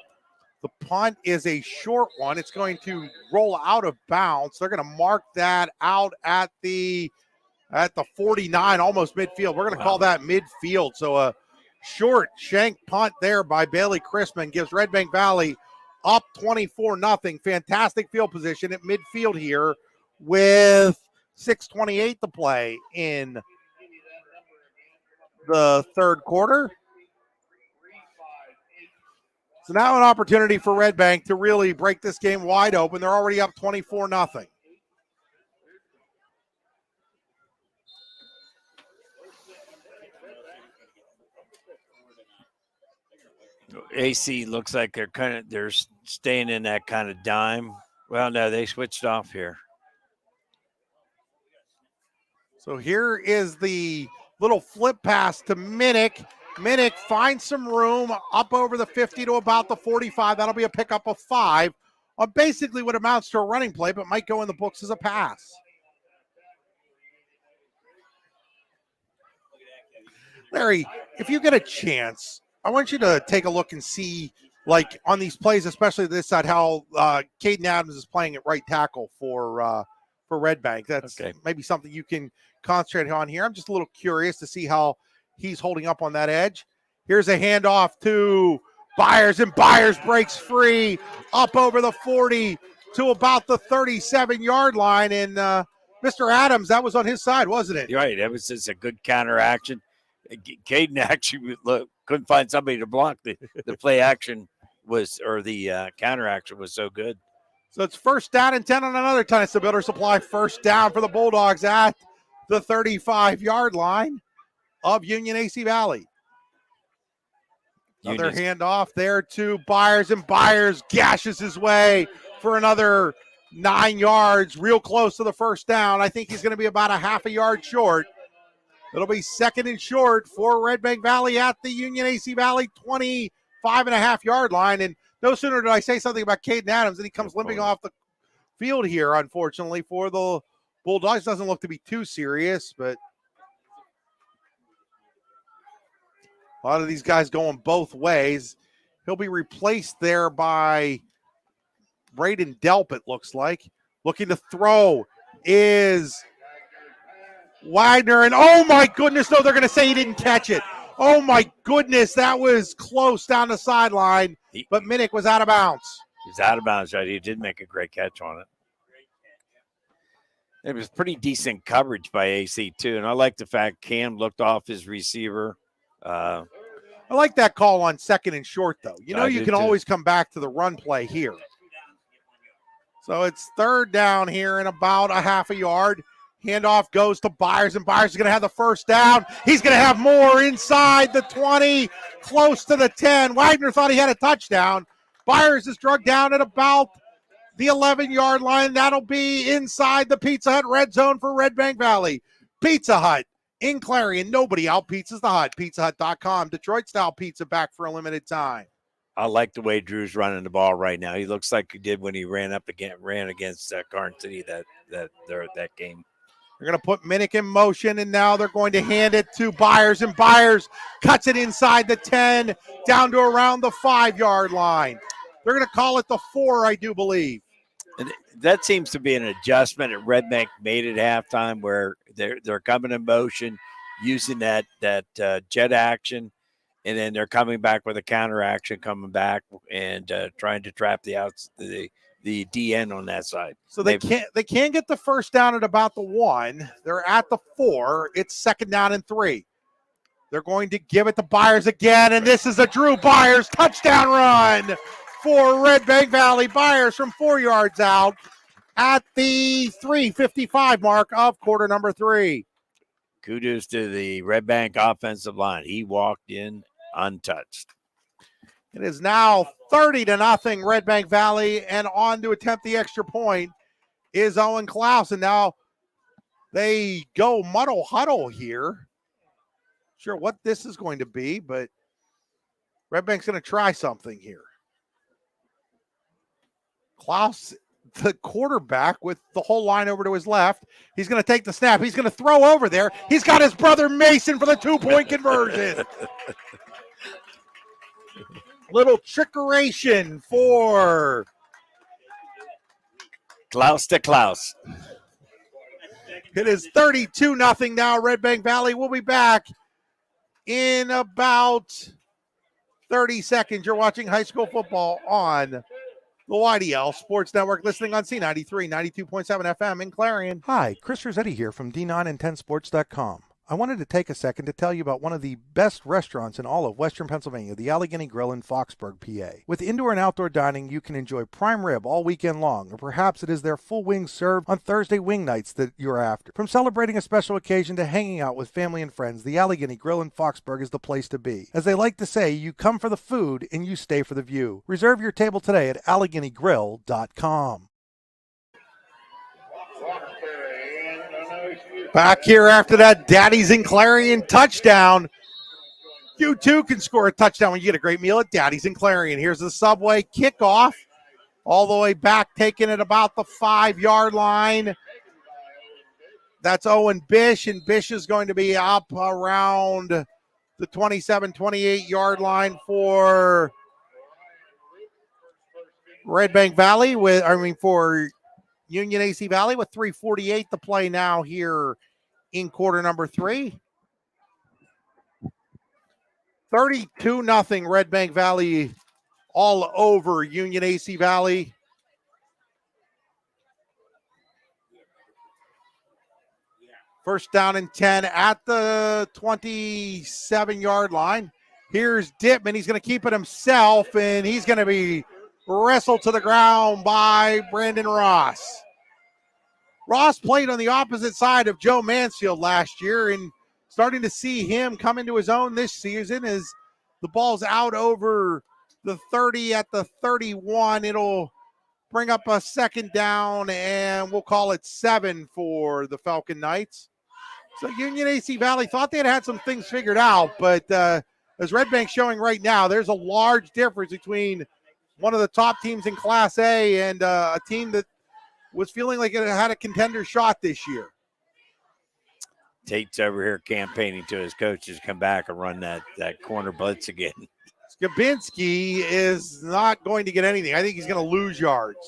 The punt is a short one. It's going to roll out of bounds. They're going to mark that out at the 49, almost midfield. We're going to call that midfield. So a short shank punt there by Bailey Chrisman gives Red Bank Valley up 24-0. Fantastic field position at midfield here with 6:28 to play in the third quarter. So now an opportunity for Red Bank to really break this game wide open. They're already up 24-0.
AC looks like they're staying in that kind of dime. Well, no, they switched off here.
So here is the little flip pass to Minnick. Minnick finds some room up over the 50 to about the 45. That'll be a pickup of 5 on basically what amounts to a running play, but might go in the books as a pass. Larry, if you get a chance, I want you to take a look and see, like on these plays, especially this side, how Caden Adams is playing at right tackle for Red Bank. That's maybe something you can concentrate on here. I'm just a little curious to see how he's holding up on that edge. Here's a handoff to Byers, and Byers breaks free up over the 40 to about the 37-yard line. And Mr. Adams, that was on his side, wasn't it?
You're right. That was just a good counter action. Caden actually couldn't find somebody to block. The play action was, or the counter action was so good.
So it's first down and 10 on another Tennis Builder Supply. First down for the Bulldogs at the 35-yard line of Union AC Valley. Another handoff there to Byers, and Byers gashes his way for another 9 yards, real close to the first down. I think he's going to be about a half a yard short. It'll be second and short for Red Bank Valley at the Union AC Valley 25.5-yard line. And no sooner did I say something about Caden Adams than he comes limping off the field here, unfortunately, for the Bulldogs. Doesn't look to be too serious, but a lot of these guys going both ways. He'll be replaced there by Braden Delp, it looks like. Looking to throw is Wagner, and oh my goodness, no, they're going to say he didn't catch it. Oh my goodness, that was close down the sideline, but Minnick was out of bounds.
He's out of bounds, right? He did make a great catch on it. It was pretty decent coverage by AC, too, and I like the fact Cam looked off his receiver.
I like that call on second and short, though. You know, you can always come back to the run play here. So it's third down here in about a half a yard. Handoff goes to Byers, and Byers is going to have the first down. He's going to have more inside the 20, close to the 10. Wagner thought he had a touchdown. Byers is drugged down at about the 11-yard line. That'll be inside the Pizza Hut red zone for Red Bank Valley. Pizza Hut in Clarion. Nobody out-pizzas the Hut. PizzaHut.com. Detroit-style pizza back for a limited time.
I like the way Drew's running the ball right now. He looks like he did when he ran against Garden City that game.
They're going to put Minnick in motion, and now they're going to hand it to Byers, and Byers cuts it inside the 10, down to around the 5-yard line. They're going to call it the 4, I do believe.
And that seems to be an adjustment that Red Bank made at halftime, where they're coming in motion, using that jet action, and then they're coming back with a counter action, coming back and trying to trap the DN on that side.
So they can't get the first down at about the 1. They're at the 4. It's second down and 3. They're going to give it to Byers again, and this is a Drew Byers touchdown run for Red Bank Valley. Byers from 4 yards out at the 3:55 mark of quarter number 3.
Kudos to the Red Bank offensive line. He walked in untouched.
It is now 30-0 Red Bank Valley, and on to attempt the extra point is Owen Klaus. And now They go muddle huddle here. Sure what this is going to be, but Redbank's going to try something here. Klaus, the quarterback, with the whole line over to his left. He's going to take the snap. He's going to throw over there. He's got his brother Mason for the 2-point conversion. Little trickeration for
Klaus to Klaus.
It is 32-0 now. Redbank Valley will be back in about 30 seconds. You're watching high school football on the YDL Sports Network, listening on C93, 92.7 FM in Clarion. Hi, Chris Rossetti here from D9and10sports.com. I wanted to take a second to tell you about one of the best restaurants in all of Western Pennsylvania, the Allegheny Grill in Foxburg, PA. With indoor and outdoor dining, you can enjoy prime rib all weekend long, or perhaps it is their full wings served on Thursday wing nights that you're after. From celebrating a special occasion to hanging out with family and friends, the Allegheny Grill in Foxburg is the place to be. As they like to say, you come for the food and you stay for the view. Reserve your table today at AlleghenyGrill.com. Back here after that Daddy's in Clarion touchdown. You too can score a touchdown when you get a great meal at Daddy's in Clarion. Here's the Subway kickoff. All the way back, taking it about the 5-yard line. That's Owen Bish, and Bish is going to be up around the 27, 28-yard line for Redbank Valley for Union AC Valley with 3:48 to play now here in quarter number 3. 32-0 Redbank Valley all over Union AC Valley. First down and 10 at the 27-yard line. Here's Dittman. He's going to keep it himself, and he's going to be wrestled to the ground by Brandon Ross. Ross played on the opposite side of Joe Mansfield last year, and starting to see him come into his own this season as the ball's out over the 30 at the 31. It'll bring up a second down, and we'll call it 7 for the Falcon Knights. So Union AC Valley thought they had some things figured out, but as Redbank's showing right now, there's a large difference between one of the top teams in Class A and a team that was feeling like it had a contender shot this year.
Tate's over here campaigning to his coaches come back and run that corner blitz again.
Skabinski is not going to get anything. I think he's going to lose yards.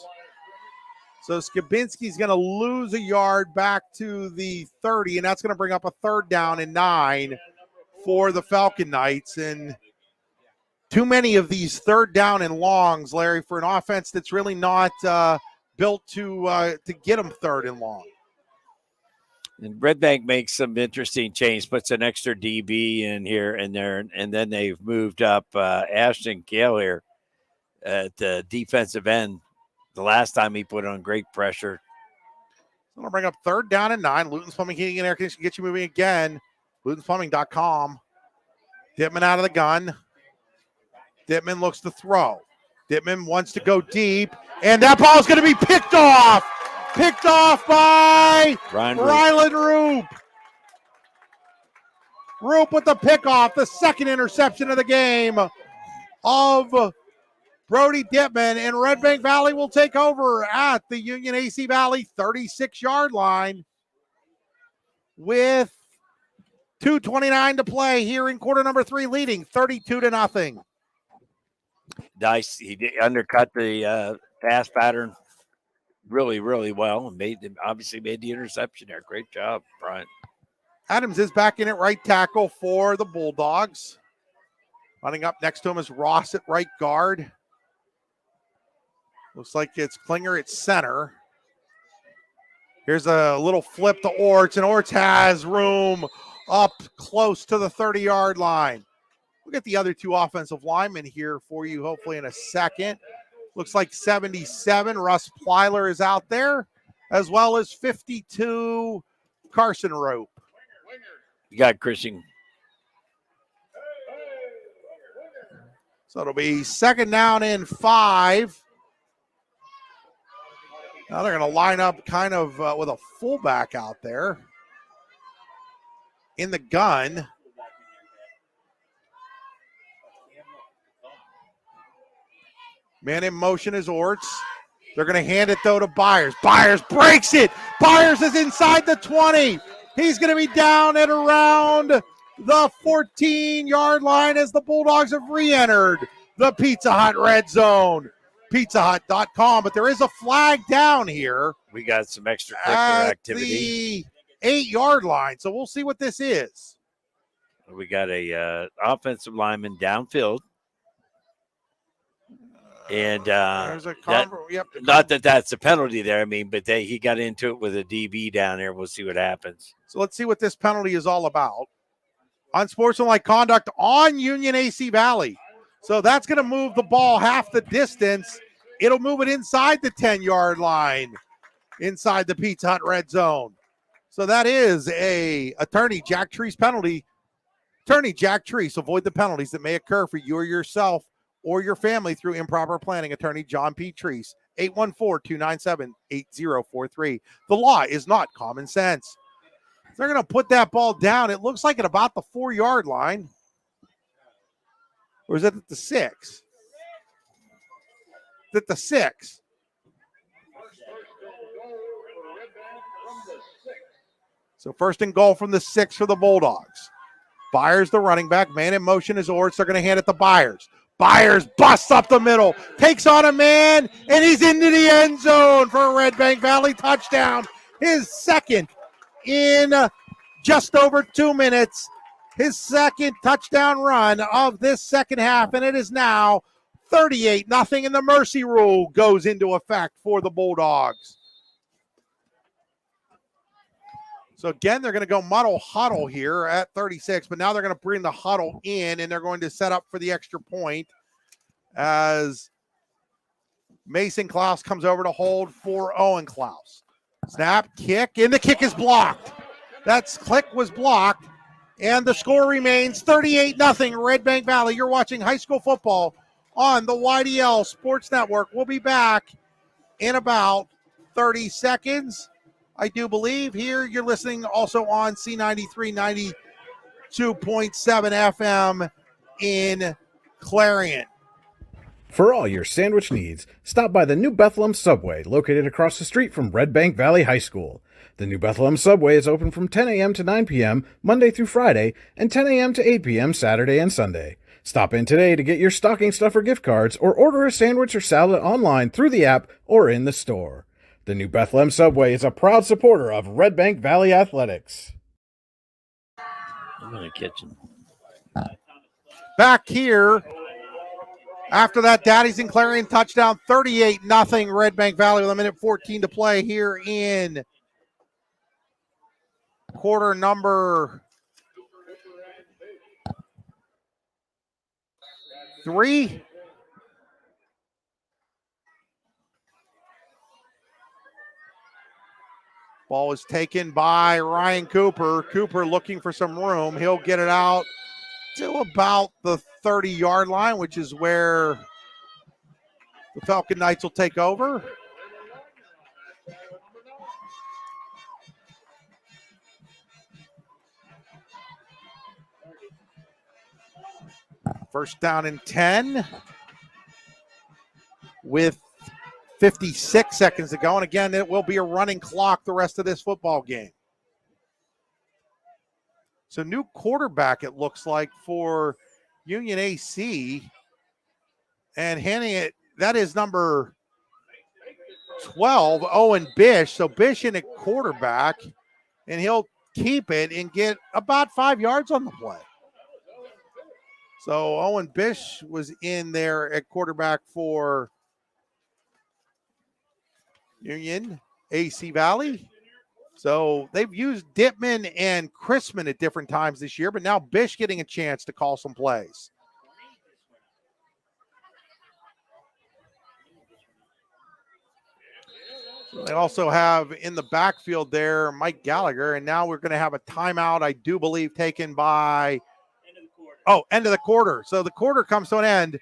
So Skabinski's going to lose a yard back to the 30, and that's going to bring up a third down and 9 for the Falcon Knights. And too many of these third down and longs, Larry, for an offense that's really not built to get them third and long.
And Redbank makes some interesting change, puts an extra DB in here and there, and then they've moved up Ashton Gale here at the defensive end. The last time he put on great pressure.
I'm going to bring up third down and 9. Luton's Plumbing, Heating, and Air Conditioning get you moving again. LutonsPlumbing.com. Dittman out of the gun. Dittman looks to throw. Dittman wants to go deep, and that ball is going to be picked off. Picked off by Ryland Roop. Roop with the pickoff, the second interception of the game of Brody Dittman, and Redbank Valley will take over at the Union AC Valley 36-yard line with 2:29 to play here in quarter number 3, leading 32-0.
Dice, he undercut the pass pattern really, really well and obviously made the interception there. Great job, Brian.
Adams is back in at right tackle for the Bulldogs. Running up next to him is Ross at right guard. Looks like it's Klinger at center. Here's a little flip to Orts, and Orts has room up close to the 30-yard line. We'll get the other two offensive linemen here for you hopefully in a second. Looks like 77, Russ Plyler is out there, as well as 52, Carson Rope.
You got Christian.
So it'll be second down and 5. Now they're going to line up kind of with a fullback out there. in the gun. Man in motion is Orts. They're going to hand it, though, to Byers. Byers breaks it. Byers is inside the 20. He's going to be down at around the 14-yard line as the Bulldogs have re-entered the Pizza Hut red zone. PizzaHut.com, but there is a flag down here.
We got some extracurricular activity.
The 8-yard line, so we'll see what this is.
We got a offensive lineman downfield. And
there's a
not that that's a penalty there. I mean, but he got into it with a DB down there. We'll see what happens.
So let's see what this penalty is all about. Unsportsmanlike conduct on Union AC Valley. So that's going to move the ball half the distance. It'll move it inside the 10-yard line, inside the Pizza Hut red zone. So that is attorney Jack Treese penalty. Attorney Jack Treese, avoid the penalties that may occur for you or yourself or your family through improper planning. Attorney John P. Treese, 814-297-8043. The law is not common sense. They're going to put that ball down. It looks like at about the 4-yard line. Or is it at the 6? Is it the 6? So first and goal from the 6 for the Bulldogs. Byers, the running back. Man in motion is Orts. They're going to hand it to Byers. Byers busts up the middle, takes on a man, and he's into the end zone for a Redbank Valley touchdown. His second in just over 2 minutes. His second touchdown run of this second half, and it is now 38-0, and the mercy rule goes into effect for the Bulldogs. So again, they're going to go muddle huddle here at 36, but now they're going to bring the huddle in, and they're going to set up for the extra point as Mason Klaus comes over to hold for Owen Klaus. Snap, kick, and the kick is blocked. That click was blocked, and the score remains 38-0 Redbank Valley. You're watching high school football on the YDL Sports Network. We'll be back in about 30 seconds. I do believe here you're listening also on C93 92.7 FM in Clarion.
For all your sandwich needs, stop by the New Bethlehem Subway, located across the street from Redbank Valley High School. The New Bethlehem Subway is open from 10 a.m. to 9 p.m. Monday through Friday, and 10 a.m. to 8 p.m. Saturday and Sunday. Stop in today to get your stocking stuffer gift cards or order a sandwich or salad online through the app or in the store. The New Bethlehem Subway is a proud supporter of Redbank Valley Athletics.
I'm in the kitchen.
Back here, after that Daddy's and Clarion touchdown, 38-0 Redbank Valley with a minute 14 to play here in quarter number 3. Ball is taken by Ryan Cooper. Cooper looking for some room. He'll get it out to about the 30-yard line, which is where the Falcon Knights will take over. First down and 10 with 56 seconds to go. And again, it will be a running clock the rest of this football game. So new quarterback, it looks like, for Union AC. And handing it, that is number 12, Owen Bish. So Bish in a quarterback, and he'll keep it and get about 5 yards on the play. So Owen Bish was in there at quarterback for Union AC Valley. So they've used Dittman and Chrisman at different times this year, but now Bish getting a chance to call some plays. So they also have in the backfield there Mike Gallagher, and now we're going to have a timeout, I do believe, taken by end of the quarter. So the quarter comes to an end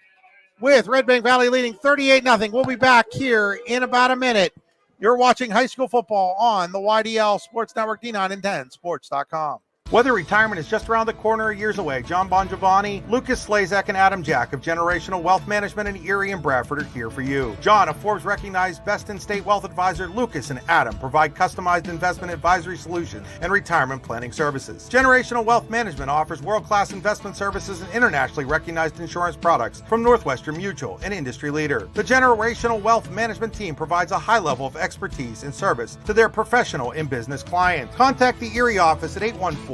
with Redbank Valley leading 38-0. We'll be back here in about a minute. You're watching high school football on the YDL Sports Network, D9 and 10 Sports.com.
Whether retirement is just around the corner or years away, John Bongiovanni, Lucas Slazak, and Adam Jack of Generational Wealth Management in Erie and Bradford are here for you. John, a Forbes-recognized best-in-state wealth advisor, Lucas and Adam provide customized investment advisory solutions and retirement planning services. Generational Wealth Management offers world-class investment services and internationally recognized insurance products from Northwestern Mutual, an industry leader. The Generational Wealth Management team provides a high level of expertise and service to their professional and business clients. Contact the Erie office at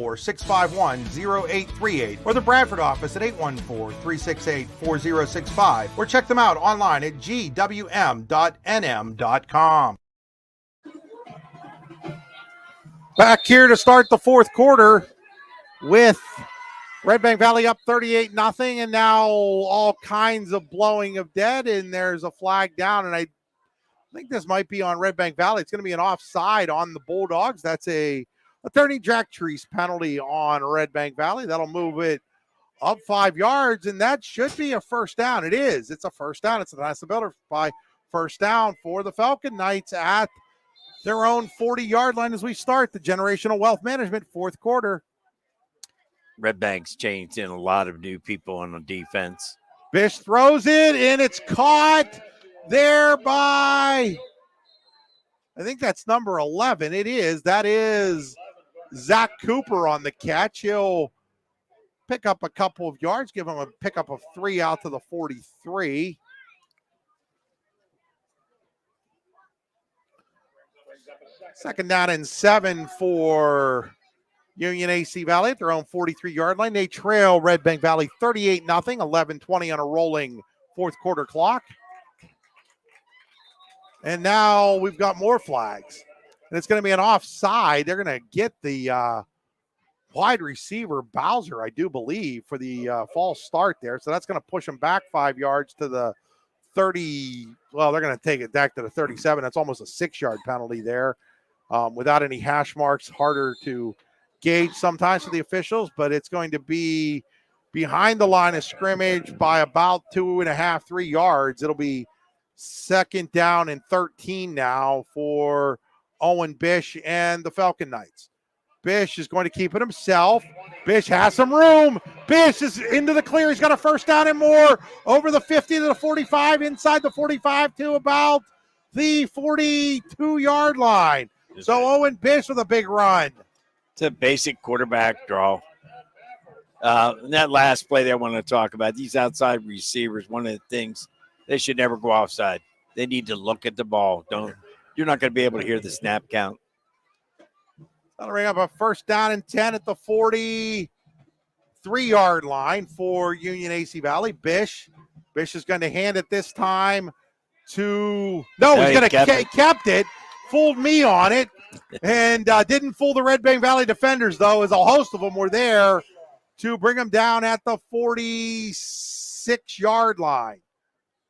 814-651-0838 or the Bradford office at 814-368-4065 or check them out online at gwm.nm.com.
Back here to start the fourth quarter with Redbank Valley up 38-0, and now all kinds of blowing of dead, and there's a flag down, and I think this might be on Redbank Valley. It's going to be an offside on the Bulldogs. That's a turning Jack Treese penalty on Redbank Valley. That'll move it up 5 yards, and that should be a first down. It is. It's a first down. It's a nice builder by first down for the Falcon Knights at their own 40-yard line as we start the Generational Wealth Management fourth quarter.
Redbank's changed in a lot of new people on the defense.
Bish throws it, and it's caught there by, I think that's number 11. It is. That is Zach Cooper on the catch. He'll pick up a couple of yards, give him a pickup of 3 out to the 43. Second down and 7 for Union AC Valley at their own 43-yard line. They trail Redbank Valley 38-0, 11:20 on a rolling fourth quarter clock. And now we've got more flags. And it's going to be an offside. They're going to get the wide receiver, Bowser, I do believe, for the false start there. So that's going to push them back 5 yards to the 30. Well, they're going to take it back to the 37. That's almost a 6-yard penalty there. Without any hash marks, harder to gauge sometimes for the officials, but it's going to be behind the line of scrimmage by about 2.5, 3 yards. It'll be second down and 13 now for Owen Bish and the Falcon Knights. Bish is going to keep it himself. Bish has some room. Bish is into the clear. He's got a first down and more over the 50 to the 45, inside the 45 to about the 42-yard line. So Owen Bish with a big run.
It's a basic quarterback draw. And that last play there I want to talk about, these outside receivers, one of the things, they should never go offside. They need to look at the ball. You're not going to be able to hear the snap count.
That'll bring up a first down and 10 at the 43-yard line for Union AC Valley. Bish is going to hand it this time to – no, he's going to kept it. Fooled me on it and didn't fool the Redbank Valley defenders, though, as a host of them were there to bring them down at the 46-yard line.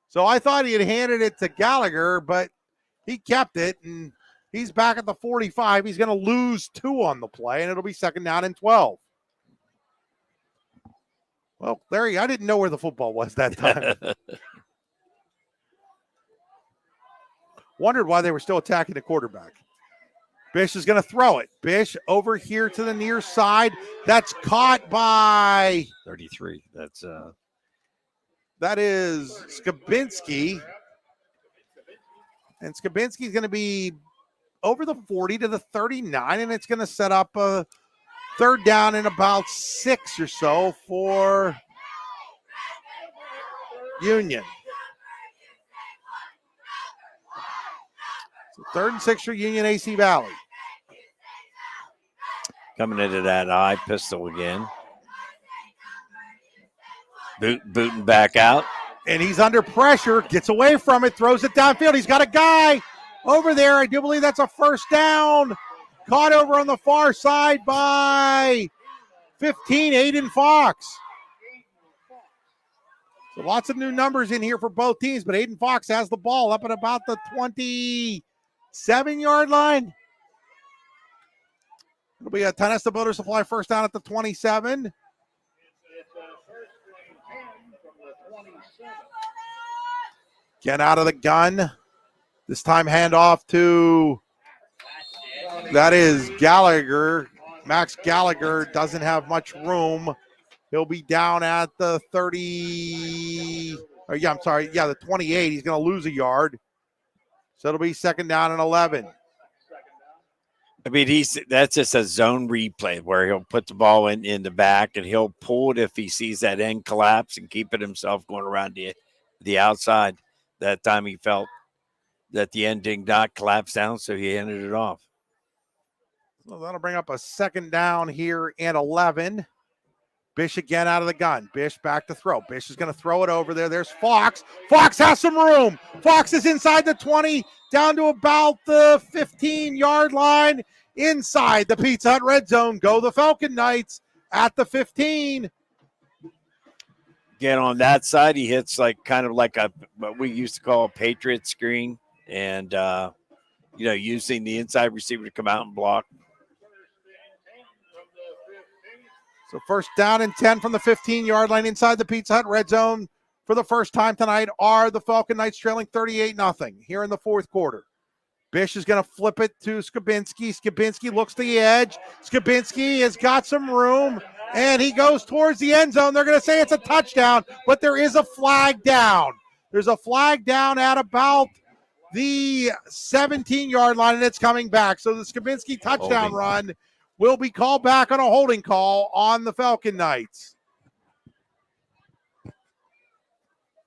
So I thought he had handed it to Gallagher, but he kept it, and he's back at the 45. He's going to lose 2 on the play, and it'll be second down and 12. Well, Larry, I didn't know where the football was that time. Wondered why they were still attacking the quarterback. Bish is going to throw it. Bish over here to the near side. That's caught by
33.
That is Skabinski. And Skabinski's going to be over the 40 to the 39, and it's going to set up a third down and about 6 or so for Union. So 3rd and 6 for Union AC Valley.
Coming into that eye pistol again. Booting back out.
And he's under pressure, gets away from it, throws it downfield. He's got a guy over there. I do believe that's a first down. Caught over on the far side by 15, Aiden Fox. So lots of new numbers in here for both teams, but Aiden Fox has the ball up at about the 27-yard line. It'll be a Tonesta Builder Supply first down at the 27. Get out of the gun. This time hand off to, that is Gallagher. Max Gallagher doesn't have much room. He'll be down at the 30. The 28. He's going to lose a yard. So it'll be second down and 11.
I mean, that's just a zone replay where he'll put the ball in the back and he'll pull it if he sees that end collapse and keep it himself going around the outside. That time he felt that the end did not collapse down, so he ended it off.
So that'll bring up a second down here and 11. Bish again out of the gun. Bish back to throw. Bish is going to throw it over there. There's Fox. Fox has some room. Fox is inside the 20, down to about the 15-yard line. Inside the Pizza Hut red zone. Go the Falcon Knights at the 15.
Again, on that side, he hits kind of like what we used to call a Patriot screen. And, using the inside receiver to come out and block.
So first down and 10 from the 15-yard line inside the Pizza Hut red zone. For the first time tonight are the Falcon Knights trailing 38-0 here in the fourth quarter. Bish is going to flip it to Skabinski. Skabinski looks to the edge. Skabinski has got some room, and he goes towards the end zone. They're going to say it's a touchdown, but there is a flag down. There's a flag down at about the 17-yard line, and it's coming back. So the Skabinski touchdown run will be called back on a holding call on the Falcon Knights.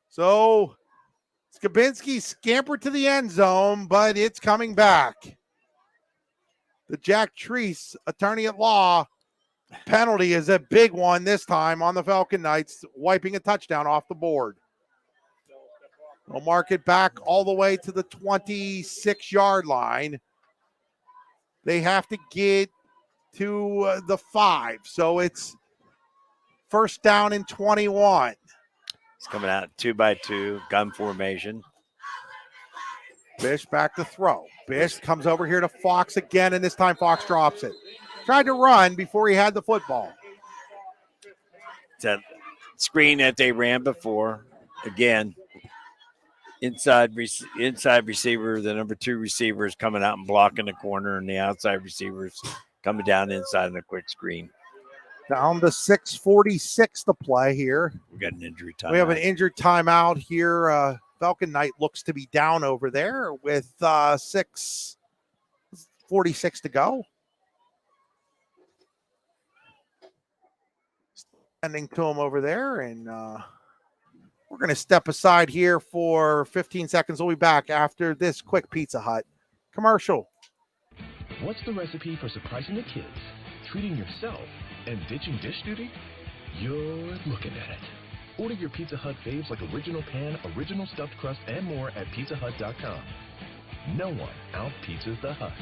So Skabinski scampered to the end zone, but it's coming back. The Jack Treese, attorney at law, penalty is a big one this time on the Falcon Knights, wiping a touchdown off the board. We'll mark it back all the way to the 26-yard line. They have to get to the 5. So it's first down and 21.
It's coming out 2-by-2, gun formation.
Bish back to throw. Bish comes over here to Fox again, and this time Fox drops it. Tried to run before he had the football.
It's that screen that they ran before. Again, inside receiver, the number 2 receiver is coming out and blocking the corner, and the outside receivers coming down inside in a quick screen.
Down to 6:46 to play here.
We got an injury timeout.
We have an injured timeout here. Falcon Knight looks to be down over there with 6:46 to go. Sending to him over there, and we're going to step aside here for 15 seconds. We'll be back after this quick Pizza Hut commercial.
What's the recipe for surprising the kids, treating yourself, and ditching dish duty? You're looking at it. Order your Pizza Hut faves like original pan, original stuffed crust, and more at pizzahut.com. No one out-pizzas the Hut.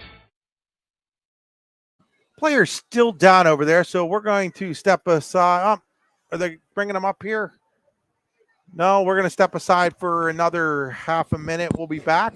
Players still down over there, so we're going to step aside. Are they bringing them up here? No, we're going to step aside for another half a minute. We'll be back.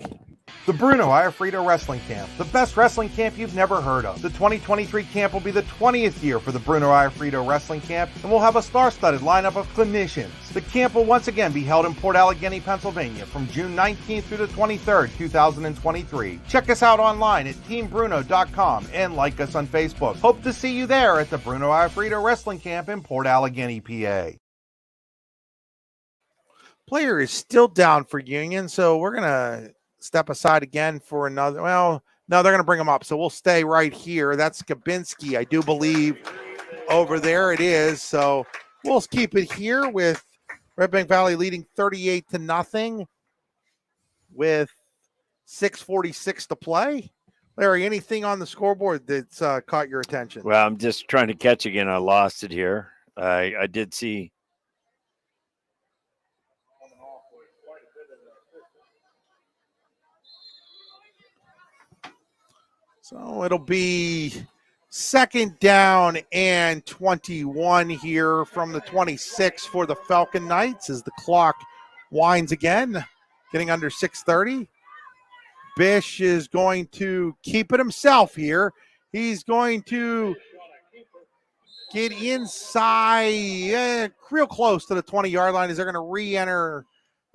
The Bruno Iafrito Wrestling Camp, the best wrestling camp you've never heard of. The 2023 camp will be the 20th year for the Bruno Iafrito Wrestling Camp, and we'll have a star-studded lineup of clinicians. The camp will once again be held in Port Allegany, Pennsylvania from June 19th through the 23rd, 2023. Check us out online at teambruno.com and like us on Facebook. Hope to see you there at the Bruno Iafrito Wrestling Camp in Port Allegany, PA.
Player is still down for Union, so we're going to step aside again for another. Well, no, they're going to bring him up, so we'll stay right here. That's Skabinski, I do believe, over there. It is, so we'll keep it here with Redbank Valley leading 38-0 with 6:46 to play. Larry, anything on the scoreboard that's caught your attention?
Well, I'm just trying to catch again. I lost it here. I did see.
So it'll be second down and 21 here from the 26 for the Falcon Knights as the clock winds again, getting under 6:30. Bish is going to keep it himself here. He's going to get inside, real close to the 20-yard line as they're going to re-enter,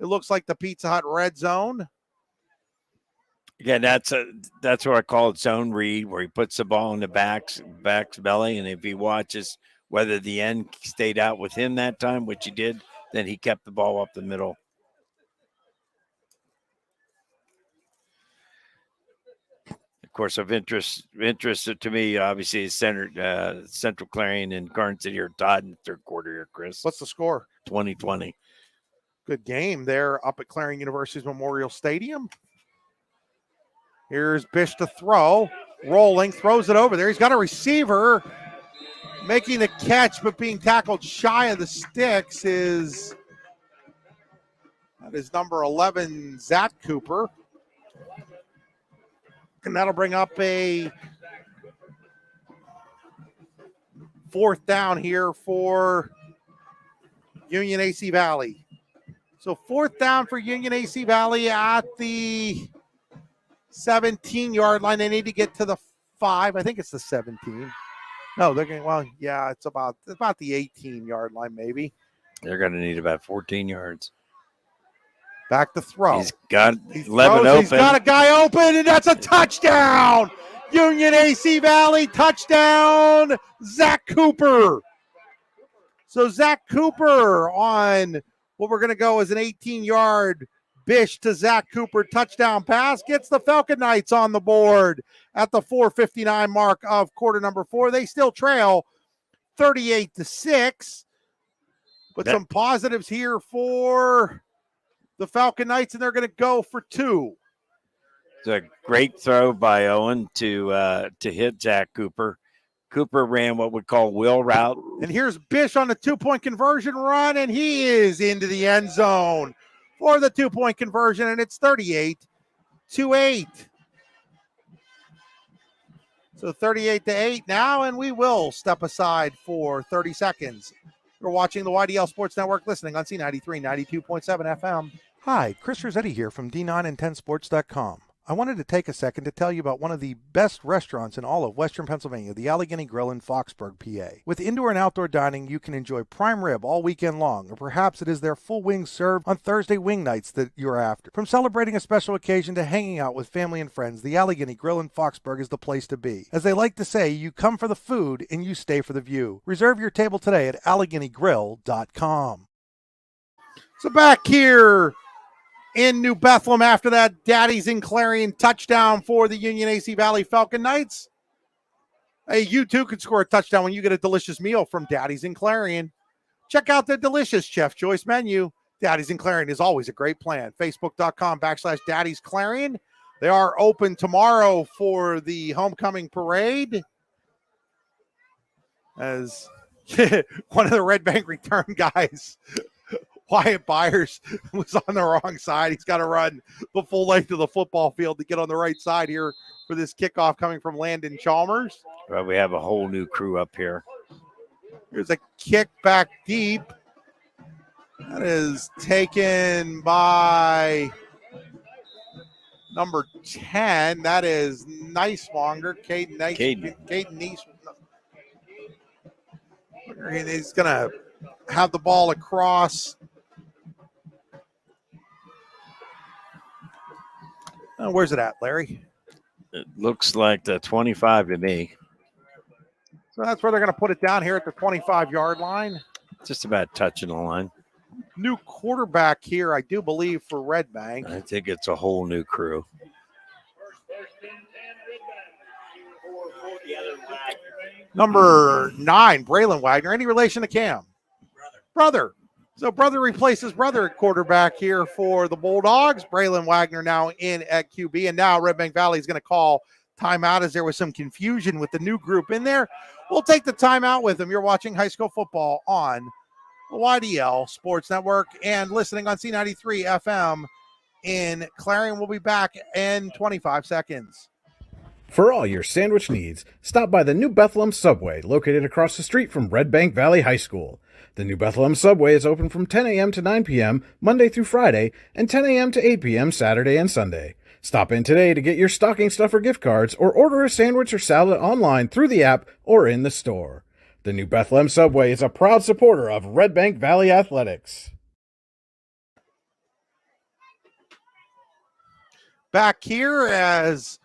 it looks like, the Pizza Hut red zone.
Again, that's what I call zone read, where he puts the ball in the back's belly, and if he watches whether the end stayed out with him that time, which he did, then he kept the ball up the middle. Of course, of interest to me, obviously, is Central Clarion and Garden City are tied in the third quarter here, Chris.
What's the score?
20-20.
Good game there up at Clarion University's Memorial Stadium. Here's Bish to throw. Rolling, throws it over there. He's got a receiver making the catch, but being tackled shy of the sticks is number 11, Zach Cooper. And that'll bring up a fourth down here for Union AC Valley. So fourth down for Union AC Valley at the 17-yard line. They need to get to the 5. I think it's the 17. No, they're going, well, yeah, it's about the 18-yard line maybe.
They're going to need about 14 yards.
Back to throw.
He's got 11 open.
He's got a guy open, and that's a touchdown. Union AC Valley touchdown, Zach Cooper. So Zach Cooper on what we're going to go as an 18-yard Bish to Zach Cooper touchdown pass gets the Falcon Knights on the board at the 4:59 mark of quarter number 4. They still trail 38-6, but some positives here for the Falcon Knights, and they're going to go for 2.
It's a great throw by Owen to hit Zach Cooper. Cooper ran what we call wheel route.
And here's Bish on the 2-point conversion run, and he is into the end zone for the 2-point conversion, and it's 38-8. So 38-8 now, and we will step aside for 30 seconds. You're watching the YDL Sports Network, listening on C93, 92.7 FM. Hi, Chris Rossetti here from D9and10sports.com. I wanted to take a second to tell you about one of the best restaurants in all of Western Pennsylvania, the Allegheny Grill in Foxburg, PA. With indoor and outdoor dining, you can enjoy prime rib all weekend long, or perhaps it is their full wings served on Thursday wing nights that you're after. From celebrating a special occasion to hanging out with family and friends, the Allegheny Grill in Foxburg is the place to be. As they like to say, you come for the food and you stay for the view. Reserve your table today at AlleghenyGrill.com. So back here in New Bethlehem after that Daddy's in Clarion touchdown for the Union AC Valley Falcon Knights. Hey, you too can score a touchdown when you get a delicious meal from Daddy's in Clarion. Check out the delicious Chef Choice menu. Daddy's in Clarion is always a great plan. Facebook.com/Daddy's Clarion. They are open tomorrow for the homecoming parade. As one of the Redbank return guys, Wyatt Byers, was on the wrong side. He's got to run the full length of the football field to get on the right side here for this kickoff coming from Landon Chalmers.
Well, we have a whole new crew up here.
Here's a kick back deep. That is taken by number 10. That is Nicemonger. Caden Nice. He's going to have the ball across. Where's it at, Larry?
It looks like the 25 to me.
So that's where they're going to put it down here at the 25-yard line.
Just about touching the line.
New quarterback here, I do believe, for Redbank.
I think it's a whole new crew.
Number 9, Braylon Wagner. Any relation to Cam? Brother. So brother replaces brother at quarterback here for the Bulldogs. Braylon Wagner now in at QB. And now Redbank Valley is going to call timeout as there was some confusion with the new group in there. We'll take the timeout with them. You're watching high school football on the YDL Sports Network and listening on C93 FM in Clarion. We'll be back in 25 seconds.
For all your sandwich needs, stop by the New Bethlehem Subway, located across the street from Redbank Valley High School. The New Bethlehem Subway is open from 10 a.m. to 9 p.m. Monday through Friday and 10 a.m. to 8 p.m. Saturday and Sunday. Stop in today to get your stocking stuffer gift cards or order a sandwich or salad online through the app or in the store. The New Bethlehem Subway is a proud supporter of Redbank Valley Athletics.
back here as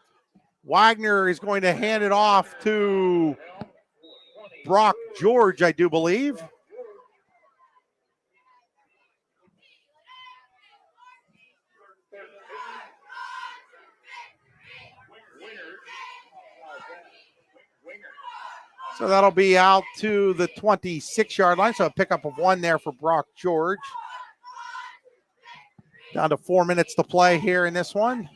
Wagner is going to hand it off to Brock George, I do believe. So that'll be out to the 26-yard line. So a pickup of 1 there for Brock George. Down to 4 minutes to play here in this one.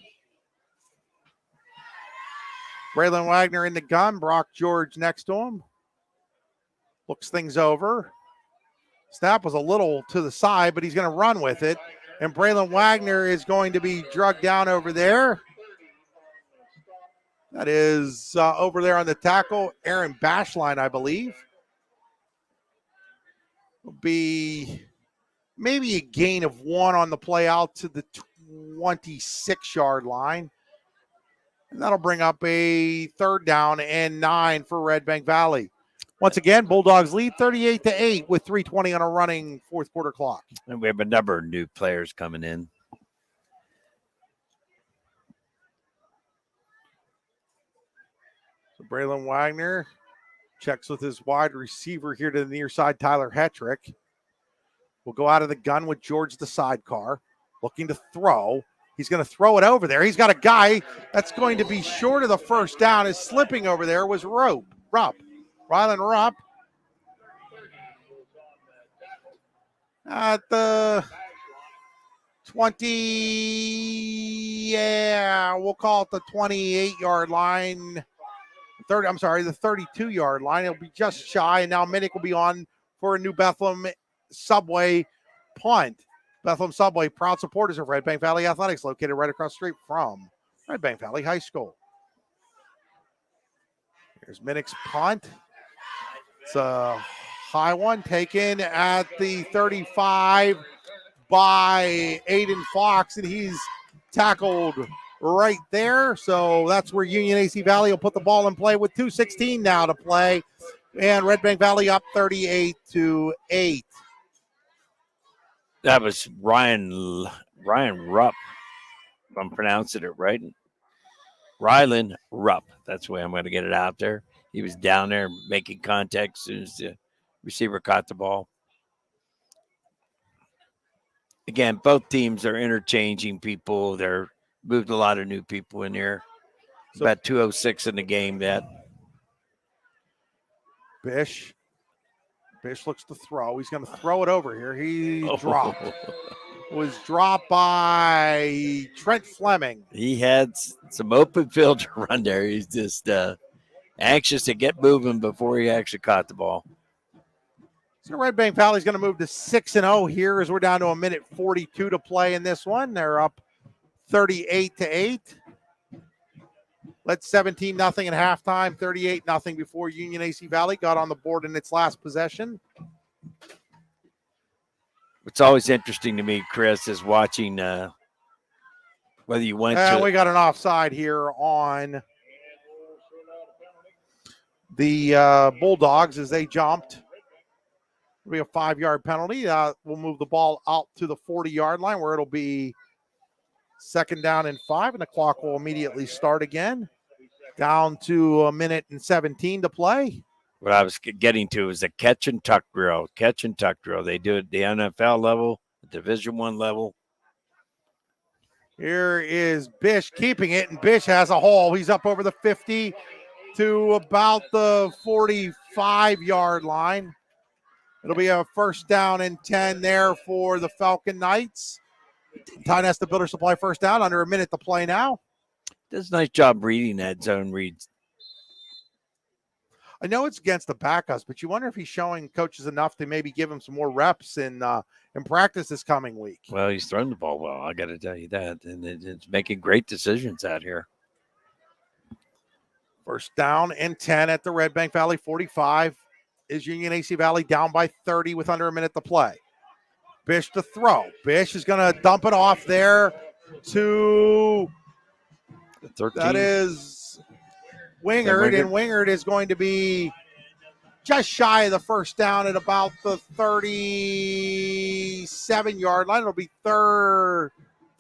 Braylon Wagner in the gun. Brock George next to him. Looks things over. Snap was a little to the side, but he's going to run with it. And Braylon Wagner is going to be drugged down over there. That is over there on the tackle, Aaron Bashline, I believe. Will be maybe a gain of 1 on the play out to the 26-yard line. And that'll bring up a 3rd down and 9 for Redbank Valley. Once again, Bulldogs lead 38-8 with 3:20 on a running fourth quarter clock.
And we have a number of new players coming in.
So Braylon Wagner checks with his wide receiver here to the near side, Tyler Hetrick. Will go out of the gun with George the sidecar, looking to throw. He's going to throw it over there. He's got a guy that's going to be short of the first down. Is slipping over there was Rupp. Rylan Rupp at the we'll call it the 28-yard line. The 32-yard line. It'll be just shy, and now Minnick will be on for a New Bethlehem Subway punt. Bethlehem Subway, proud supporters of Redbank Valley Athletics, located right across the street from Redbank Valley High School. Here's Minnick's punt. It's a high one taken at the 35 by Aiden Fox, and he's tackled right there. So that's where Union AC Valley will put the ball in play with 2:16 now to play. And Redbank Valley up 38-8.
That was Ryan Rupp, if I'm pronouncing it right. Rylan Rupp. That's the way I'm going to get it out there. He was down there making contact as soon as the receiver caught the ball. Again, both teams are interchanging people. They're moved a lot of new people in here. So, about 2:06 in the game yet.
Bish looks to throw. He's going to throw it over here. He dropped. Was dropped by Trent Fleming.
He had some open field to run there. He's just anxious to get moving before he actually caught the ball.
So Redbank Valley's going to move to 6-0 here as we're down to 1:42 to play in this one. They're up 38-8. Led 17-0 at halftime, 38-0 before Union AC Valley got on the board in its last possession.
What's always interesting to me, Chris, is watching whether you went to.
We got an offside here on the Bulldogs as they jumped. It'll be a 5-yard penalty. We'll move the ball out to the 40-yard line where it'll be 2nd down and 5, and the clock will immediately start again. Down to 1:17 to play.
What I was getting to is a catch and tuck drill. Catch and tuck drill. They do it at the NFL level, the Division I level.
Here is Bish keeping it, and Bish has a hole. He's up over the 50 to about the 45-yard line. It'll be a 1st down and 10 there for the Falcon Knights. Tyne has to Builder Supply 1st down, under a minute to play now.
Does a nice job reading that zone reads.
I know it's against the backups, but you wonder if he's showing coaches enough to maybe give him some more reps in practice this coming week.
Well, he's thrown the ball well, I got to tell you that. And it's making great decisions out here.
1st down and 10 at the Redbank Valley 45. Is Union AC Valley down by 30 with under a minute to play. Bish to throw. Bish is going to dump it off there to
the 13.
That is Wingard, and Wingard is going to be just shy of the 1st down at about the 37-yard line. It'll be third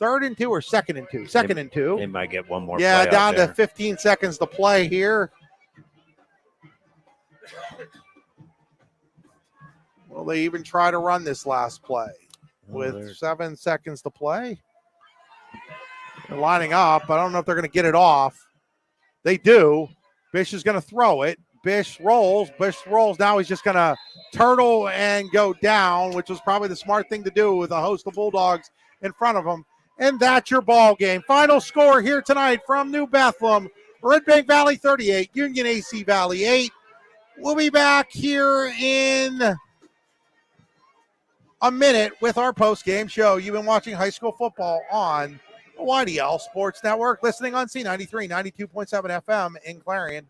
third and 2 or second and 2? Second and 2.
They might get one more
Yeah,
play
down
out
to
there.
15 seconds to play here. Will they even try to run this last play with 7 seconds to play? They're lining up. I don't know if they're going to get it off. They do. Bish is going to throw it. Bish rolls. Now he's just going to turtle and go down, which was probably the smart thing to do with a host of Bulldogs in front of him. And that's your ball game. Final score here tonight from New Bethlehem. Redbank Valley 38, Union AC Valley 8. We'll be back here in a minute with our post-game show. You've been watching high school football on the YDL Sports Network, listening on C93, 92.7 FM in Clarion.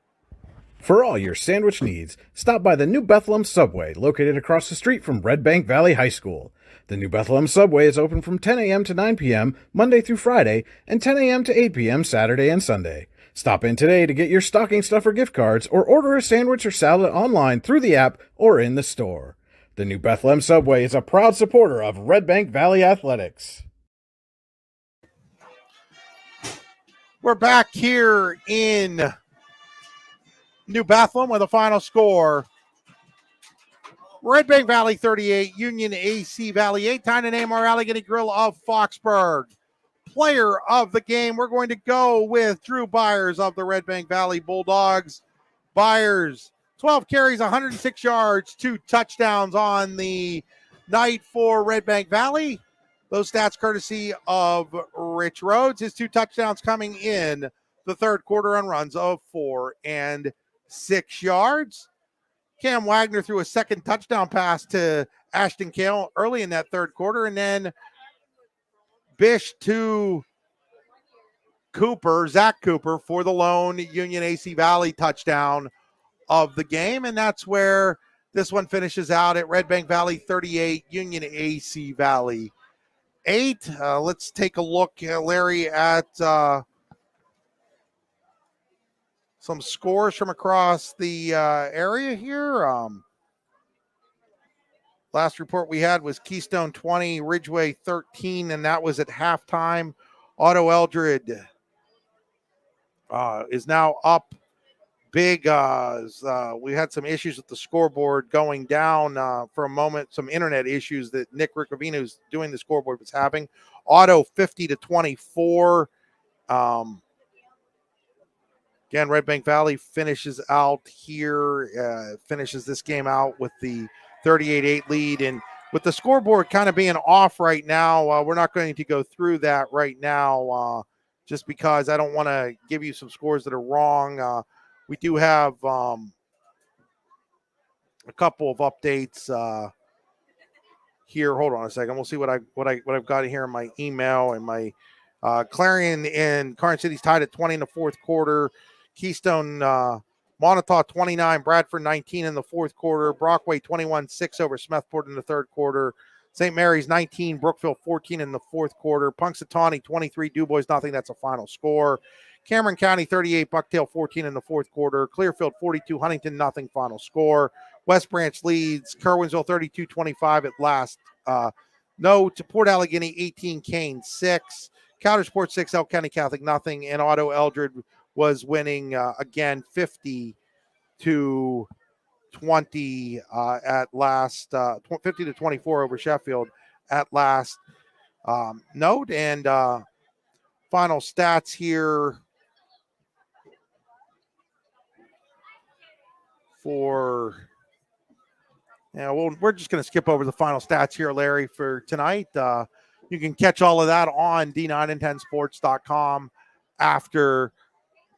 For all your sandwich needs, stop by the New Bethlehem Subway, located across the street from Redbank Valley High School. The New Bethlehem Subway is open from 10 a.m. to 9 p.m. Monday through Friday, and 10 a.m. to 8 p.m. Saturday and Sunday. Stop in today to get your stocking stuffer gift cards or order a sandwich or salad online through the app or in the store. The New Bethlehem Subway is a proud supporter of Redbank Valley Athletics.
We're back here in New Bethlehem with a final score. Redbank Valley 38, Union AC Valley 8. Time to name our Allegheny Grill of Foxburg. Player of the game, we're going to go with Drew Byers of the Redbank Valley Bulldogs. Byers, 12 carries, 106 yards, 2 touchdowns on the night for Redbank Valley. Those stats courtesy of Rich Rhodes. His 2 touchdowns coming in the third quarter on runs of 4 and 6 yards. Cam Wagner threw a second touchdown pass to Ashton Kale early in that third quarter, and then Bish to Zach Cooper for the lone Union AC Valley touchdown of the game. And that's where this one finishes out at Redbank Valley 38, Union AC Valley 8. Let's take a look, Larry, at some scores from across the area here. Last report we had was Keystone 20, Ridgeway 13, and that was at halftime. Otto Eldred is now up big. We had some issues with the scoreboard going down for a moment, some internet issues that Nick Riccovino, who's doing the scoreboard, was having. Otto 50-24. Again, Redbank Valley finishes out here, finishes this game out with the 38-8 lead. And with the scoreboard kind of being off right now, we're not going to go through that right now just because I don't want to give you some scores that are wrong. We do have a couple of updates here. Hold on a second. We'll see what I've got here in my email and my Clarion and Carson City's tied at 20 in the fourth quarter. Keystone Montauk 29, Bradford 19 in the fourth quarter. Brockway 21-6 over Smethport in the third quarter. St. Mary's 19, Brookville 14 in the fourth quarter. Punxsutawney 23, DuBois nothing. That's a final score. Cameron County 38, Bucktail 14 in the fourth quarter. Clearfield 42, Huntington nothing, final score. West Branch leads Kerwinsville 32-25 at last. No to Port Allegheny 18, Kane 6. Coudersport 6, Elk County Catholic nothing. And Otto Eldred was winning again 50-20 at last, 50-24 over Sheffield at last. Note and final stats here for, we're just going to skip over the final stats here, Larry, for tonight. You can catch all of that on D9and10sports.com after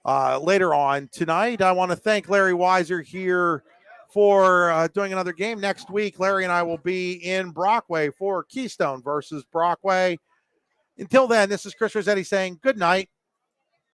later on tonight. I want to thank Larry Weiser here for doing another game. Next week, Larry and I will be in Brockway for Keystone versus Brockway. Until then, this is Chris Rossetti saying good night